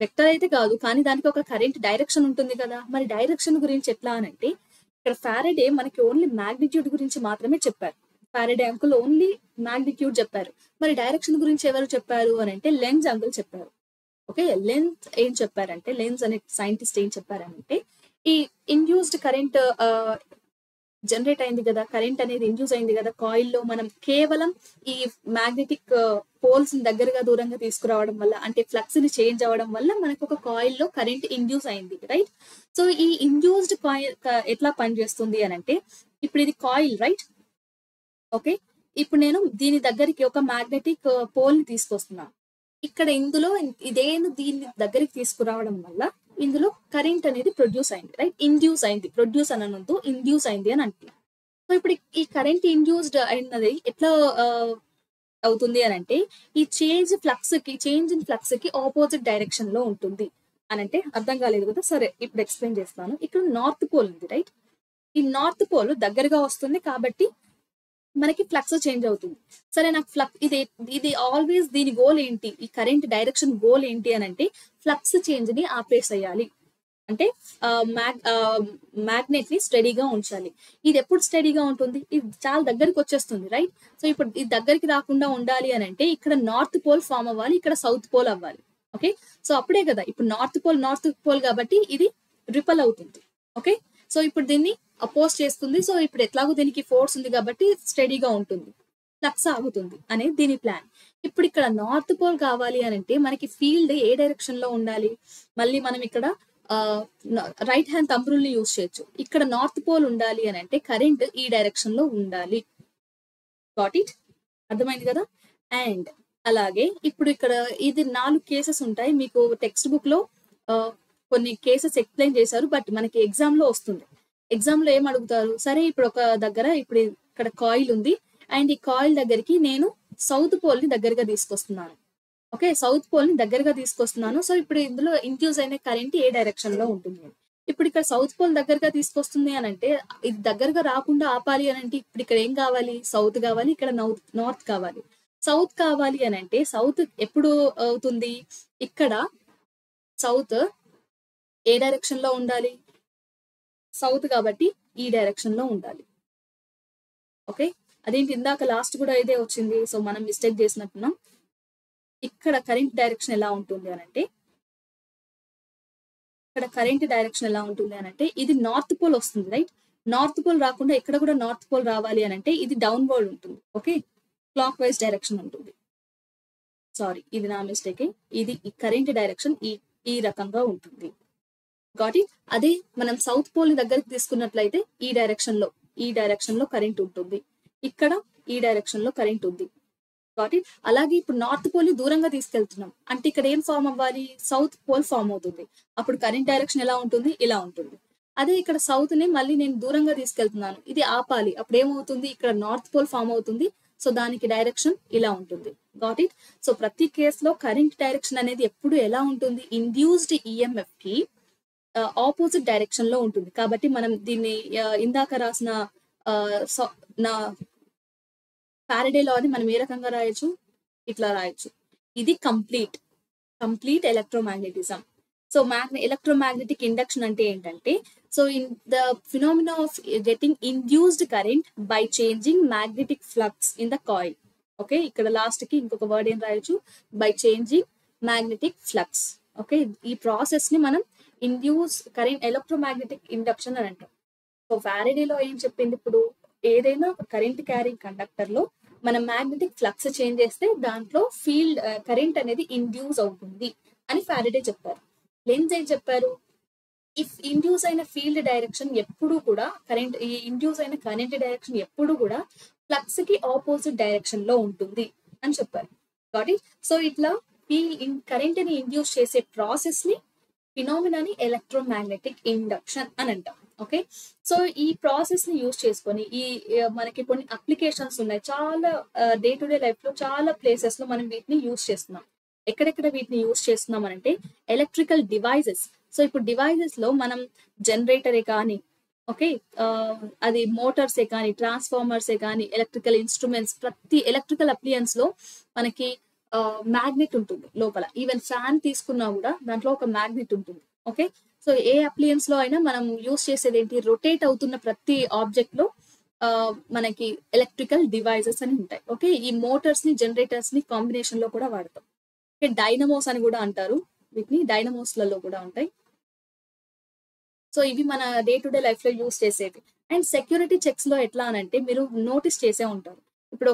వెక్టర్ అయితే కాదు, కానీ దానికి ఒక కరెంట్ డైరెక్షన్ ఉంటుంది కదా. మరి డైరెక్షన్ గురించి ఎట్లా అని అంటే, ఇక్కడ ఫారడే మనకి ఓన్లీ మ్యాగ్నిట్యూడ్ గురించి మాత్రమే చెప్పారు. ఫారడే అంకుల్ ఓన్లీ మ్యాగ్నిట్యూడ్ చెప్పారు. మరి డైరెక్షన్ గురించి ఎవరు చెప్పారు అని అంటే, లెన్స్ అంకుల్ చెప్పారు. ఓకే, లెన్స్ ఏం చెప్పారంటే, లెన్స్ అనే సైంటిస్ట్ ఏం చెప్పారంటే, ఈ ఇండ్యూస్డ్ కరెంట్ జనరేట్ అయింది కదా, కరెంట్ అనేది ఇండ్యూస్ అయింది కదా కాయిల్ లో, మనం కేవలం ఈ మ్యాగ్నెటిక్ పోల్స్ దగ్గరగా దూరంగా తీసుకురావడం వల్ల, అంటే ఫ్లక్స్ ని చేంజ్ అవ్వడం వల్ల మనకు ఒక కాయిల్ లో కరెంట్ ఇండ్యూస్ అయింది రైట్. సో ఈ ఇండ్యూస్డ్ కాయిల్ ఎట్లా పనిచేస్తుంది అని అంటే, ఇప్పుడు ఇది కాయిల్ రైట్. ఓకే, ఇప్పుడు నేను దీని దగ్గరికి ఒక మ్యాగ్నెటిక్ పోల్ ని తీసుకొస్తున్నాను. ఇక్కడ ఇందులో దీన్ని దగ్గరికి తీసుకురావడం వల్ల ఇందులో కరెంట్ అనేది ప్రొడ్యూస్ అయింది రైట్. ఇండ్యూస్ అయింది, ప్రొడ్యూస్ అనొద్దు, ఇండ్యూస్ అయింది అని అంటున్నాను. సో ఇప్పుడు ఈ కరెంట్ ఇండ్యూస్డ్ అయినది ఎట్లా అవుతుంది అని అంటే, ఈ చేంజ్ ఇన్ ఫ్లక్స్ కి ఆపోజిట్ డైరెక్షన్ లో ఉంటుంది అని అంటే, అర్థం కాలేదు కదా. సరే, ఇప్పుడు ఎక్స్ప్లెయిన్ చేస్తాను. ఇక్కడ నార్త్ పోల్ ఉంది రైట్. ఈ నార్త్ పోల్ దగ్గరగా వస్తుంది కాబట్టి మనకి ఫ్లక్స్ చేంజ్ అవుతుంది. సరే నాకు ఇది ఇది ఆల్వేస్ దీని గోల్ ఏంటి? ఈ కరెంట్ డైరెక్షన్ గోల్ ఏంటి అనంటే ఫ్లక్స్ చేంజ్‌ని ఆపేసేయాలి. అంటే మ్యాగ్నెట్ ని స్టడీగా ఉంచాలి. ఇది ఎప్పుడు స్టడీగా ఉంటుంది? ఇది చాలా దగ్గరికి వచ్చేస్తుంది రైట్. సో ఇప్పుడు ఇది దగ్గరికి రాకుండా ఉండాలి అని అంటే ఇక్కడ నార్త్ పోల్ ఫామ్ అవ్వాలి, ఇక్కడ సౌత్ పోల్ అవ్వాలి. ఓకే, సో అప్పుడే కదా ఇప్పుడు నార్త్ పోల్ కాబట్టి ఇది రిపల్ అవుతుంది. ఓకే, సో ఇప్పుడు దీన్ని అపోజ్ చేస్తుంది. సో ఇప్పుడు ఎట్లాగో దీనికి ఫోర్స్ ఉంది కాబట్టి స్టడీగా ఉంటుంది, ఫ్లక్స్ ఆగుతుంది అనేది దీని ప్లాన్. ఇప్పుడు ఇక్కడ నార్త్ పోల్ కావాలి అని అంటే మనకి ఫీల్డ్ ఏ డైరెక్షన్ లో ఉండాలి? మళ్ళీ మనం ఇక్కడ రైట్ హ్యాండ్ థంబ్ రూల్ ని యూజ్ చేయొచ్చు. ఇక్కడ నార్త్ పోల్ ఉండాలి అని అంటే కరెంట్ ఈ డైరెక్షన్ లో ఉండాలి. Got it? అర్థమైంది కదా. అండ్ అలాగే ఇప్పుడు ఇక్కడ ఇది 4 కేసెస్ ఉంటాయి. మీకు టెక్స్ట్ బుక్ లో కొన్ని కేసెస్ ఎక్స్ప్లెయిన్ చేశారు, బట్ మనకి ఎగ్జామ్ లో వస్తుంది. ఎగ్జామ్ లో ఏం అడుగుతారు? సరే ఇప్పుడు ఒక దగ్గర ఇప్పుడు ఇక్కడ కాయిల్ ఉంది అండ్ ఈ కాయిల్ దగ్గరికి నేను సౌత్ పోల్ ని దగ్గరగా తీసుకొస్తున్నాను. ఓకే, సౌత్ పోల్ ని దగ్గరగా తీసుకొస్తున్నాను. సో ఇప్పుడు ఇందులో ఇండ్యూస్ అయిన కరెంట్ ఏ డైరెక్షన్ లో ఉంటుంది? ఇప్పుడు ఇక్కడ సౌత్ పోల్ దగ్గరగా తీసుకొస్తుంది అని అంటే ఇది దగ్గరగా రాకుండా ఆపాలి అని అంటే ఇప్పుడు ఇక్కడ ఏం కావాలి? సౌత్ కావాలి, ఇక్కడ నార్త్ కావాలి. సౌత్ కావాలి అని అంటే సౌత్ ఎప్పుడు అవుతుంది? ఇక్కడ సౌత్ ఏ డైరెక్షన్ లో ఉండాలి? సౌత్ కాబట్టి ఈ డైరెక్షన్ లో ఉండాలి. ఓకే, అదేంటి ఇందాక లాస్ట్ కూడా ఇదే వచ్చింది. సో మనం మిస్టేక్ చేసినట్టున్నాం. ఇక్కడ కరెంట్ డైరెక్షన్ ఎలా ఉంటుంది అని అంటే ఇది నార్త్ పోల్ వస్తుంది రైట్. నార్త్ పోల్ రాకుండా ఇక్కడ కూడా నార్త్ పోల్ రావాలి అని అంటే ఇది డౌన్ వర్డ్ ఉంటుంది. ఓకే, క్లాక్ వైజ్ డైరెక్షన్ ఉంటుంది. సారీ, ఇది నా మిస్టేక్. ఇది కరెంట్ డైరెక్షన్ ఈ రకంగా ఉంటుంది. Got it? అదే మనం సౌత్ పోల్ ని దగ్గరికి తీసుకున్నట్లయితే ఈ డైరెక్షన్ లో కరెంట్ ఉంటుంది, ఇక్కడ ఈ డైరెక్షన్ లో కరెంట్ ఉంది. Got it? అలాగే ఇప్పుడు నార్త్ పోల్ ని దూరంగా తీసుకెళ్తున్నాం అంటే ఇక్కడ ఏం ఫామ్ అవ్వాలి? సౌత్ పోల్ ఫామ్ అవుతుంది. అప్పుడు కరెంట్ డైరెక్షన్ ఎలా ఉంటుంది? ఇలా ఉంటుంది. అదే ఇక్కడ సౌత్ ని మళ్ళీ నేను దూరంగా తీసుకెళ్తున్నాను, ఇది ఆపాలి, అప్పుడు ఏమవుతుంది? ఇక్కడ నార్త్ పోల్ ఫామ్ అవుతుంది. సో దానికి డైరెక్షన్ ఇలా ఉంటుంది. Got it? సో ప్రతి కేసులో కరెంట్ డైరెక్షన్ అనేది ఎప్పుడు ఎలా ఉంటుంది? ఇండ్యూస్డ్ ఈఎంఎఫ్ కి ఆపోజిట్ డైరెక్షన్ లో ఉంటుంది. కాబట్టి మనం దీన్ని ఇందాక రాసిన నా ఫారడే లా అని మనం ఏ రకంగా రాయొచ్చు? ఇట్లా రాయొచ్చు. ఇది complete electromagnetism. So electromagnetic induction అంటే ఏంటంటే so in the phenomena of getting induced current by changing magnetic flux in the coil. Okay, ఇక్కడ లాస్ట్ కి ఇంకొక వర్డ్ ఏం రాయొచ్చు? By changing magnetic flux. Okay, ఈ ప్రాసెస్ ని మనం ఇండ్యూస్ కరెంట్ ఎలక్ట్రోమాగ్నెటిక్ ఇండక్షన్ అని అంటాం. సో ఫారడేలో ఏం చెప్పింది? ఇప్పుడు ఏదైనా కరెంట్ క్యారింగ్ కండక్టర్ లో మనం మ్యాగ్నెటిక్ ఫ్లక్స్ చేంజ్ చేస్తే దాంట్లో ఫీల్డ్ కరెంట్ అనేది ఇండ్యూస్ అవుతుంది అని ఫారడే చెప్పారు. లెంజ్ ఏం చెప్పారు? ఇఫ్ ఇండ్యూస్ అయిన ఫీల్డ్ డైరెక్షన్ ఎప్పుడు కూడా ఇండ్యూస్ అయిన కరెంట్ డైరెక్షన్ ఎప్పుడు కూడా ఫ్లక్స్ కి ఆపోజిట్ డైరెక్షన్ లో ఉంటుంది అని చెప్పారు. కాబట్టి సో ఇట్లా కరెంట్ ని ఇండ్యూస్ చేసే ప్రాసెస్ ని ఫినామినాని ఎలక్ట్రోమాగ్నెటిక్ ఇండక్షన్ అని అంటాం. ఓకే, సో ఈ ప్రాసెస్ ని యూజ్ చేసుకొని మనకి కొన్ని అప్లికేషన్స్ ఉన్నాయి. చాలా డే టు డే లైఫ్ లో చాలా ప్లేసెస్ లో మనం వీటిని యూజ్ చేస్తున్నాం. ఎక్కడెక్కడ వీటిని యూజ్ చేస్తున్నాం అంటే ఎలక్ట్రికల్ డివైజెస్. సో ఇప్పుడు డివైజెస్ లో మనం జనరేటరే కానీ ఓకే అది మోటార్సే కానీ ట్రాన్స్ఫార్మర్సే కానీ ఎలక్ట్రికల్ ఇన్స్ట్రుమెంట్స్ ప్రతి ఎలక్ట్రికల్ అప్లియన్స్ లో మనకి మ్యాగ్నెట్ ఉంటుంది లోపల. ఈవెన్ ఫ్యాన్ తీసుకున్నా కూడా దాంట్లో ఒక మ్యాగ్నెట్ ఉంటుంది. ఓకే, సో ఏ అప్లియన్స్ లో అయినా మనం యూజ్ చేసేది ఏంటి? రొటేట్ అవుతున్న ప్రతి ఆబ్జెక్ట్ లో మనకి ఎలక్ట్రికల్ డివైజెస్ అని ఉంటాయి. ఓకే, ఈ మోటార్స్ ని జనరేటర్స్ ని కాంబినేషన్ లో కూడా వాడతాం. ఓకే, డైనమోస్ అని కూడా అంటారు వీటిని, డైనమోస్ లలో కూడా ఉంటాయి. సో ఇవి మన డే టు డే లైఫ్ లో యూజ్ చేసేవి. అండ్ సెక్యూరిటీ చెక్స్ లో ఎట్లా అనంటే మీరు నోటీస్ చేసే ఉంటారు, ఇప్పుడు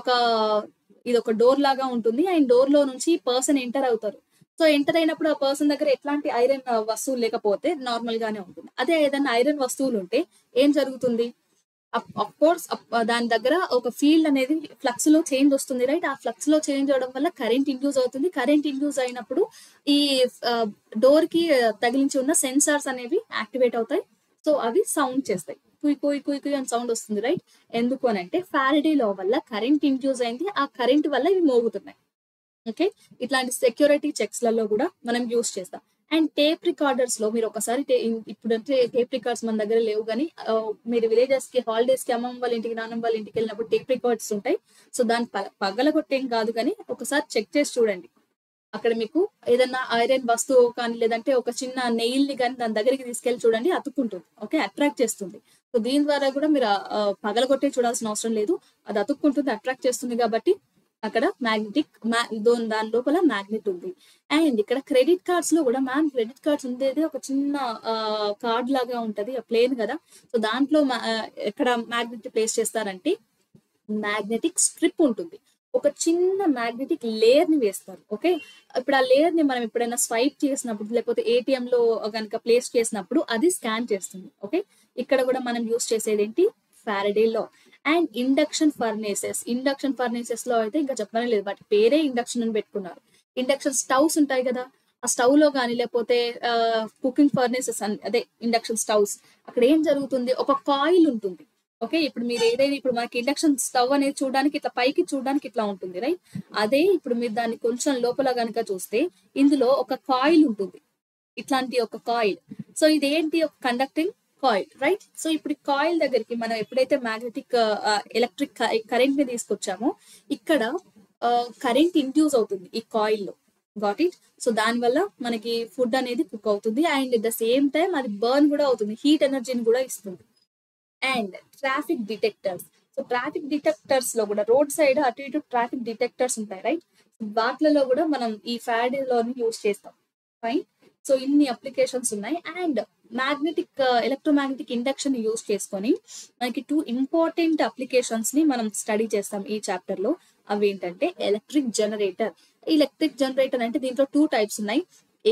ఇది ఒక డోర్ లాగా ఉంటుంది అండ్ డోర్ లో నుంచి పర్సన్ ఎంటర్ అవుతారు. సో ఎంటర్ అయినప్పుడు ఆ పర్సన్ దగ్గర ఎట్లాంటి ఐరన్ వస్తువులు లేకపోతే నార్మల్ గానే ఉంటుంది. అదే ఏదైనా ఐరన్ వస్తువులు ఉంటే ఏం జరుగుతుంది? అఫ్ కోర్స్ దాని దగ్గర ఒక ఫీల్డ్ అనేది ఫ్లక్స్ లో చేంజ్ వస్తుంది రైట్. ఆ ఫ్లక్స్ లో చేంజ్ అవడం వల్ల కరెంట్ ఇండ్యూస్ అవుతుంది. కరెంట్ ఇండ్యూస్ అయినప్పుడు ఈ డోర్ కి తగిలించి ఉన్న సెన్సార్స్ అనేవి యాక్టివేట్ అవుతాయి. సో అవి సౌండ్ చేస్తాయి, కుయ్ కుయ్ కుయ్ కుయ్ అని సౌండ్ వస్తుంది రైట్. ఎందుకు అని అంటే ఫారడే లా వల్ల కరెంట్ ఇండ్యూస్ అయింది, ఆ కరెంట్ వల్ల ఇవి మోగుతున్నాయి. ఓకే, ఇట్లాంటి సెక్యూరిటీ చెక్స్ లలో కూడా మనం యూజ్ చేస్తాం. అండ్ టేప్ రికార్డర్స్ లో మీరు ఒకసారి ఇప్పుడంటే టేప్ రికార్డ్స్ మన దగ్గర లేవు కానీ మీరు విలేజెస్ కి హాలిడేస్ కి అమ్మమ్మ వాళ్ళ ఇంటికి నాన్నమ్మ వాళ్ళ ఇంటికి వెళ్ళినప్పుడు టేప్ రికార్డ్స్ ఉంటాయి. సో దాన్ని పగలగొట్టేం కాదు కానీ ఒకసారి చెక్ చేసి చూడండి. అక్కడ మీకు ఏదన్నా ఐరన్ వస్తువు కానీ లేదంటే ఒక చిన్న నెయిల్ ని కానీ దాని దగ్గరికి తీసుకెళ్లి చూడండి, అతుక్కుంటుంది. ఓకే, అట్రాక్ట్ చేస్తుంది. సో దీని ద్వారా కూడా మీరు పగలగొట్టే చూడాల్సిన అవసరం లేదు, అది అతుక్కుంటుంది, అట్రాక్ట్ చేస్తుంది. కాబట్టి అక్కడ మ్యాగ్నెటిక్ దాని లోపల మ్యాగ్నెట్ ఉంది. అండ్ ఇక్కడ క్రెడిట్ కార్డ్స్ లో కూడా మ్యామ్ క్రెడిట్ కార్డ్స్ ఉండేది ఒక చిన్న కార్డ్ లాగా ఉంటది, ప్లేన్ కదా. సో దాంట్లో ఎక్కడ మ్యాగ్నెట్ ప్లేస్ చేస్తారంటే మ్యాగ్నెటిక్ స్ట్రిప్ ఉంటుంది, ఒక చిన్న మ్యాగ్నెటిక్ లేయర్ ని వేస్తారు. ఓకే, ఇప్పుడు ఆ లేయర్ ని మనం ఎప్పుడైనా స్వైప్ చేసినప్పుడు లేకపోతే ఏటీఎం లో కనుక ప్లేస్ చేసినప్పుడు అది స్కాన్ చేస్తుంది. ఓకే, ఇక్కడ కూడా మనం యూస్ చేసేది ఏంటి, Faraday law. And induction furnaces లో అయితే ఇంకా చెప్పనే లేదు, వాటి పేరే ఇండక్షన్ అని పెట్టుకున్నారు. ఇండక్షన్ స్టవ్స్ ఉంటాయి కదా, ఆ స్టవ్ లో కానీ లేకపోతే కుకింగ్ ఫర్నేసెస్ అదే ఇండక్షన్ స్టవ్స్, అక్కడ ఏం జరుగుతుంది, ఒక కాయిల్ ఉంటుంది. ఓకే, ఇప్పుడు మీరు ఏదైనా ఇప్పుడు మనకి ఇండక్షన్ స్టవ్ అనేది చూడడానికి ఇట్లా పైకి చూడడానికి ఇట్లా ఉంటుంది, రైట్. అదే ఇప్పుడు మీరు దాన్ని కొంచెం లోపల కనుక చూస్తే ఇందులో ఒక కాయిల్ ఉంటుంది, ఇట్లాంటి ఒక కాయిల్. సో ఇదేంటి, ఒక కండక్టింగ్ కాయిల్, రైట్. సో ఇప్పుడు కాయిల్ దగ్గరికి మనం ఎప్పుడైతే మ్యాగ్నెటిక్ ఎలక్ట్రిక్ కరెంట్ ని తీసుకొచ్చామో ఇక్కడ కరెంట్ ఇండ్యూస్ అవుతుంది ఈ కాయిల్ లో. Got it. సో దాని వల్ల మనకి ఫుడ్ అనేది కుక్ అవుతుంది and at the same time అది బర్న్ కూడా అవుతుంది, హీట్ ఎనర్జీని కూడా ఇస్తుంది. And traffic detectors. So traffic detectors లో కూడా రోడ్ సైడ్ అటు ఇటు ట్రాఫిక్ డిటెక్టర్స్ ఉంటాయి, రైట్. వాటిలలో కూడా మనం ఈ ఫ్యారడేలోని యూజ్ చేస్తాం. ఫైన్. సో ఇన్ని అప్లికేషన్స్ ఉన్నాయి. అండ్ ఎలక్ట్రోమాగ్నెటిక్ ఇండక్షన్ యూజ్ చేసుకొని మనకి 2 ఇంపార్టెంట్ అప్లికేషన్స్ ని మనం స్టడీ చేస్తాం ఈ చాప్టర్ లో. అవి ఏంటంటే ఎలక్ట్రిక్ జనరేటర్ అంటే దీంట్లో 2 టైప్స్ ఉన్నాయి,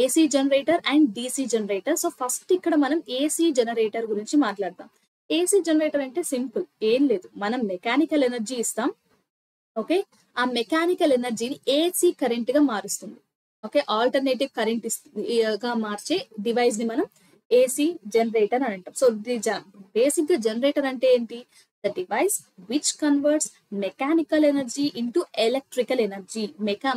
AC generator and DC generator. So first ఇక్కడ మనం ఏసీ జనరేటర్ గురించి మాట్లాడతాం. ఏసీ జనరేటర్ అంటే సింపుల్, ఏం లేదు, మనం మెకానికల్ ఎనర్జీ ఇస్తాం. ఓకే, ఆ మెకానికల్ ఎనర్జీని ఏసీ కరెంట్ గా మారుస్తుంది. ఓకే, ఆల్టర్నేటివ్ కరెంట్ గా మార్చే డివైస్ ని మనం ఏసీ జనరేటర్ అని అంటాం. సో బేసిక్ గా జనరేటర్ అంటే ఏంటి, the device which converts mechanical energy into electrical energy.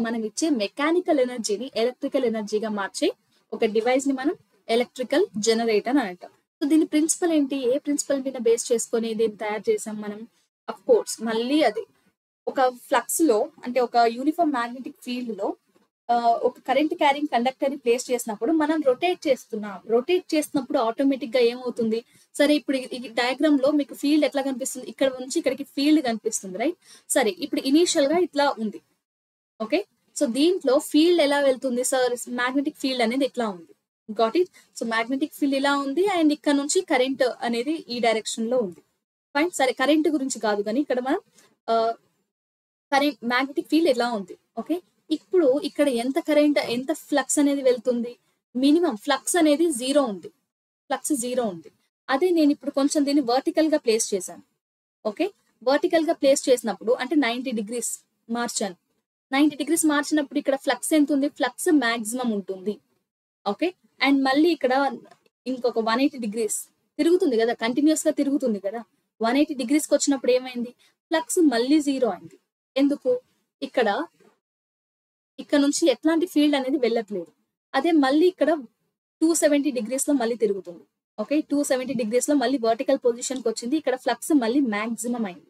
మనం ఇచ్చే మెకానికల్ ఎనర్జీని ఎలక్ట్రికల్ ఎనర్జీగా మార్చే ఒక డివైస్ ని మనం ఎలక్ట్రికల్ జనరేటర్ అని అంటాం. సో దీని ప్రిన్సిపల్ ఏంటి, ఏ ప్రిన్సిపల్ మీద బేస్ చేసుకొని దీన్ని తయారు చేసాం మనం, అఫ్ కోర్స్ మళ్ళీ అది ఒక ఫ్లక్స్ లో అంటే ఒక యూనిఫామ్ మ్యాగ్నెటిక్ ఫీల్డ్ లో ఒక కరెంట్ క్యారింగ్ కండక్టర్ ని ప్లేస్ చేసినప్పుడు మనం రొటేట్ చేసినప్పుడు ఆటోమేటిక్ గా ఏమవుతుంది, సరే ఇప్పుడు ఈ డయాగ్రామ్ లో మీకు ఫీల్డ్ ఎట్లా కనిపిస్తుంది, ఇక్కడ నుంచి ఇక్కడికి ఫీల్డ్ కనిపిస్తుంది, రైట్. సరే ఇప్పుడు ఇనీషియల్ గా ఇట్లా ఉంది. ఓకే, సో దీంట్లో ఫీల్డ్ ఎలా వెళ్తుంది సార్, మ్యాగ్నెటిక్ ఫీల్డ్ అనేది ఎట్లా ఉంది. Got it. So magnetic field ఇలా ఉంది అండ్ ఇక్కడ నుంచి కరెంట్ అనేది ఈ డైరెక్షన్ లో ఉంది. ఫైన్. సరే కరెంట్ గురించి కాదు కానీ ఇక్కడ మనం కరెంట్ మ్యాగ్నెటిక్ ఫీల్డ్ ఎలా ఉంది. ఓకే, ఇప్పుడు ఇక్కడ ఎంత ఫ్లక్స్ అనేది వెళ్తుంది, మినిమం ఫ్లక్స్ అనేది 0 ఉంది. అదే నేను ఇప్పుడు కొంచెం దీన్ని వర్టికల్ గా ప్లేస్ చేశాను. ఓకే, వర్టికల్ గా ప్లేస్ చేసినప్పుడు అంటే 90 degrees మార్చాను. 90 degrees మార్చినప్పుడు ఇక్కడ ఫ్లక్స్ ఎంత ఉంది, ఫ్లక్స్ మాక్సిమం ఉంటుంది. ఓకే, అండ్ మళ్ళీ ఇక్కడ ఇంకొక 180 degrees తిరుగుతుంది కదా, కంటిన్యూస్ గా తిరుగుతుంది కదా. 180 degrees కి వచ్చినప్పుడు ఏమైంది, ఫ్లక్స్ మళ్ళీ 0 అయింది. ఎందుకు, ఇక్కడ నుంచి ఎట్లాంటి ఫీల్డ్ అనేది వెళ్ళట్లేదు. అదే మళ్ళీ ఇక్కడ 270 degrees లో మళ్ళీ తిరుగుతుంది. ఓకే, 270 degrees లో మళ్ళీ వర్టికల్ పొజిషన్ కి వచ్చింది, ఇక్కడ ఫ్లక్స్ మళ్ళీ మాక్సిమం అయింది.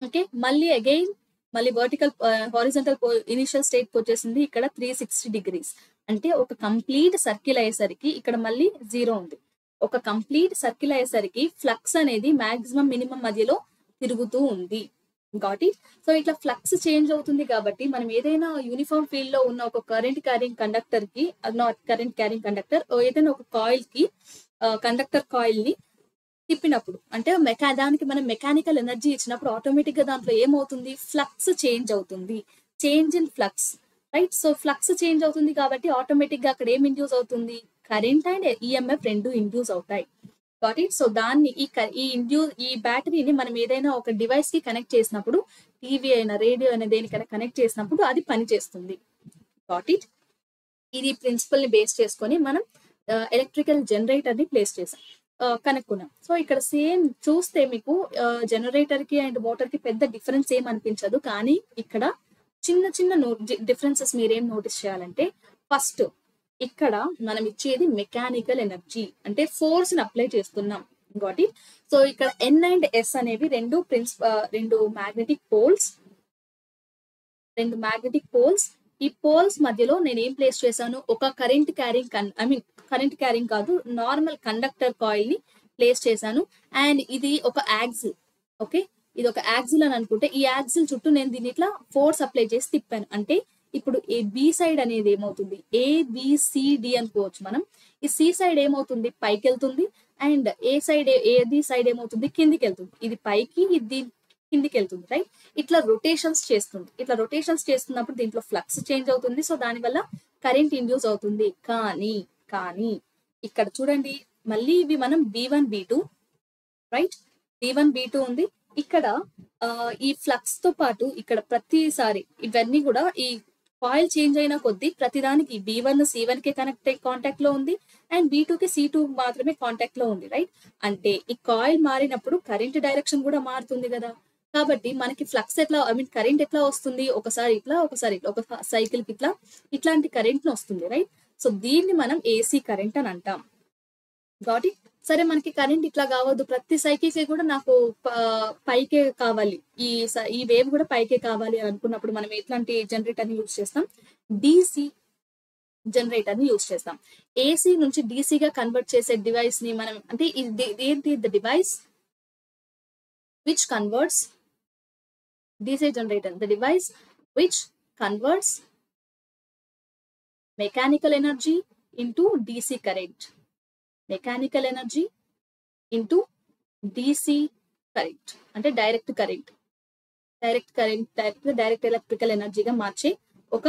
ఓకే, మళ్ళీ వర్టికల్ హారిజంటల్ ఇనిషియల్ స్టేట్ కి వచ్చేసింది, ఇక్కడ 360 degrees. అంటే ఒక కంప్లీట్ సర్కిల్ అయ్యేసరికి ఇక్కడ మళ్ళీ 0 ఉంది. ఒక కంప్లీట్ సర్కిల్ అయ్యేసరికి ఫ్లక్స్ అనేది మాక్సిమం మినిమం మధ్యలో తిరుగుతూ ఉంది. Got it. సో ఇట్లా ఫ్లక్స్ చేంజ్ అవుతుంది కాబట్టి మనం ఏదైనా యూనిఫామ్ ఫీల్డ్ లో ఉన్న ఒక కరెంట్ క్యారింగ్ కండక్టర్ ఏదైనా ఒక కాయిల్ కి కండక్టర్ కాయిల్ ని తిప్పినప్పుడు అంటే దానికి మనం మెకానికల్ ఎనర్జీ ఇచ్చినప్పుడు ఆటోమేటిక్ గా దాంట్లో ఏమవుతుంది, ఫ్లక్స్ చేంజ్ అవుతుంది, change in flux, right. So flux change అవుతుంది కాబట్టి ఆటోమేటిక్ గా అక్కడ ఏం ఇండ్యూస్ అవుతుంది, కరెంట్ అండ్ ఈఎంఎఫ్ రెండు ఇండ్యూస్ అవుతాయి. Got it. సో దాన్ని ఈ బ్యాటరీని మనం ఏదైనా ఒక డివైస్ కి కనెక్ట్ చేసినప్పుడు, టీవీ అయినా రేడియో అయినా దేనికైనా కనెక్ట్ చేసినప్పుడు అది పనిచేస్తుంది. Got it. ఇది ప్రిన్సిపల్ ని బేస్ చేసుకొని మనం ఎలక్ట్రికల్ జనరేటర్ ని ప్లేస్ చేసాం, కనుక్కున్నాం. సో ఇక్కడ సేమ్ చూస్తే మీకు జనరేటర్ కి అండ్ మోటార్ కి పెద్ద డిఫరెన్స్ ఏం అనిపించదు, కానీ ఇక్కడ చిన్న డిఫరెన్సెస్ మీరేం నోటీస్ చేయాలంటే, ఫస్ట్ ఇక్కడ మనం ఇచ్చేది మెకానికల్ ఎనర్జీ, అంటే ఫోర్స్ ని అప్లై చేస్తున్నాం. Got it. సో ఇక్కడ N అండ్ S అనేవి రెండు మ్యాగ్నెటిక్ పోల్స్. ఈ పోల్స్ మధ్యలో నేను ఏం ప్లేస్ చేశాను, ఒక కరెంట్ క్యారింగ్ కాదు, నార్మల్ కండక్టర్ కాయిల్ ని ప్లేస్ చేశాను. అండ్ ఇది ఒక యాక్సిల్. ఓకే, ఇది ఒక యాక్సిల్ అని అనుకుంటే ఈ యాక్సిల్ చుట్టూ నేను దీన్ని ఇట్లా ఫోర్స్ అప్లై చేసి తిప్పాను. అంటే ఇప్పుడు బి సైడ్ అనేది ఏమవుతుంది, ABCD అనుకోవచ్చు మనం. ఈ సి సైడ్ ఏమవుతుంది, పైకి వెళ్తుంది. అండ్ ఏది సైడ్ ఏమవుతుంది, కిందికి వెళ్తుంది. ఇది పైకి, ఇది కిందికి వెళ్తుంది, రైట్. ఇట్లా రొటేషన్స్ చేస్తున్నప్పుడు దీంట్లో ఫ్లక్స్ చేంజ్ అవుతుంది. సో దానివల్ల కరెంట్ ఇండ్యూస్ అవుతుంది. కానీ ఇక్కడ చూడండి, మళ్ళీ ఇవి మనం B1 B2, right. B1 B2 ఉంది. ఇక్కడ ఈ ఫ్లక్స్ తో పాటు ఇక్కడ ప్రతిసారి ఇవన్నీ కూడా ఈ కాయిల్ చేంజ్ అయిన కొద్దీ ప్రతిదానికి B1 C1 కి కాంటాక్ట్ లో ఉంది, అండ్ B2 కి C2 మాత్రమే కాంటాక్ట్ లో ఉంది, రైట్. అంటే ఈ కాయిల్ మారినప్పుడు కరెంట్ డైరెక్షన్ కూడా మారుతుంది కదా. కాబట్టి మనకి ఫ్లక్స్ కరెంట్ ఎట్లా వస్తుంది, ఒకసారి ఇట్లా, ఒకసారి ఇట్లా, ఒక సైకిల్ కి ఇట్లాంటి కరెంట్ వస్తుంది, రైట్. సో దీన్ని మనం AC కరెంట్ అని అంటాం. Got it. సరే, మనకి కరెంట్ ఇట్లా కావద్దు, ప్రతి సైకిల్ కి కూడా నాకు పైకే కావాలి, ఈ వేవ్ కూడా పైకే కావాలి అని అనుకున్నప్పుడు మనం ఎట్లాంటి జనరేటర్ ని యూజ్ చేస్తాం, DC జనరేటర్ ని యూజ్ చేస్తాం. AC నుంచి DC గా కన్వర్ట్ చేసే డివైస్ ని మనం, అంటే ఏంటి, the device which converts DC generator, the device which converts mechanical energy into DC current. Mechanical energy into DC current. అంటే డైరెక్ట్ ఎలక్ట్రికల్ ఎనర్జీగా మార్చే ఒక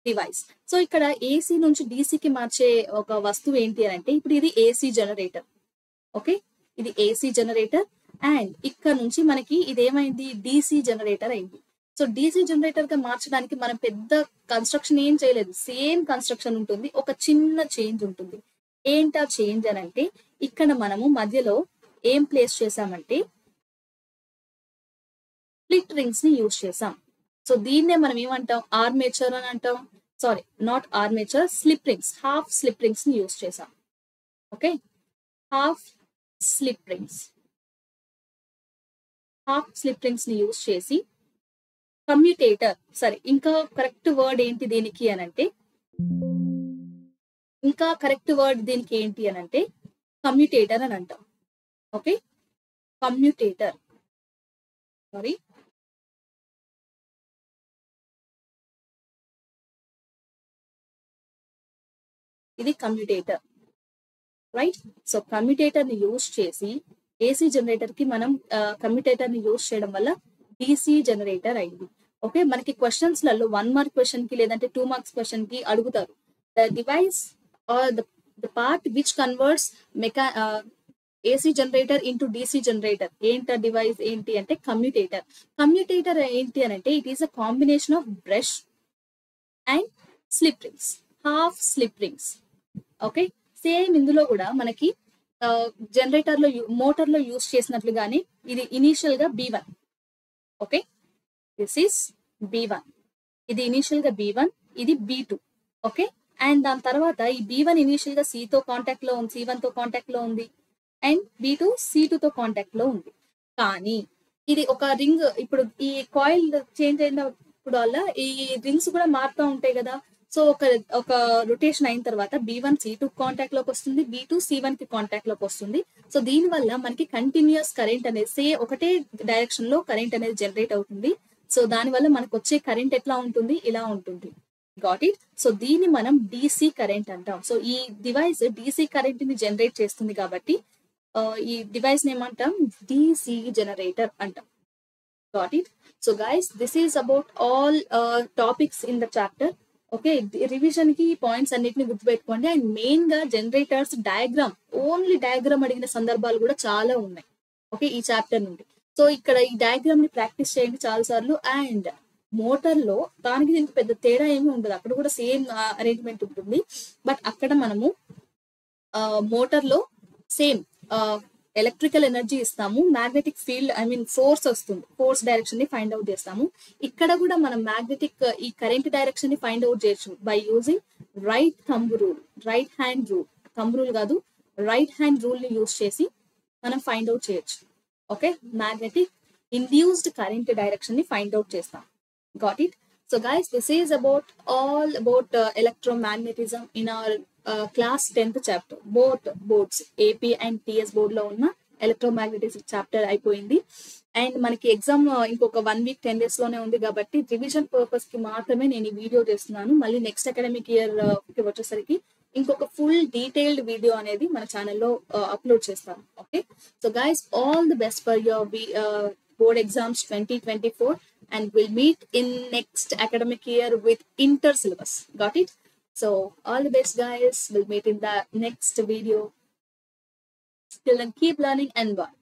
డివైస్. సో ఇక్కడ AC నుంచి DC కి మార్చే ఒక వస్తువు ఏంటి అని అంటే, ఇప్పుడు ఇది AC జనరేటర్. ఓకే, ఇది AC జనరేటర్. అండ్ ఇక్కడ నుంచి మనకి ఇదేమైంది, DC జనరేటర్ అయింది. సో DC జనరేటర్ గా మార్చడానికి మనం పెద్ద కన్స్ట్రక్షన్ ఏం చేయలేదు, సేమ్ కన్స్ట్రక్షన్ ఉంటుంది, ఒక చిన్న చేంజ్ ఉంటుంది. ఏంటా చేంజ్ అని అంటే, ఇక్కడ మనము మధ్యలో ఏం ప్లేస్ చేసామంటే స్ప్లిట్ రింగ్స్ ని యూజ్ చేసాం. సో దీన్నే మనం ఏమంటాం, ఆర్మేచర్ అని అంటాం. Sorry, not armature, slip rings, half slip rings ని యూజ్ చేసాం. ఓకే, హాఫ్ స్లిప్ రింగ్స్ ని యూజ్ చేసి కమ్యూటేటర్. సరే, ఇంకా కరెక్ట్ వర్డ్ ఏంటి దీనికి అని అంటే, కమ్యూటేటర్ అని అంటాం. ఓకే, కమ్యూటేటర్, సారీ, ఇది కమ్యూటేటర్, రైట్. సో కమ్యూటేటర్ ని యూజ్ చేసి AC జనరేటర్ కి మనం కమ్యూటేటర్ ని యూజ్ చేయడం వల్ల DC జనరేటర్ అయింది. ఓకే, మనకి క్వశ్చన్స్ లలో 1 మార్క్ క్వశ్చన్ కి లేదంటే 2 మార్క్స్ క్వశ్చన్ కి అడుగుతారు, the device are the part which converts AC generator into DC generator. Device ఏంటి అంటే కమ్యూటేటర్. కమ్యూటేటర్ ఏంటి అని అంటే, it is a combination of brush and slip rings, half slip rings. Okay, same ఇందులో కూడా మనకి జనరేటర్ లో మోటార్ లో యూజ్ చేసినట్లుగానే ఇది ఇనీషియల్ గా B1. Okay, this is B1, ఇది ఇనీషియల్ గా B1, ఇది B2. ఓకే, అండ్ దాని తర్వాత ఈ B1 ఇనీషియల్ గా C1 తో కాంటాక్ట్ లో ఉంది, అండ్ B2 C2 తో కాంటాక్ట్ లో ఉంది. కానీ ఇది ఒక రింగ్, ఇప్పుడు ఈ కాయిల్ చేంజ్ అయినప్పుడు వల్ల ఈ రింగ్స్ కూడా మారుతూ ఉంటాయి కదా. సో ఒక రొటేషన్ అయిన తర్వాత B1 C2 కాంటాక్ట్ లోకి వస్తుంది, B2 C1 కి కాంటాక్ట్ లోకి వస్తుంది. సో దీని వల్ల మనకి కంటిన్యూస్ కరెంట్ అనేది ఒకటే డైరెక్షన్ లో కరెంట్ అనేది జనరేట్ అవుతుంది. సో దాని వల్ల మనకు వచ్చే కరెంట్ ఎట్లా ఉంటుంది, ఇలా ఉంటుంది. Got it. సో దీన్ని మనం DC కరెంట్ అంటాం. సో ఈ డివైస్ DC కరెంట్ ని జనరేట్ చేస్తుంది కాబట్టి ఈ డివైస్ ని ఏమంటాం, DC జనరేటర్ అంటాం. Got it. So guys, this is about all topics in the chapter. Okay, revision కి పాయింట్స్ అన్నిటిని గుర్తుపెట్టుకోండి. అండ్ మెయిన్ గా జనరేటర్స్ ఓన్లీ డయాగ్రామ్ అడిగిన సందర్భాలు కూడా చాలా ఉన్నాయి. ఓకే, ఈ చాప్టర్ నుండి. సో ఇక్కడ ఈ డయాగ్రామ్ ని ప్రాక్టీస్ చేయండి చాలా సార్లు. అండ్ మోటార్ లో దానికి దీనికి పెద్ద తేడా ఏమి ఉండదు, అక్కడ కూడా సేమ్ అరేంజ్మెంట్ ఉంటుంది. బట్ అక్కడ మనము మోటార్ లో సేమ్ ఎలక్ట్రికల్ ఎనర్జీ ఇస్తాము, మ్యాగ్నెటిక్ ఫీల్డ్ ఫోర్స్ వస్తుంది, ఫోర్స్ డైరెక్షన్ ని ఫైండ్ అవుట్ చేస్తాము. ఇక్కడ కూడా మనం ఈ కరెంట్ డైరెక్షన్ ని ఫైండ్ అవుట్ చేయొచ్చు by using right thumb rule, right hand rule, thumb rule కాదు, రైట్ హ్యాండ్ రూల్ ని యూస్ చేసి మనం ఫైండ్ అవుట్ చేయొచ్చు. Okay, magnetic induced current direction ని ఫైండ్ అవుట్ చేస్తాం. Got it? So guys, this is about all about electromagnetism in our class 10th chapter. Both boards AP and TS board లో ఉన్న electromagnetics chapter అయిపోయింది. And మనకి exam ఇంకొక 1 week 10 days లోనే ఉంది కాబట్టి రివిజన్ పర్పస్ కి మాత్రమే నేను ఈ వీడియో చేస్తున్నాను. మళ్ళీ నెక్స్ట్ అకాడమిక్ ఇయర్ కి వచ్చేసరికి ఇంకొక ఫుల్ డీటెయిల్డ్ వీడియో అనేది మన ఛానల్లో అప్లోడ్ చేస్తాను. Okay, so guys, all the best for your board exams 2024, and we'll meet in next academic year with inter syllabus. Got it? So all the best guys, we'll meet in the next video. Till then, keep learning and bye.